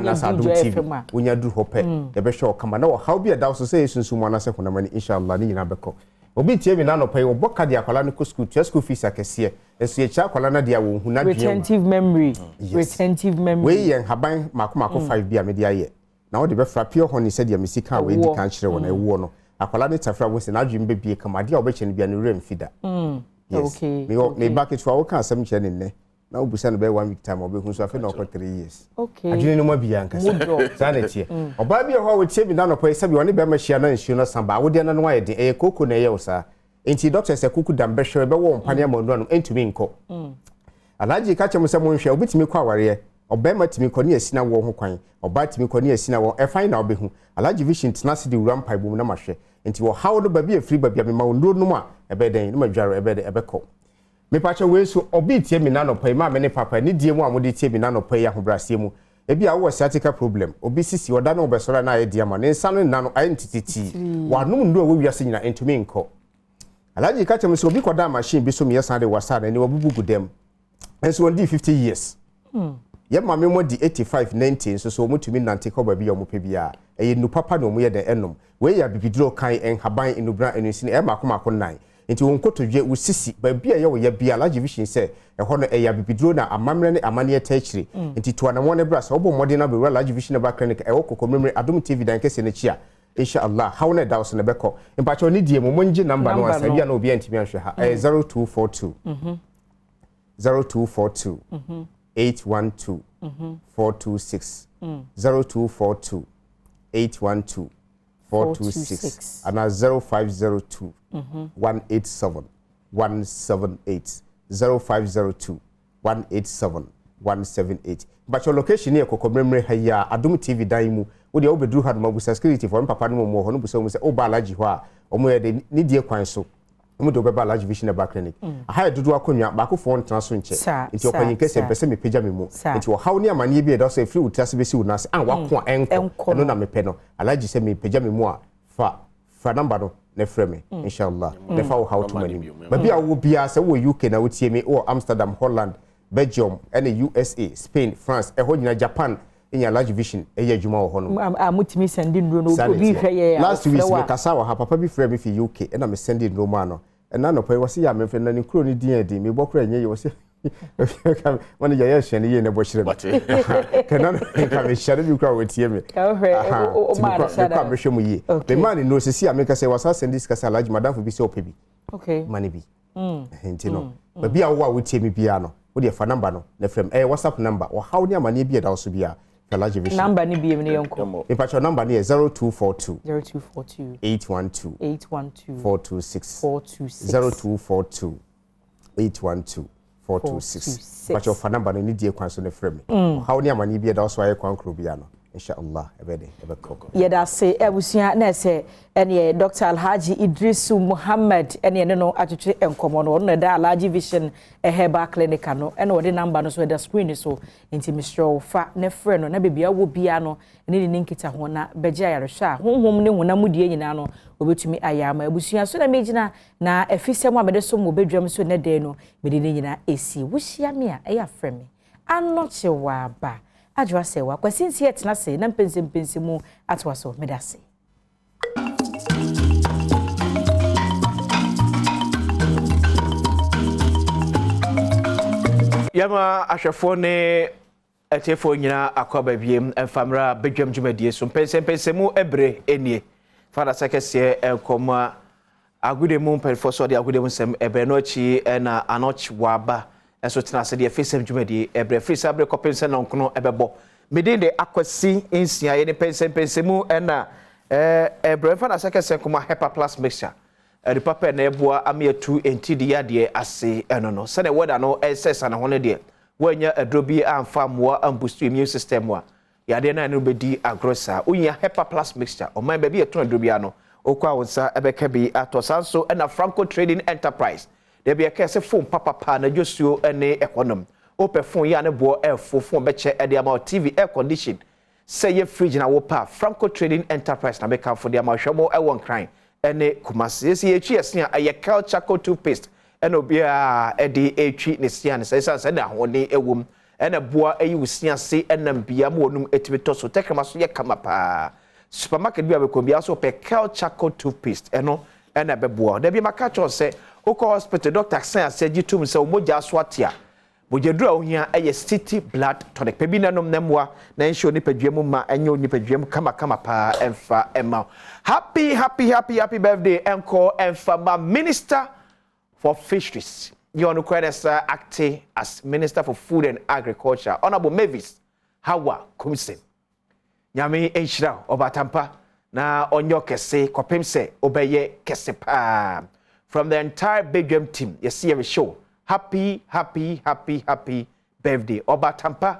na sa Adom TV wonya du hope de be show kama na wo how bia da wo so say sunsun mo na se kuna mani inshallah ni nyina be ko obi tie mi na no pay wo boka de akwala no ko school fees akese enso ye cha akwala na de wo hu na retentive memory we yen haban mako 5 bia me de aye na wo de be fra pure honey se de misika we di kan kire wo na ewo no akwala ne tafra wo se na adwum be bie kama de obeche ne bia ne rem fida okay me bucket for wo kan asem kire ne ne na obusa no be 1 week time obehu so afi na okọ 3 years okay adwene no ma bia nkasa sanity oba bia ho wo tie bi na no pay se bi woni be ma hia na nsuo no samba wo de na no aye de koko na ye wo sa enti doctor se kuku dambe hwe be wo mpane amonu no entumi nko alaji ka chem se mo nhwe obitimi kwa aware oba ma timi ko ne asina wo ho kwan oba timi ko ne asina wo e fine na obehu alaji vision tenase de wura mpai bom na mahwe enti wo how no ba bia free ba bia me ma wo nduro no ma ebe den no ma dware ebe de ebe ko me pacha we so obi tie mi na no pai ma me ne papa ni die mu amode tie mi na no pai ahobrasie mu ebi a wo sciatica problem obi sisi oda na obesora na ye dia ma ne nsa no na no identity wa no ndo wo wiase nyina entumi nko alaji ka chem so obi koda machine bi so me yesa de wasa na ni wabubu gudem enso on di 50 years ye ma me mo di 85 90 so mutumi nante ko ba bi yo mo pe bia eye nu papa no mo ye de enom we ya bibidro kan en haban enubra enusini e makoma nan nti won kotodwe usisi ba bia ye wo ye bia large vision se e ho no e ya bibidro na amamre ne amane etachiri nti to na mo ne bra so obo modi na be large vision ba clinic e wo kokomemre Adom TV dan kese ne chia inshallah how na dawo so ne beko mpacho ni die mo monji number no asa bia na obi antimi anhwe ha 0242 0242 812 426 0242 812 426 and 0502 187 178 0502 187 178 but your location here kokomremre haya Adom TV dan mu wo de obedru had mabusa security for papa no mo ho no busa mu se oba alaji ho a omo ye de ni die kwan so omo de obeba alaji vision eba clinic aha dudu akonwa ba ko fo ntran so nche nti opanyin kese mpese me pagya me mu nti wo hawo ne amane bi e da so e free utase besi wo nase an wako enko no na me pe no alaji se me pagya me mu a fa number no ne frame inshallah ne fa wo how to mani ba bia wo bia se wo UK na wo tie me wo Amsterdam Holland Belgium and USA Spain France ho nyina Japan in large vision adwuma wo ho no amutimi send in no bi hweye last week me kasa wa papa bi frame fi UK and am send in no man no and no pay was ya me fe na ni kro ni din me bokra nye ye wo se when you are shane ye ne bo shire kana ka me share bi kra wo tie me ka hwe o ma sada ka me hwe mu ye the man no se si ameka say was send this kasa large madam for bi se opebi okay money bi henti no ba bia wo tie me bia no wo de fa number no na frame WhatsApp number wo how ni amane bia da wo so bia large vision number ni bia me ne yonko in fact your number ni 0242 812 426 0242 812 426 but your phone number ni die kwan so ne frame how ni amane bia da wo so aye kwan kro bia no inshallah ebede ebekoko yeda se ebusia na se ene Dr. Alhaji Idrisu Muhammad ene no atwetwe enkomo no no da Alhaji Vision Herbal Clinic no ene wode number no so da screen so nti mistro fa ne frɛ no na bebia wo bia no ene ni nkita ho na begya yaresha honhom ne honam die nyina no obetumi ayama ebusia so na megina na afisɛm a bede so mo bedwam so ne de no bede ne nyina esi wuhia me a eya frɛ me anoche wa ba adwa se wa kwasinsi etna se na mpense mu atwa so medase yama ahwefo ne etefo nyina akwaba biem emfamra bedwam dwumadie so mpense mu ebre enie fada sekese enkoma agude mu mpenfo so de agude mu sem ebre no chi na anochi waba eso tena se de fesem dwumadie ebre frisa ebre kopense na nkono ebebo medin de akwasi insia ye ne pense mu na ebre fada sekese nkoma hepa plus mixture the papa na eboa amiatu entidi ya de ase eno no se na weda no esesa na hono de wanya adrobi amfa moa boost immune system wa ya de na no bedi agrosa unya hepa plus mixture o man baby eton adrobi ano okwa wonsa ebeka bi atosanso na Franco Trading Enterprise de be ekese phone papa na josuo ene econom ope phone ya ne bo phone beche e de ama TV air condition say ye fridge na wo pa Franco Trading Enterprise na be kan for de ama hwemo e won kran ene kumase si etwi ese a ye culture toothpaste ene obia e de etwi ne sia ne say da hode ewom ene boa eyi usia se ene bia ma onum etibito so tekrama so ye kama pa supermarket bia be ko bia so pe culture toothpaste eno ene be boa da bia maka cho se oko hospital doctor say asegitum se omoja so atia bojedura ohia eye city blood tonic pe bi nanom namwa na ensho ni padwam ma enyo ni padwam kama pa emfa ema happy birthday enko emfa ma minister for fisheries you know kwedesa acting as minister for food and agriculture honorable Mavis Hawa Kumsen nyame enhira obatampa na onyo kese kopemse obeye kese pa from the entire Badwam team you see every show happy birthday obatampa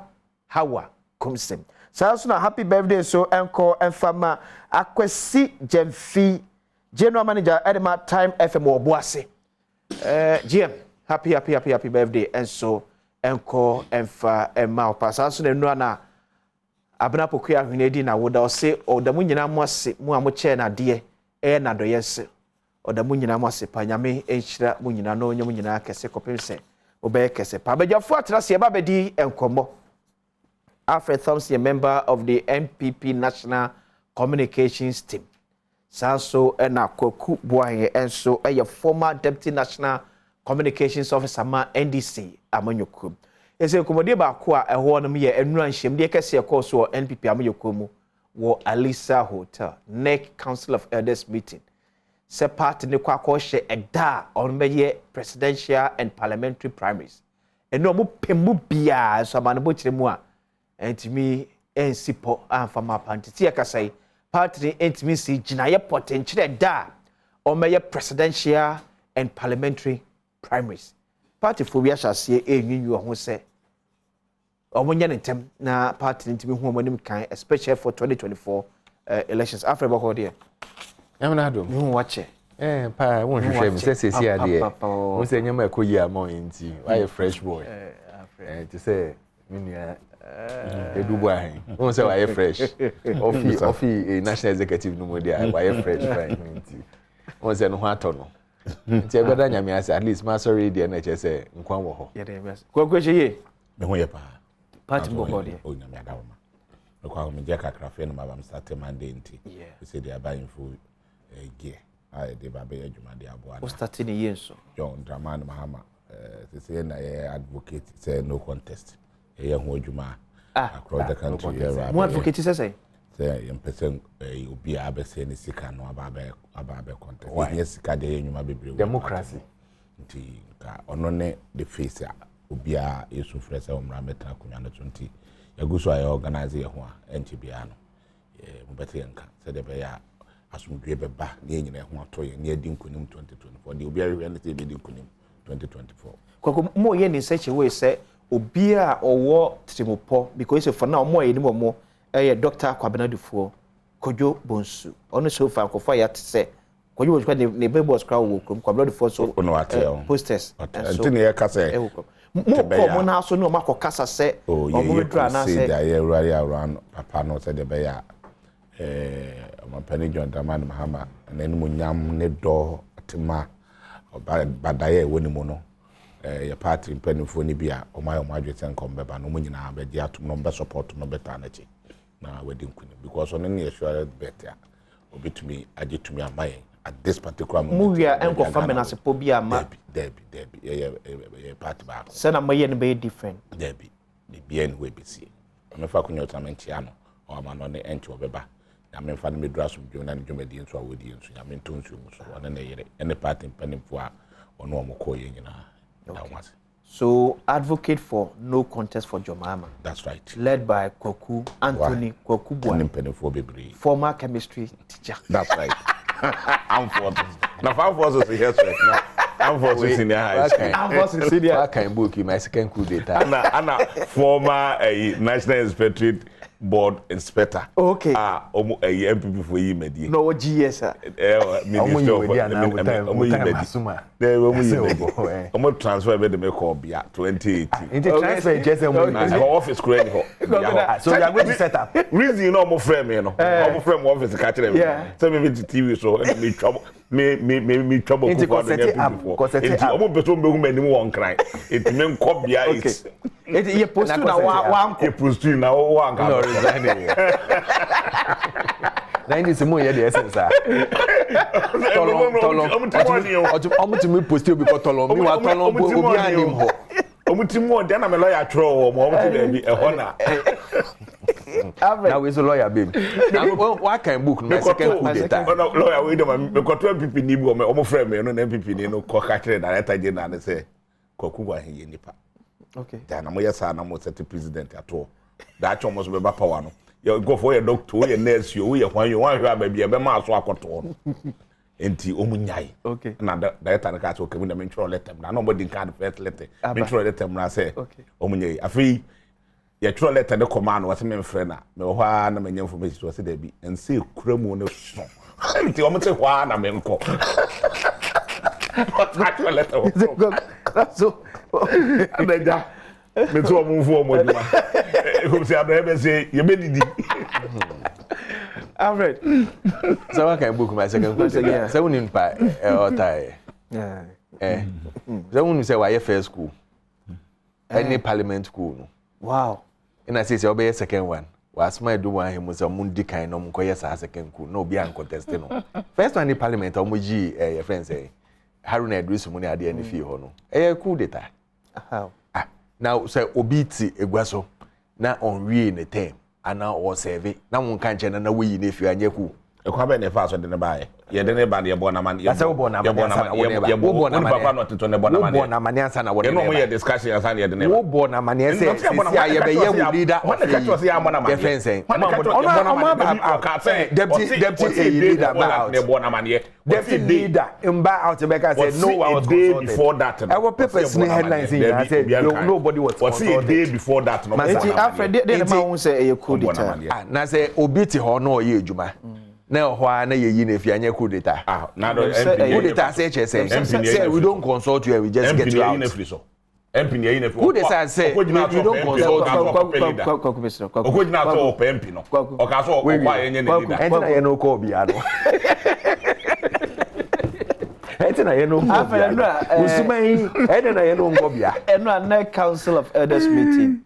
Hawa Kumsen so na happy birthday so enko enfama akwasi Jemfi general manager Edema Time FM oboase GM happy birthday and so enko emfa emma opasa so na nu na abna pokua hwenedi na woda ose odamu nyina mo ase mu amoche na de na doyese odamu nyina mo ase panyame enhira mu nyina no nyum nyina kese kopemse obe kese pa bejafo atrase ba bedi enkomo Alfred Thompson, a member of the MPP National Communications Team. Sanso ena Koku Boahe and so a former Deputy National Communications Officer ma NDC Amanyoku. Ese komode ba kwa eho no me enura nhyem de kese ekọ so NPP Amanyoku mu wo Alisa Hotel NEC Council of Elders meeting. Se part ne kwa hye eda on meye presidential and parliamentary primaries. Eno mo pemu bia so amanbo kiremu a entimi ensipo amfama pantiti akasai party entimi si ginaye potential da o meye presidential and parliamentary primaries party for we shall see enwinwu ho se omonya ntem na party ntimi hu omonim kan especially for 2024 elections after bako there amna do hu wache pa won hwehwe mi se sesi ade won se nyama ekoyi amon nti why fresh boy to say minia edubu ahen won se why fresh ofi national executive no media why fresh fine nti won se no ho atono nti ebeda nyame ase at least ma sorry dey na che se nkwan wo ho ye dey yes kwakwache ye me ho ye pa party bako there o nyame adawma kwa me je kakra fe no mabam start Monday nti say they are buying food gear I de babe adwuma de aboa o start ni yenso John Dramani Mahama say na advocate say no contest e ho adwuma across the country mo advocate say in person obi abese ni sika no ababe contest yes sika de enwuma bebre democracy nti ka ono ne the face obi a yesu fresa omra meta kunya no 20 yaguso aye organize ye ho a enti bia no mobete yanka se de be ya asumdwe beba ne nyina ho ato ye ne adi nkonim 2024 de obi a hwe ne se be di nkonim 2024 kwako mo ye ni search we se obi a owo trimopo because for now mo ye ni mo Dr. Kwabenadufuo Kojo Bonsu ono so fa kofa ya tse Kojo Bonsu kwa ne bebos crowd wo Kwabenadufuo so posters enti ne ya kasa mo ko mo na so no makokasa se o mo dra na se da ye ruari around papa no se de be ya o Penny John Dramani Mahama na ni mo nyam ne do tema badaye woni mo no ya party mpanifo ni bia o mayo madwete nkom beba no mo nyina be dia atum no be support no beta na chi na wedding queen because on any assured better obetumi agetumi amaye at this particular moment mu wia enko famena se po bia ma debi ye part back se na maye no be different debi the bien we be see me fa kunyo tamenti ano o ma no ne enti obeba na me fa no me dura sum dwona ne dwomadi nso awodi nso ya me ntonsu mu so one na yere any party mpanimfo a ono omko ye nyina so advocate for no contest for Jomama. That's right. Led by Kwaku Anthony Kwaku Bwa, former chemistry teacher. That's right. I'm for now. I'm for here. I'm for senior high school. I'm for senior. I can book my second coup d'etat. Anna former national inspectorate board inspector. Okay. Omo MPP for you medi. No GS. Minister of omo transfer be the call bia 2018. Into transfer just office credit ho. So you are going to set up. Reason no mo frame me no. Omo frame office catch them. Say me TV so me trouble. Me trouble ko for the MPP. Omo beto be hu manim won cry. It me nko bia it. It ye post na wa ye post na wa nka. Resigning. Na ndi se mo ye the essence ah. Tolong to me post you because tolong me wa tolong obi anim ho. Omutimo de na me lawyer tro mo omuti be e ho na. Now we so lawyer babe. Now what kind book no second coup d'etat. Lawyer we dem me ko to MPP ni bi o mo frame me no na MPP ni no ko ka kire director general na say Kwaku wa he nipa. Okay. Then I'm yes na mo set president at all. That almost be power no. You go for your doctor, your nurse, you hwan you wan hwa ba bia be ma so akoto no. Enti omunyai. Okay. Na director na ka so ke na mention letter na nobody can first letter. Mention letter na say omunyai. Afi ye tro letter the command was me friend na me hwa na menya information so say there be and say kuramu no so. Enti omo say hwa na me nko. What actual letter? That's so. Abeja. Me to omo fu omo duma. Who say abrebe say ye be didi. Alfred. So I can book my second question. So we pa otai. Yeah. So we say why first school. Any parliament school no. Wow. And I say obey second one. Was my do one him was a mundi kind no mko yes second school. No be an contest no. First one in parliament omo gi your friend say Haruna Idris money ade any fee ho no. Coup d'etat. How? Now say obiti egwaso na on wie in the term and now or serve na won kan che na we yi na fi anye ku ekwa ne fa so de ne bae ye de ne ba ne bona man ye bona papa no tito ne bona man bona man ansa na wona no mo ye discussion ansa ne de ne wo bona man ye say ye be ye wo leader wona ka to say amona man ye fence deputy leader ba ne bona man ye deputy leader in ba out be ka say no one was consulted before that our papers in headlines in I said nobody was consulted a day before that no after the man say e coup d'etat na say obi ti ho no ye ejuma na ho a na ye yi na fi anya coup d'etat na do coup d'etat say we don't consult you we just get you out MP ni na fi coup d'etat say we don't consult you okojina to o MP no o ka so o kwa yenye ne leader entina ye no ko bia no entina ye no ko bia usumai entina ye no ko bia eno na council of elders meeting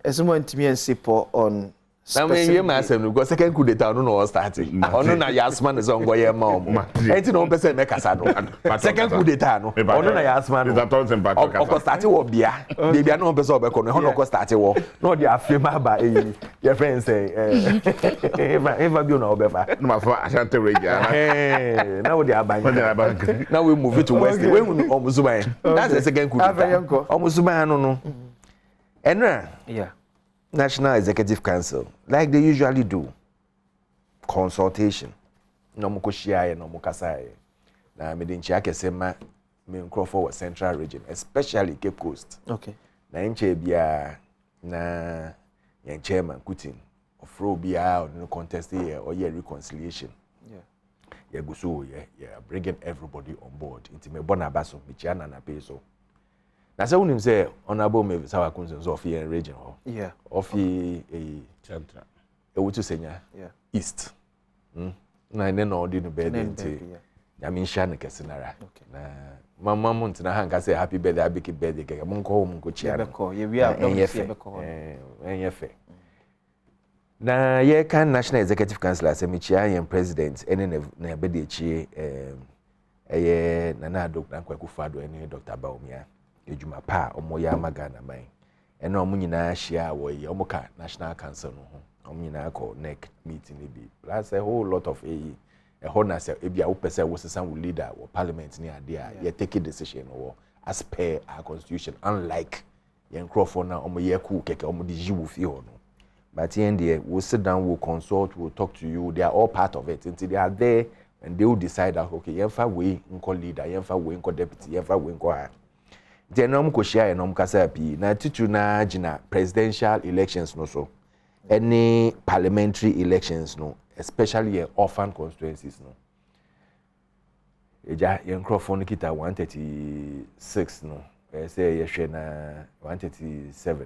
esumo ntimi ensipo on na me ye ma asem no go second coup d'etat no no starting ono na yasma no zo ngo ye ma omo enti no pese me kasa no second coup d'etat no ono na yasma no o start wo bia bia no pese obeko no ono ko start wo no dey afema ba ye friend say eva bio na obefa no ma fa asante regia na wo dey aban now we move it to west we omuzuban that's the second coup d'etat omuzuban no enra yeah National Executive Council, like they usually do, consultation. No muko shiaye, no mukasaye. Na medinchi ake sema me Crawford Central Region, especially Cape Coast. Okay. Na inche biya na yan chairman Kutin ofro biya or no contest here or yeah reconciliation. Yeah. Yeah gusu yeah bringing everybody on board. Inti me bona baso michiana na peso. Na se unim say honorable me sawa kunzo of here region ho. Yeah. Of a central. E wutu senya. Yeah. East. Na ene no di no bed nti. Ya min sha ne kesinara. Na mama mun tina hanka say happy birthday abiki birthday keke mun ko mun ko chia. Beko ye wi a don see beko. Enye fe. Na ye kan National Executive Council asemichia yen president ene na be de chi eye Nana Dr. Kwaku Fado ene Dr. Bawumia. Ejuma pa omoya magana man ena omu nyina hia wo ye omuka National Council no ho omu nyina ko NEC meeting ni bi plus a whole lot of a honors e bia wo pese wo sesan wo leader wo parliament ni ade a ye take a decision wo as per our constitution unlike yen Crawford na omu ye ku keke omu di jiwu fi ho no but in there we'll sit down we'll consult we'll talk to you they are all part of it until they are there and they will decide that okay yenfa we nko leader yenfa we nko deputy yenfa we nko ha Denom ko share enom kasa pi na titu na gina presidential elections no so any parliamentary elections no especially orphan constituencies no eja yen Crawford kita 136 no say ye hwe na 137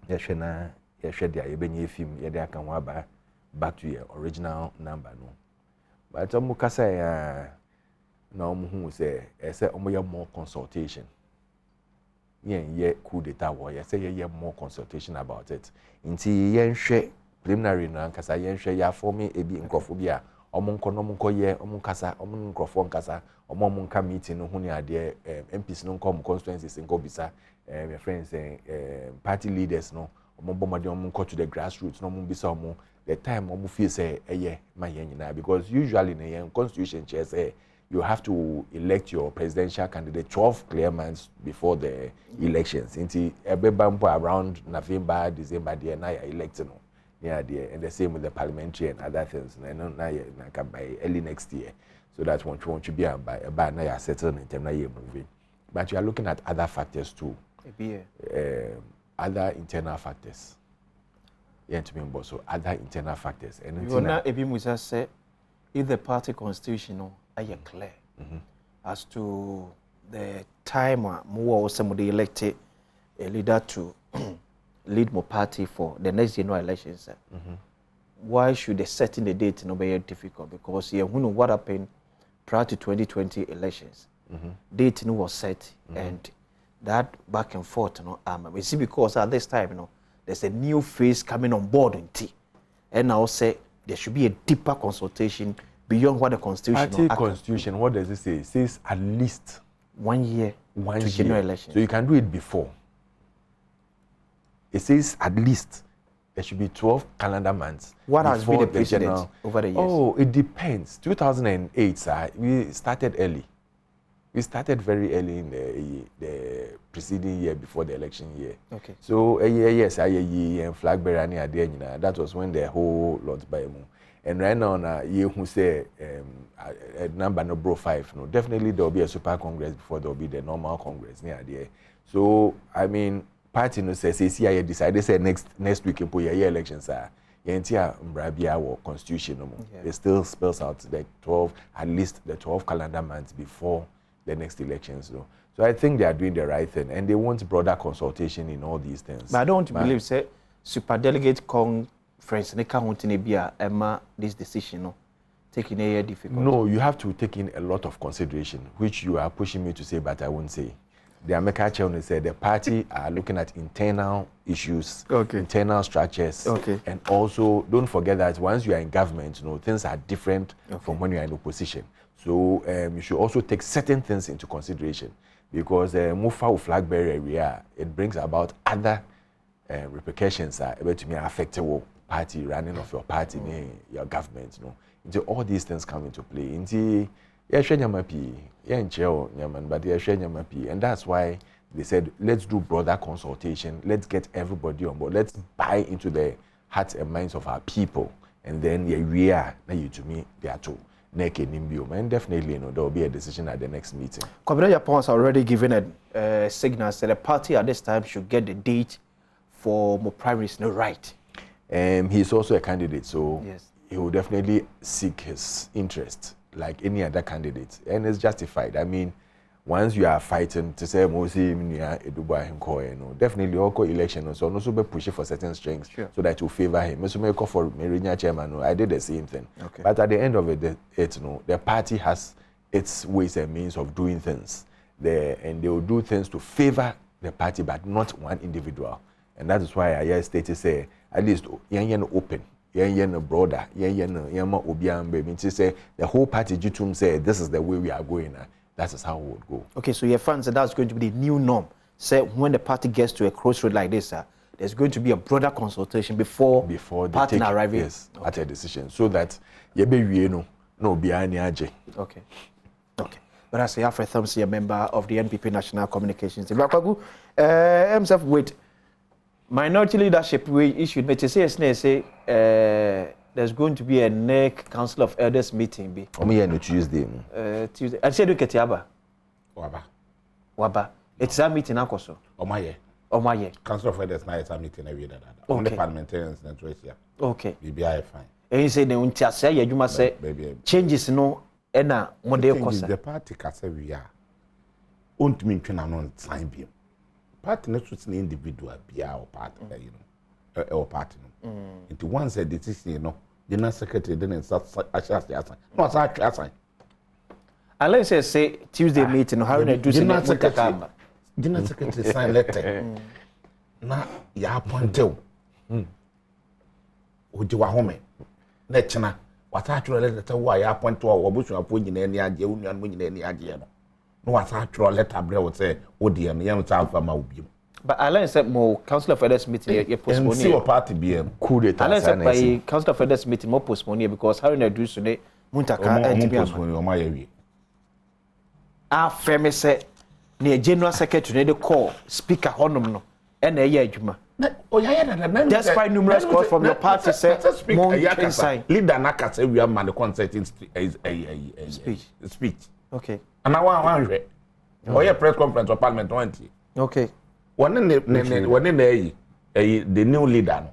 ye hwe na ye hwe dia ye benye film ye dia kan wa ba back to your original number no but omu kasa ya na omu hu say omu ye more consultation ye coup d'etat wo ye say ye more consultation about it nti ye nhwe preliminary no ankasa ye nhwe ya form ebi nkofo bia omonko no monko ye omonkasa omonkofo nkasa omonka meeting no hu ni ade MPs no nko constituencies nko bisa my friends party leaders no omombomade omonko to the grassroots no omombisa omo the time omo feel say eye ma ye nyina because usually in the constitution chair say you have to elect your presidential candidate 12 clear months before the elections. Inti ebebampo around November, December, they na ya elect no. Yeah, there and the same with the parliamentary and other things. Na by early next year, so that one to be by na ya settled in terms na year moving. But you are looking at other factors too. Other internal factors. Yeah, to me, so other internal factors. And you na ebi musa say if the party constitution no are clear as to the time more somebody elected a leader to lead my party for the next general elections. Why should they set in the date no be difficult? Because you know what happened prior to 2020 elections. Date no was set and that back and forth, you know, we see because at this time, you know, there's a new phase coming on board in T. And now say there should be a deeper consultation beyond what the constitution. Party constitution, what does it say? It says at least 1 year to general elections. So you can do it before. It says at least there should be 12 calendar months. What has been the precedent general... over the years? Oh, it depends. 2008, sir, we started early. We started very early in the preceding year before the election year. Okay. So yes, and flag bearer that was when the whole lot by mu. And right now, you who say number no bro 5, no, definitely there will be a super congress before there will be the normal congress near there. So I mean, party no say CCI decided say next week in year elections are Mbrabia or constitution no. It still spells out the 12 at least the 12 calendar months before the next elections. So I think they are doing the right thing and they want broader consultation in all these things. But I don't believe say super delegate conference ne ka hontine bia ema this decision no taking a year difficult. No, you have to take in a lot of consideration, which you are pushing me to say, but I won't say. The American chairman said the party are looking at internal issues, internal structures, and also don't forget that once you are in government, things are different from when you are in opposition. So you should also take certain things into consideration because Mufa flag bearer area it brings about other repercussions able to be affected party running of your party, your government, Until all these things come into play. Until and that's why they said let's do broader consultation, let's get everybody on board, let's buy into the hearts and minds of our people, and then we are you to me they are too. And definitely, there will be a decision at the next meeting. Commander Japan has already given a signal that the party at this time should get the date for more primaries, no right. He's also a candidate, so he will definitely seek his interest like any other candidate, and it's justified. I mean, once you are fighting to say definitely all election, so also be pushing for certain strengths so that you favor him. For Meridian chairman, I did the same thing. But at the end of it, the party has its ways and means of doing things, and they will do things to favor the party, but not one individual. And that is why I hear stated say at least open. Broader, say the whole party Jitum say this is the way we are going. That is how we would go. Okay, so your friends said that's going to be the new norm. Say when the party gets to a crossroad like this, there's going to be a broader consultation before the party arriving. Yes, at a decision, so that no be any aje. Okay. But I say Alfred Thompson, a member of the NPP National Communications. Himself with minority leadership we issued. But to say there's going to be a NEC Council of Elders meeting. No Tuesday. Tuesday. I said, look at Yaba. Waba. It's a meeting, Akoso. Omaye. Council of Elders night a meeting every day. Only parliamentarians and here. Okay. BBI fine. And you say the Untia you must say changes no ena model kosa. The party kase we are. Won't mean to non sign beam. Party not with an individual be our party, or party. Into one said decision, General Secretary didn't start no, it's unless say Tuesday meeting, how do do General Secretary sign letter. Na ya ponte o home. Nechna, what actual letter why ya point to obusu aponyi na ani age, unu anu nyina ani age no. No what actual letter bre would say, oh dear, yam tafa ma obi. But Alan said more Council of Elders meeting you postpone. See what party BM. Alan said by Council of Elders meeting more postpone because how you do today Muntaka and postpone o my wi. Afemi say near General Secretary the call speaker honum no and a adwuma. Despite numerous calls from your party say leader naka say we are man concerting speech. Okay. And I want a press conference of Parliament 20. Okay. When in the new leader.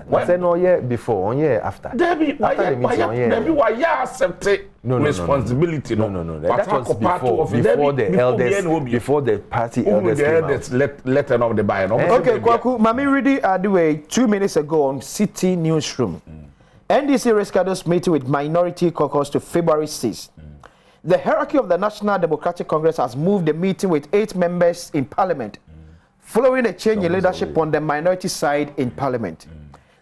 What's no year before, 1 year after? Debbie, why you accept responsibility? No. That was before the elders, before the party elders let of the buy. Okay, Kwaku, Mami Ridi Adway 2 minutes ago on City Newsroom. NDC reschedules meeting with Minority Caucus to February 6th. The hierarchy of the National Democratic Congress has moved the meeting with 8 members in Parliament, following a change in leadership on the minority side in Parliament.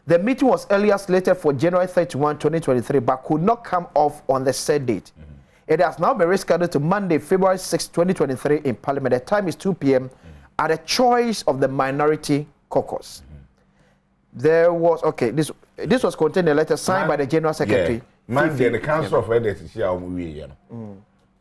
The meeting was earlier slated for January 31, 2023, but could not come off on the said date. It has now been rescheduled to Monday, February 6, 2023 in Parliament. The time is 2 p.m. at the choice of the Minority Caucus. There was this was contained in a letter signed by the General Secretary. Man, the Council of Elders is here on we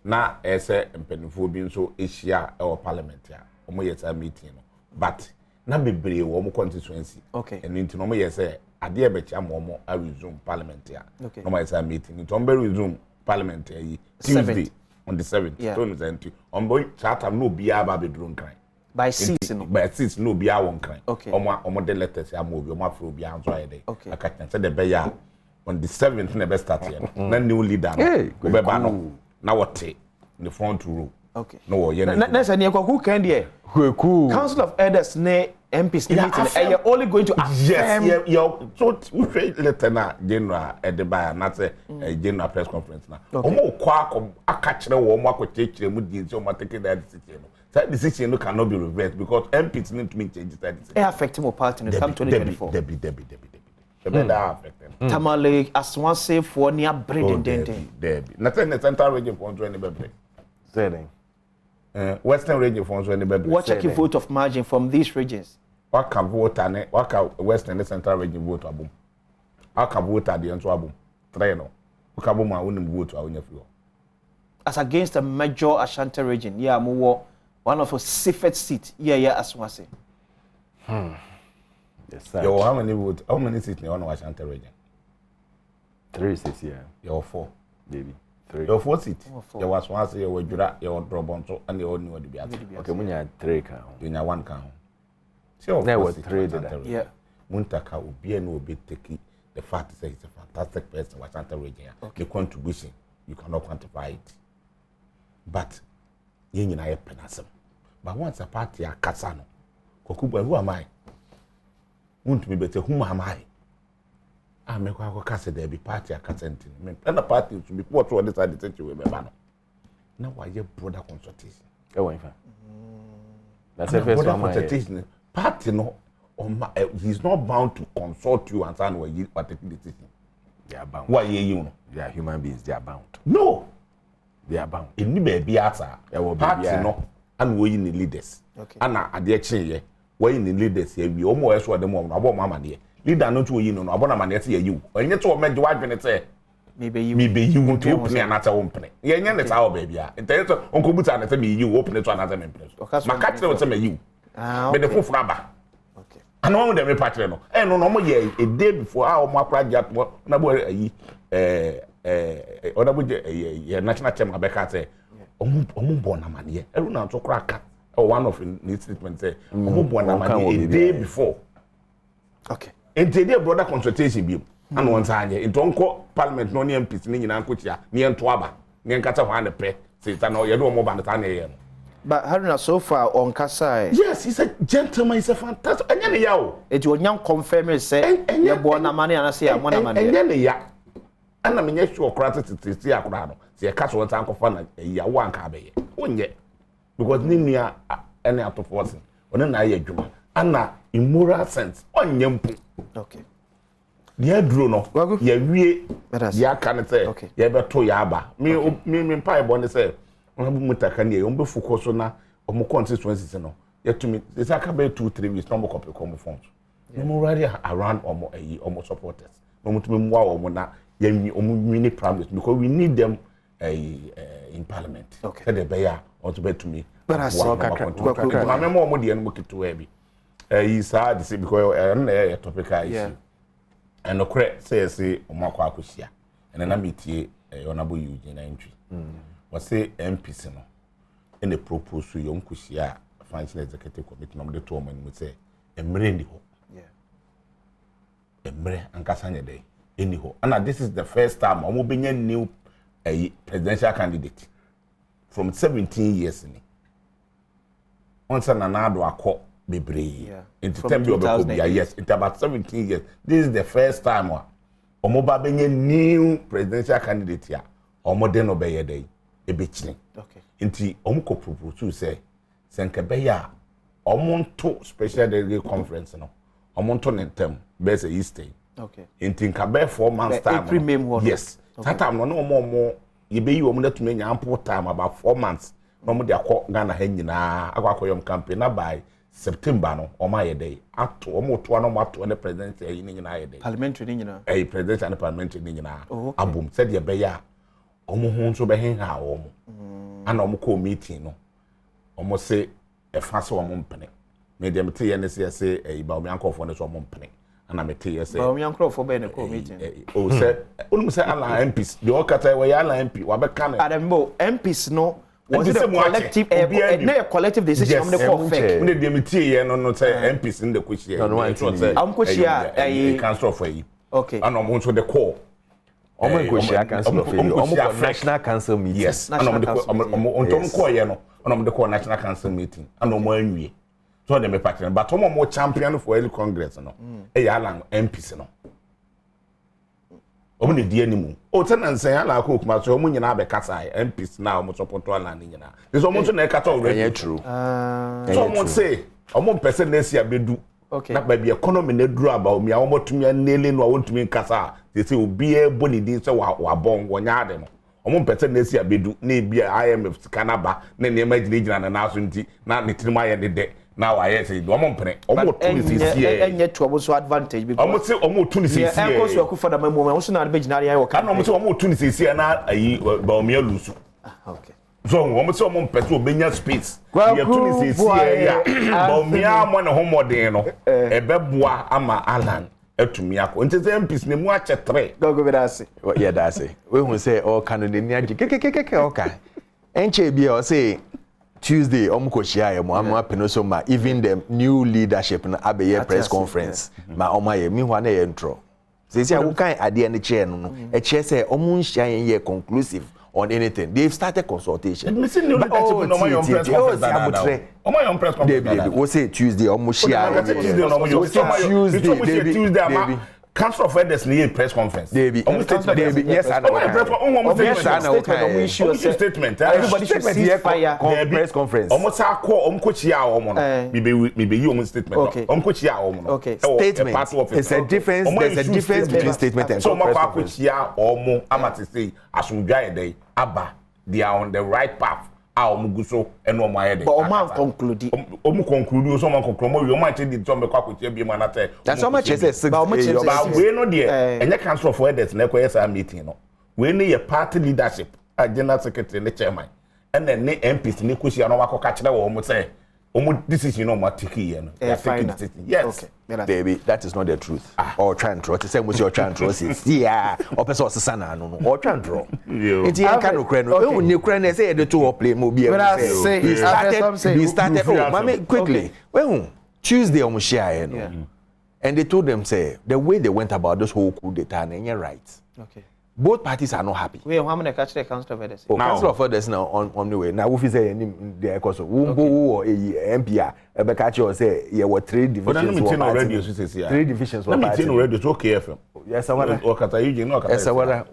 na ese mpenifo bi nso ehia e parliament ya omo yesa meeting no but na bebre wo mo constituency and nti no mo yesa ade e becha mo a resume parliament ya no mo yesa meeting nti ombe resume parliament ya Tuesday on the 7th so no ombo charter no bia ba bedru nkran by 6 no by 6 no bia won nkran omo de letters ya mo obi omo afro bia anzo ayede akata say the beya on the 7th na be start here na new leader no be ba no na what in the front row. No, next and who can there? Council of Elders ne MPs meeting. And you're only going to affirm. Yes, you're so Lieutenant General Edebaya, not a general press conference now. Omo kwa a catch no one more take mu di so taking that decision. That decision cannot be reversed because MPs need to make changes that decision. It affect more party in come 2024. Debbie. Tamale as one say for near breeding Debbie. Nothing the central region for any baby. Western region for any baby. What check vote of margin from these regions? What can vote and what can Western and Central region vote abum? How can vote at the end to abum? Traino. Who can boom and vote to our nephew? As against a major Ashanti region, yeah, more one of the safest seats, as one say. Yes, sir. How many votes? How many seats in the Ashanti region? 3 seats, yeah. You're 4. Baby. 3. Your 4 seats. There was one say you were Jura, your Drobonto, and the only one to be at. Okay, when you had 3 count. You have 1 count. So there was 3 that. Yeah. Muntaka will be and will be taking the fact that he's a fantastic person, Ashanti region. The contribution, you cannot quantify it. But, you know, I penasem. But once a party are Kasano, Kokuba, who am I? Won't be better, whom am I? I make a case there be party a consenting. And the party to be put to decide the with my banner. Now, why your brother consultation? Oh, in fact. That's the first one. Consultation. Party no, he's not bound to consult you and say what you taking decision. They are bound. Why you know? They are human beings, they are bound. No. They are bound. In the baby answer, party no, and we in the leaders. Okay. And at the action, we in the leaders here, we almost what the moment about Mamma dear. Leader not to you know, about man, yes, you. When you told me to wife and say, maybe you want to open another opening. Yeah, that's our baby. And tell you, Uncle Butan and say me, you open it to another member. My cat will say you. But the full rubber. Okay. And one of them is patrol. And no more year, a day before our more project, national chairman Rebecca say, Omubona money. Everyone to crack. Or one of the statements say, Omubona money a day before. Okay. And today, brother consultation be. And one time, in Tonko Parliament, no near peace, near Ankutia, near Twaba, near Catawanda Pe, say, I know you don't more than a But Haruna, so far on Kasai. Yes, he's a gentleman, he's a fantastic. And then yao. It will young confirm say, you're born a money and I say, I'm one man. And then ya. And I mean, yes, you're crafted to see a crowd. See a castle and uncle fan a year one cabe. One yet. Because Nimia any out of forcing. When an eye juma. Anna, in moral sense, on yampu. Okay. Dear Bruno, ye we, ya can say, okay, ye better to yaba. Me, pie bonnet say. Mutakani, focus on or more constituencies. Yet to me, this I can be 2-3 weeks, no more copy common phones. No more ready around almost supporters. No more to be more or not, mini problems because we need them in parliament. Okay. Said the bear or to bet to me. But I saw my memory and work it too heavy. He's hard to say because a topic issue. And the correct says, say, Omako Akusia, and then I meet ye honorable Eugene entry. Was say MPs no in the proposal young kusia financial executive committee number 2 man would say emre ndi ho emre ankasanya day any ho and this is the first time omo benya new presidential candidate from 17 years ni once na do akọ bebre into tembe obekobia yes it about 17 years this is the first time omo ba benya new presidential candidate ya omo den obeye day ebechine. Okay. Inti omko propose say senkebeya omonto special delegate conference no. Omonto nentem best East. Okay. Inti nkabe 4 months time. April May one. Yes. Okay. That time no more yebeyi omo na tumenya ample time about 4 months. No mo de akọ Ghana ha nyina akọ yom campaign na by September no oma ye day ato omo to no mato the president e ni nyina ye day parliamentary ni nyina president and parliamentary ni nyina abom said ye be ya omo ho nso be hen ha omo ana omo ko meeting no omo se e fa se omo mpene me dem te ye ne se e ba omo yankofo ne so omo mpene ana me te ye se ba omo yankofo be ne ko meeting o se onum se ala MPs de o kata we ya ala MP wa be kan adambo MPs no was it a collective a collective decision on the call fake when the meeting no say MPs in the question am question council for you okay and am also the call omo question council for you omo national council meeting yes and am the call you no am the call national council meeting and am anwie so dem be partner but omo champion for early congress no e ya lan MPs no omo ne die animu o tena nsan ala ko kuma so omo nyina be kasa MPs na omo support ala ni nyina this omo so na kata already yeah true so omo say omo person na sia bedu na ba bi economy na duru aba omi a omo tumi nele no wontumi kasa they say obi e boni din say wa bon wonya ade no omo person na sia bedu na bi IMF kanaba na ne magina na na so nti na ne tirima ye de now I say omo mpene omo tuni sisi enye to omo so advantage because omo say omo tuni sisi e enko so akufa da mamu omo so na be ginari ayo ka na omo say omo tuni sisi na ayi ba omo alusu okay so omo say omo mpese obenya space ye tuni sisi ya ba omo amo na homodin no e beboa ama alan atumi akọ nti say MPs ne mu ache 3 gogo be da se yeah da se we hu say all candidate ni agi kekekeke oka enche bia o say Tuesday omukoshia ye mo ama penosoma even the new leadership na abeye press conference ma omaye mi hwa na ye ntro say say wo kan ade ne chair no e chair say omu nhia ye conclusive on anything they've started consultation me see new leadership no my press conference omo press conference we say Tuesday omu shia Tuesday Council of Elders need press conference. Debbie, yes, I know. Issue statement. Everybody should see fire. Press conference. Almost a call. Maybe you statement. Okay. Statement. It's a difference. There's a difference between statement and press conference. So they are on the right path. Omuguso eno omo ayede but omo conclude so omo conclude omo ante di tombe kwa kwatia bi manate that's so much say 6 but we no there enye council for elders na ekwa yesa meeting no we ne ye party leadership general secretary ne chairman and then ne MPs ne kwusia no wakoka kire wo omo say omo decision no mo take here no they take decision yes okay baby that is not the truth or try and draw to say musi or try and draw yeah or person sesa na no or try and draw it yan kan okra no we woni okra na say the two play mo be say we started oh mama quickly when Tuesday omo share no and they told them say the way they went about this whole coup d'etat na right okay both parties are not happy. We how many catch the council of elders? Council of elders now on the way. Now we say the cause of who MPR ebe catch you say there were 3 divisions. But I radio so say 3 divisions were party. Na radio so KFM. Yes awara. O kata you no kata. Yes awara.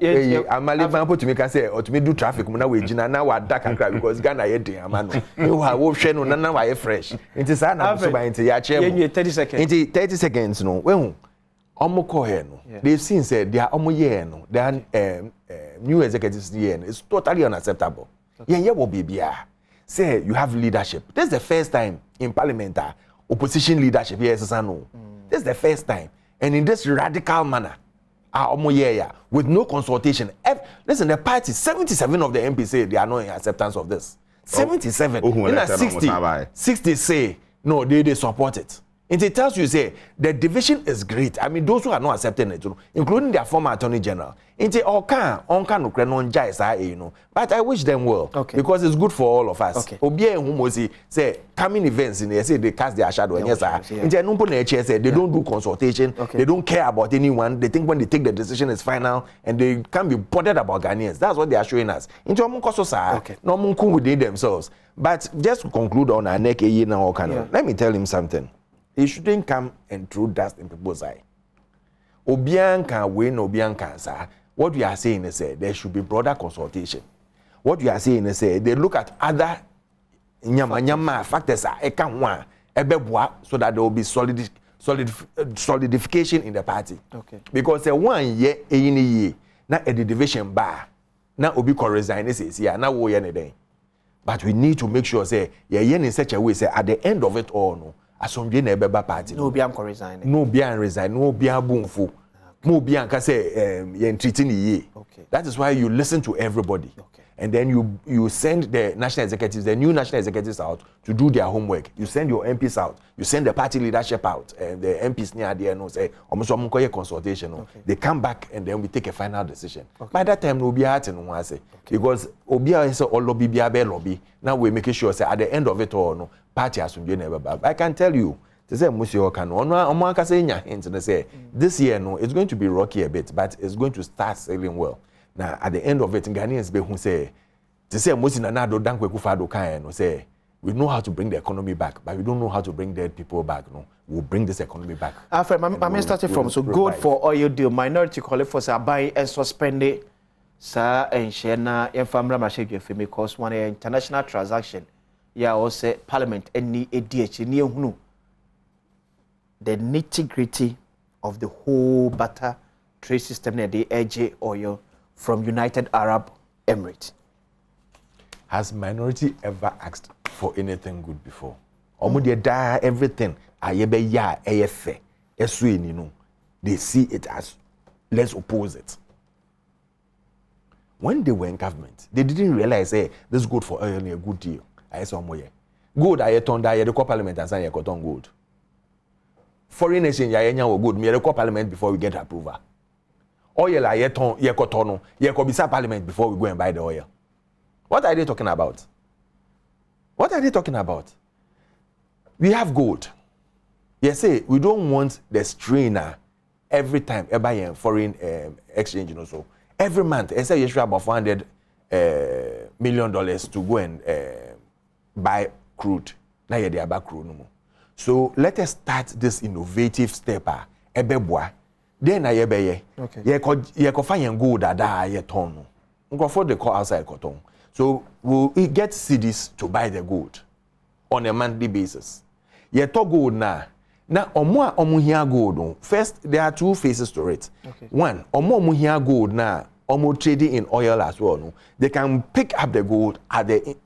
Amali man put me can say or to me do traffic mo na we gina na wa da kakra because Ghana ye den ama no. You ha wo hwe no na wa fresh. Nti sa na so ba nti ya che. 30 seconds. Nti 30 seconds no. We Omo here no. They've seen said they are omo here no. They are new executives here. It's totally unacceptable. Yeah, wo bibia. Say you have leadership. This is the first time in parliament opposition leadership here no. This is the first time. And in this radical manner, omo here with no consultation. Listen, the party 77 of the MPs say they are not in acceptance of this. 77. In 60 say no, they support it. And it tells you, say, the division is great. I mean, those who are not accepting it, including their former attorney general. But I wish them well. Okay. Because it's good for all of us. Okay. Say, coming events in there, say they cast their shadow. And yes, they don't do consultation. Okay. They don't care about anyone. They think when they take the decision, it's final. And they can't be bothered about Ghanaians. That's what they are showing us. Okay. No within themselves. But just to conclude on our neck, let me tell him something. He shouldn't come and throw dust in people's eye. Obian can win, Obian can say. What we are saying is there should be broader consultation. What we are saying is they look at other nyama factors so that there will be solidification in the party. Okay. Because the 1 year na the division bar na obi can resign na wo but we need to make sure say in such a way say at the end of it all no asomdwe na ebeba party no be am resign no be am resign no be abunfo mo be an ka say you treating ye. That is why you listen to everybody. And then you send the national executives, the new national executives out to do their homework. You send your MPs out. You send the party leadership out. And the MPs near there no say, consultation. They come back and then we take a final decision. By that time, no be hard no say because Obia is all lobby lobby. Now we make sure say at the end of it all, no party has to be never back. I can tell you. They say Monsieur Kano, say this year no, it's going to be rocky a bit, but it's going to start sailing well. Now at the end of it, Ghanaians be who say to say Mosi Nanado Dankwe Kufado Kayan no say we know how to bring the economy back, but we don't know how to bring dead people back. No, we'll bring this economy back. Alfred, I'm starting from so good for oil deal. Minority call for say buy and suspend it. Sir and Shena and family machine because one international transaction. Yeah, also Parliament any ADH near who the nitty-gritty of the whole butter trade system near the AJ oil from United Arab Emirates. Has minority ever asked for anything good before? Omudia da everything ayebe ya efe esue no. They see it as let's oppose it. When they were in government, they didn't realize this is good for oil and a good deal. I saw more. Good I turned the parliament and say got on good. Foreign nation ya were good. Me the parliament before we get approval. Oil I ton ye kotono ye kobisa parliament before we go and buy the oil. What are they talking about? What are they talking about? We have gold. Yes, say we don't want the strainer every time buy a foreign exchange, you know. So every month, I say you should about $400 million to go and buy crude. Now you are back crude no more. So let us start this innovative step. Ebeboa. Then I ebeye. Ye ko find gold that ye ton. Go for the call outside cotton. So we get cities to buy the gold on a monthly basis. Ye to gold na. Now omo here gold. First, there are two phases to it. One, omo here gold na. Omo trading in oil as well. No, they can pick up the gold at the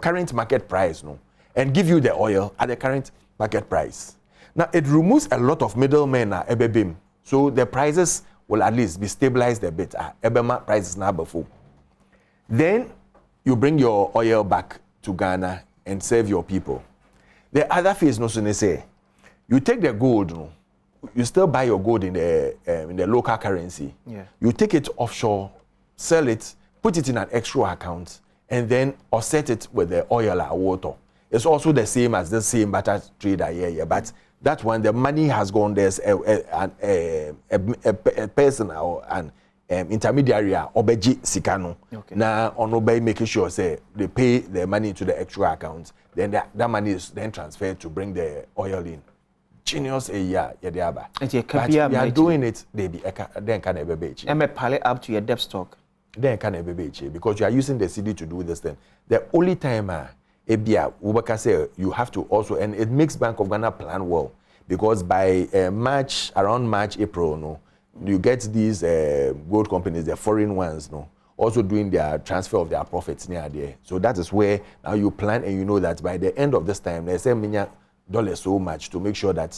current market price. No, and give you the oil at the current market price. Now it removes a lot of middlemen at ebebim, so the prices will at least be stabilized a bit. Ebema prices now before. Then you bring your oil back to Ghana and serve your people. The other phase, no, so they say, you take the gold. No, you still buy your gold in the local currency. Yeah. You take it offshore, sell it, put it in an escrow account, and then offset it with the oil or water. It's also the same as the same butter trader here, but that one the money has gone. There's a person or an intermediary obeji sikano. Now on obey making sure say they pay the money to the escrow account. Then that money is then transferred to bring the oil in. Genius a year, but we are doing it, baby. Then can ever be. And pile up to your debt stock. Then can ever be because you are using the CD to do this thing. The only time Ebia Ubaka say you have to also, and it makes Bank of Ghana plan well because by around March, April, no, you get these gold companies, the foreign ones, no, also doing their transfer of their profits near there. So that is where now you plan and you know that by the end of this time, they say $1 so much to make sure that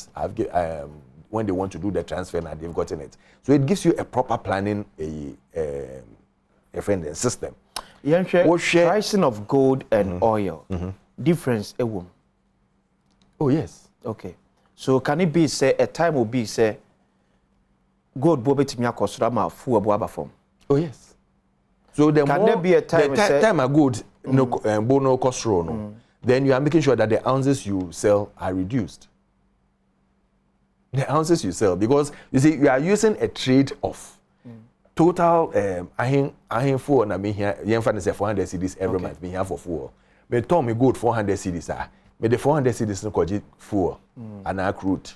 when they want to do the transfer now they've gotten it. So it gives you a proper planning system. Pricing of gold and oil difference Oh yes. Okay. So can it be say a time will be say gold bobe timia kosrama fu abo form? Oh yes. So the can more there be a time time a gold no bono costro no. Then you are making sure that the ounces you sell are reduced. The ounces you sell, because you see, you are using a trade-off. Total, I for na me here, you find 400 cedis every month, me here for fuel. Me told me good 400 cedis, me the 400 cedis no koji fuel, and I crude.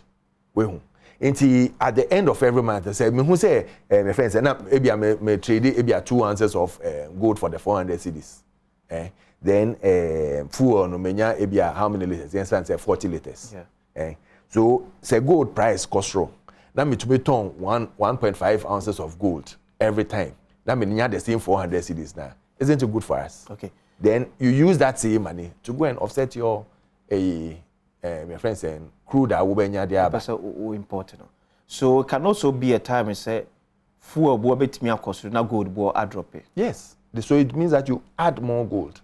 Until at the end of every month, I say, me who say, my friends, and maybe I may trade maybe 2 ounces of gold for the 400 cedis. Then fuel no menya ebia how many liters? The answer is 40 liters. Yeah. So say gold price cost row. That means to be ton 1.5 ounces of gold every time. That means you have the same 400 cedis now. Isn't it good for us? Okay. Then you use that same money to go and offset your my friend saying crude a wobenya dia ba important. So it can also be a time and say fuel bo betimi akoso na gold bo drop it. Yes. So it means that you add more gold.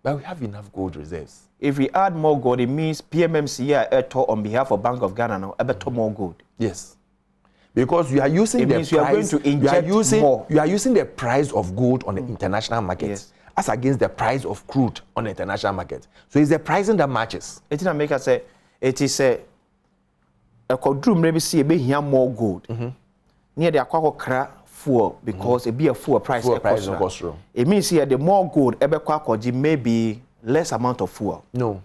But we have enough gold reserves. If we add more gold, it means PMMC here on behalf of Bank of Ghana now better more gold. Yes. Because you are using the price, you are going to inject more. You are using the price of gold on the international market as against the price of crude on the international market. So it's the pricing that matches. It is make us say it is a quadrum maybe see a more gold. Near the aqua fuel because it be a fuel price. It means here the more gold maybe less amount of fuel. No.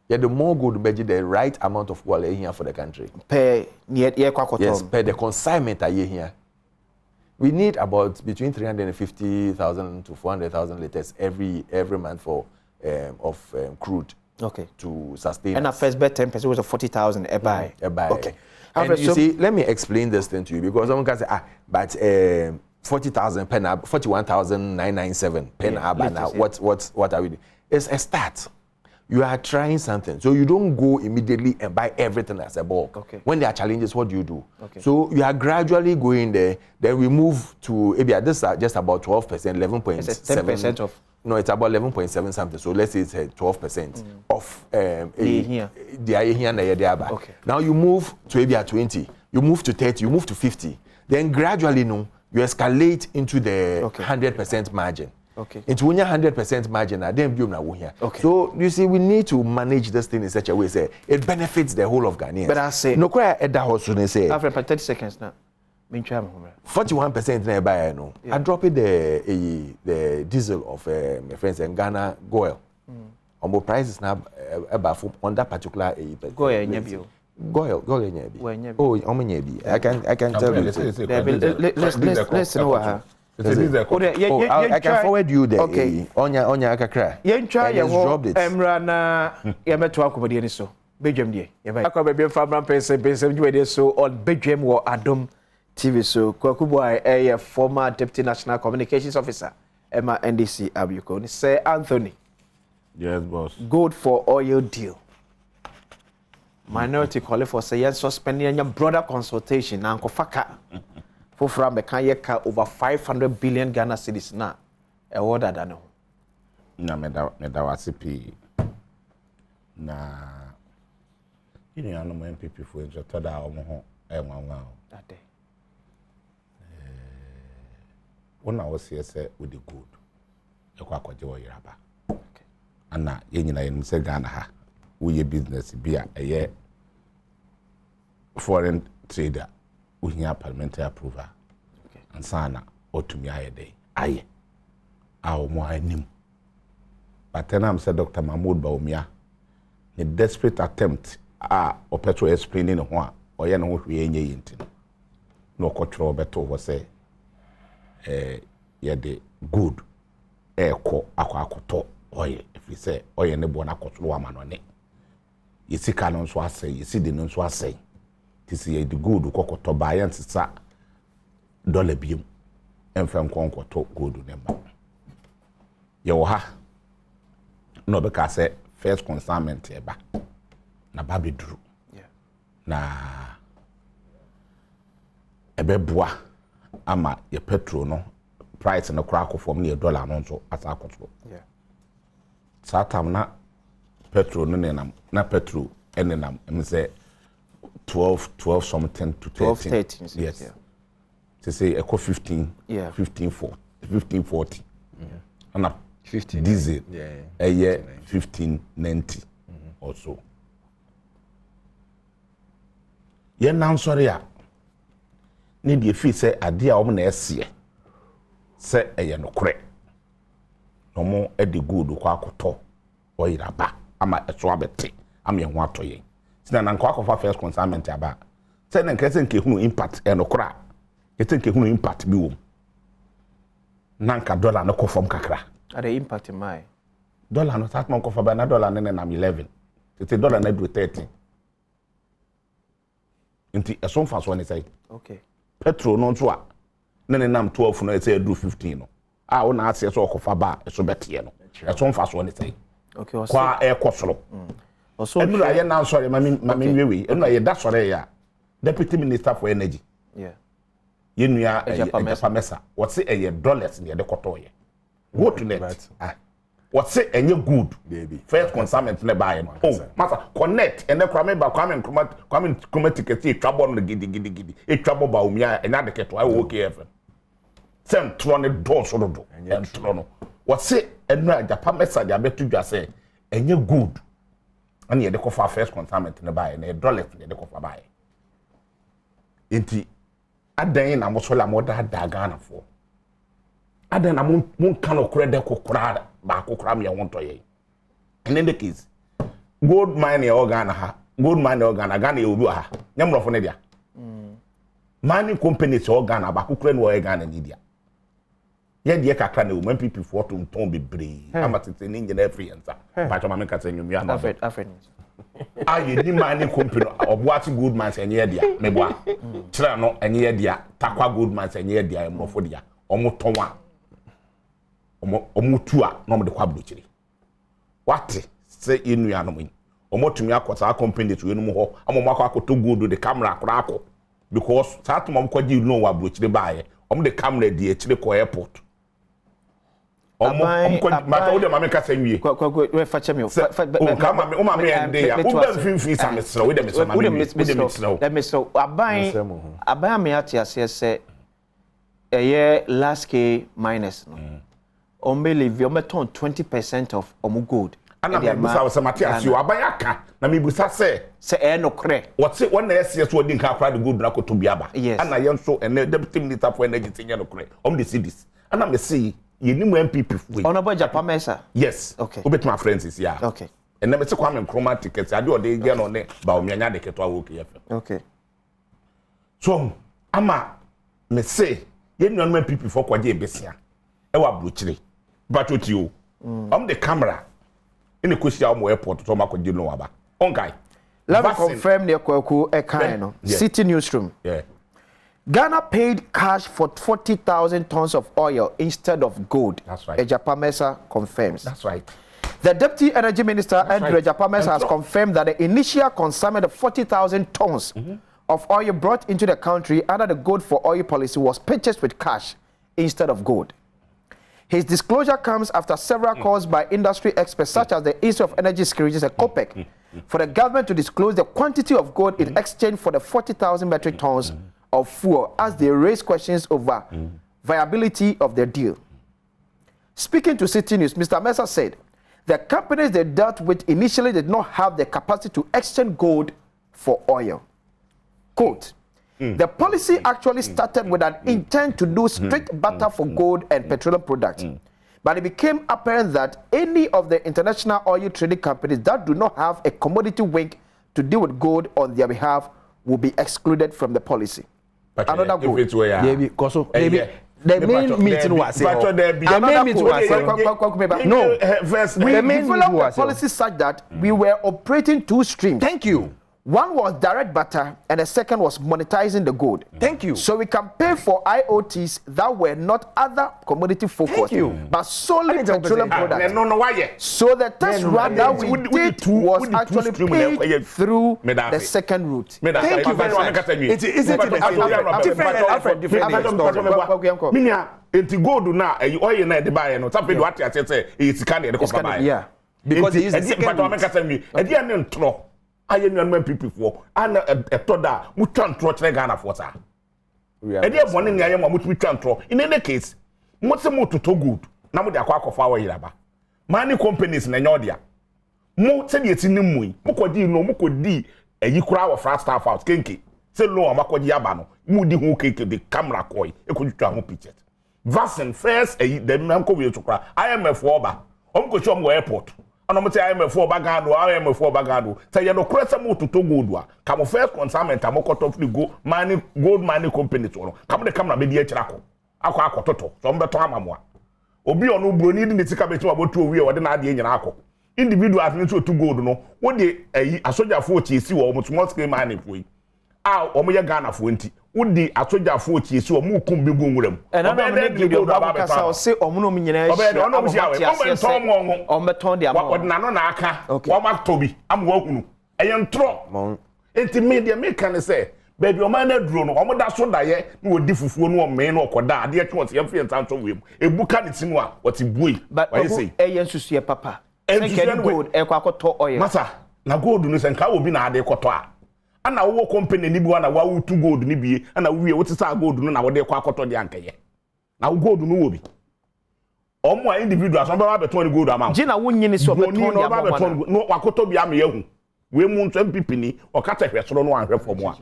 Yeah, the more gold, the right amount of fuel here for the country. Yes, per the consignment here. We need about between 350,000 to 400,000 liters every month for of crude. Okay. To sustain. And at first bet 10% was 40,000 a buy. Okay. And you see, let me explain this thing to you because someone can say, but 40,000 pen, 41,997 pen now. What are we doing? It's a start. You are trying something. So you don't go immediately and buy everything as a bulk. Okay. When there are challenges, what do you do? Okay. So you are gradually going there. Then we move to, this is just about 12%, 11.7. 10% of. No, it's about 11.7 something. So let's say it's 12% of Okay. Now you move to maybe 20. You move to 30. You move to 50. Then gradually, you escalate into the 100% margin. Okay. Into 100% margin, then you know here. Okay. So you see, we need to manage this thing in such a way say it benefits the whole of Ghanaians. But I say no cry at that house when say after 30 seconds now. 41% na buy no. I drop it the diesel of my friends in Ghana Goil. On prices now about on that particular Goil nyebio. Goil nyebio. Oh, omenyebi. I can tell you. Let's know what. I can forward you the Onya Kakra. Try drop it. Emrana Yameto Akobadi so. Bedwam die. Akobebe Fabran Pense you so on Bedwam or Adom TV so Kwakuboy a former Deputy National Communications Officer Emma NDC Abuko. Say Anthony. Yes, boss. Gold for oil deal. Minority call for say suspending your broader consultation na nkofaka. For Mekanyeka over 500 billion Ghana cedis na a word I don't know. Na medawasipi na ini anu mo MPP for enjo tada omo ho enwanwa o that day. Wona wo se with the good. Ekwa akwaje wo yiraba. Okay. Ana yenyina yen se Ghana ha. Wo ye business bia eye foreign trader. We have parliamentary approval. Okay. And sana otumi aye day. Aye. Our more nim. But then I'm said Dr. Mahmoud Baumia. The desperate attempt or petrol explaining one or yen what we ain't no control better was say yeah the good ko akwakoto oye if we say oye ne bona koto ama no ne. You see canon so say you see the no so say. This is the good kokoto buy and sa dollar biom emfam konkoto good number ye wo ha no be ka say first consignment eba na ba be duru na ebe boa ama ye petrol no price no kra akofom ne dollar no so asa akoto satam na petrol no nenam na petrol enenam em say 12 something to 13. Yes. Yeah. To say eco 15, 1540. And a 15 diesel. A year 1590 or so. Ye now sorry ya. Need ye fee say a dear woman SC. Say a no cre. No more at the good quacoto or iraba. Ama a swabete. I'm your water ye. Na nkwa first consignment aba say na nkese nke hunu impact e no kra ete nke hunu impact bi wo na nka dollar no kofom kakra the impact my dollar no start man kofa ba na dollar na 11 ete dollar na do 13 nti eson fa so ne say okay petrol no nso a na ne nam 12 no ete do 15 no a wo na ase so kofa ba eso bete no eson fa so ne say okay kwa e kosoro Also, enu aye na sorry mami wewe enu aye da sorry ya deputy minister for energy yeah yenua Ejapamesa what say $dollars near the kotoye go to net what say enye good baby first consignment ne buy no oh masa connect ene kwa me ba kwame ticket e twabo no gidi e twabo ba umia enya de keto awo KFM sem tro ne do so do en tro no what say enu Ejapamesa dia betu dwa say enye good ani ye de ko fa first consignment ne buy na $dollars ne de ko fa buy enti adan na mo so la mo da Ghana for adan na mo kan okure de kokura ba kokura me won to ye in the case gold mine e Ghana ha gold mine e Ghana e obi ha nyamrofo ne dia mining companies e Ghana ba kokura no e Ghana ni dia ye de kakra na o MPP for to ton bebre amatete ni nyina free ensa ba to ma me ka tanyum ya na afred aye ni mining company obuati gold mines enye dia meboa kira no enye dia takwa gold mines enye dia emrofo dia omo tonwa omo tua no mo de kwa blochiri wate se inu ya no mo omo tumi akota company to enu mo ho amomo akoto gold de camera akora akọ because that mom kwaji no wa blochiri baaye omo de camera di ekire ko airport omo kwa mata wo de mama ka sanwie we fa chemi o ka mama o mama ende ya o ba finfin sa mesra wo de mesra mama let me so aban me ati ase eye last K minus no ombe leave o meton 20% of omu gold ana me busa se Matias yo aban aka na me busa se no kre what say one SS wo din ka akra the gold na ko to biaba ana yen so ene deputy minister for energy tinye no kre the cities ana me see you need MPP way. Honorable Ejapamesa. Yes. Okay. Obet my friends is yeah. Okay. And never say kwame nkroma tickets. I do the again on ba omianya de keto awo KFM. Okay. So ama me say you know MPP for kwaje besia. E wa bruchire. But what you the camera in the question airport to makwaje no waba. On guy. Let me confirm the Kwaku Ekano. City Newsroom. Yeah. Ghana paid cash for 40,000 tons of oil instead of gold. That's right. Ejapamesa confirms. That's right. The Deputy Energy Minister, Andrew Ejapamesa, has confirmed that the initial consignment of 40,000 tons of oil brought into the country under the gold for oil policy was purchased with cash instead of gold. His disclosure comes after several calls by industry experts such as the Institute of Energy Securities and COPEC for the government to disclose the quantity of gold in exchange for the 40,000 metric tons of fuel as they raise questions over viability of the deal. Speaking to City News, Mr. Mesa said the companies they dealt with initially did not have the capacity to exchange gold for oil. Quote, the policy actually started with an intent to do strict barter for gold and petroleum products. But it became apparent that any of the international oil trading companies that do not have a commodity wing to deal with gold on their behalf will be excluded from the policy. Another gold. Because the main meeting was the main meeting was no. We developed the policy such that we were operating two streams. Thank you. One was direct barter and the second was monetizing the gold. Thank you. So we can pay for IOTs that were not other commodity focused, but solely petroleum products. So the test run that we did was actually paid through the second route. Thank you very much. Enti gold na oil na de buy no tape do ati ati say e sika na de ko buy. Yeah. Because he is the second route. E dey na ntro aye nuanum MPP for ana etoda mu twantro kire Ghana for sa e dey bone ne aye mo mutumi twantro in any case mo se mo toto good na mo de akwa wa yiraba many companies na nyodia mo se de eti nimu yi mo kodi no mo kodi ayi kura wa fast staff out kenke se lo ma kodi aba no mo di hu keke de camera koi e ko twitwa ho picture vaccine first ayi de man ko we tukura IMF oba o mo ko chom go airport ono mo say IMF bagado say you no cross am to gold wa come first consignment am koto free go money gold money company to no come the camera be di akira akọ akototo so mbeto amamoa obi ono broni di netika beti wa botu owi e wode na ade nyina akọ individual at to gold no wo de ayi asojafo ochi esi wo mo small scale money foi omo ye Ghana fo nti wodi asoja fo tie si omo kum bi gonwuram na no gidi oba kasa o se omo no nyina ehia omo nton mo ho omo ton dia mo na no na aka wo ma tobi am wo hunu eye ntro enti media make kan say baby o man na duro no omo da so da ye na wodi fufuo no o me na okoda ade etwe ot ye mfe ntanto wem ebuka ne tinu a woti buoi why say eye nsusu papa ensusu gold e kwa akoto oil masa na gold no se nka obi na ade koto a ana wo company ni bi wa na wa wutu gold ni bie ana wo wie wo tisa gold no na wo de kwa akoto de ankeye na gold no wo bi omo a individual so ba beton ni gold amount je na wo nyini so beton ya amount no akoto bi am yehu we mu nso mpipini o kata hwesoro no anhwe fo mo a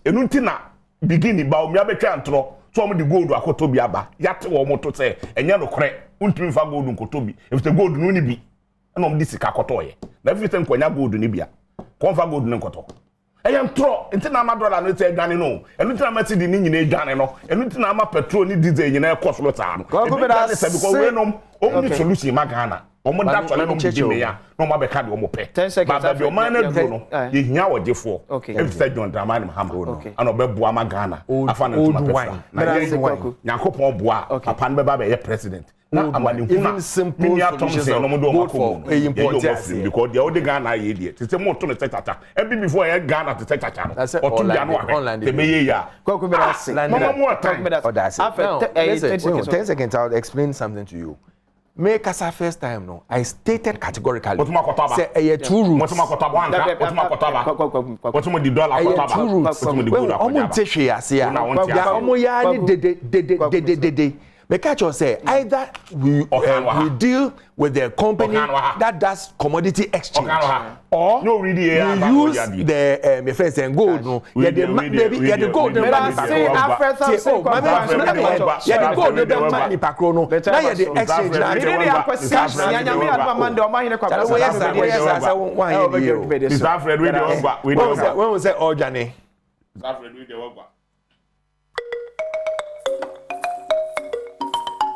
enu ntina beginning ba o mi abetwa ntro so omo de gold akoto bi aba yate wo mo to se enye no kore untumi fa gold nkoto bi if the gold no ni bi na omo de sika akoto ye na everything kwanya gold ni bia konfa gold ni nkoto eyam tro ntina ama dollar no te adwane no enu ntina ma ti di ni nyina adwane no enu ntina ama petrol ni diesel nyina ekoslo taa no go be that because we no omo ni solution ma Ghana omo da so no di me ya no ma be ka de omo pe ba be o man na duro no ye hia wodefo e say John Dramani Mahama ana obeboa ma Ghana afa na ntuma pesa na ye Yakopon boa papa no be ba be ye president na amani huna simple solutions no mo do mako important because the old Ghana ye dey te say mo to no tata e be before ye Ghana te tata no o to dia no ahwe te be ye ya kwaku be that mama mo time after 10 seconds I'll explain something to you. Make us our first time no. I stated categorically. Say a true route. What's my kotaba? What's my kotaba? What's my dollar kotaba? True routes. Well, omo ntehwe ya se ya. Ya omo ya ni de. Make us say either we deal with the company that does commodity exchange or no really we use the my friends and gold no yeah the gold no man say after some yeah the gold no man ni pakro no na yeah the exchange na really akwasi nyame adba de o ma hine kwa so yes one Mr. Alfred we dey ogba when we say Ojane Mr. Alfred we dey ogba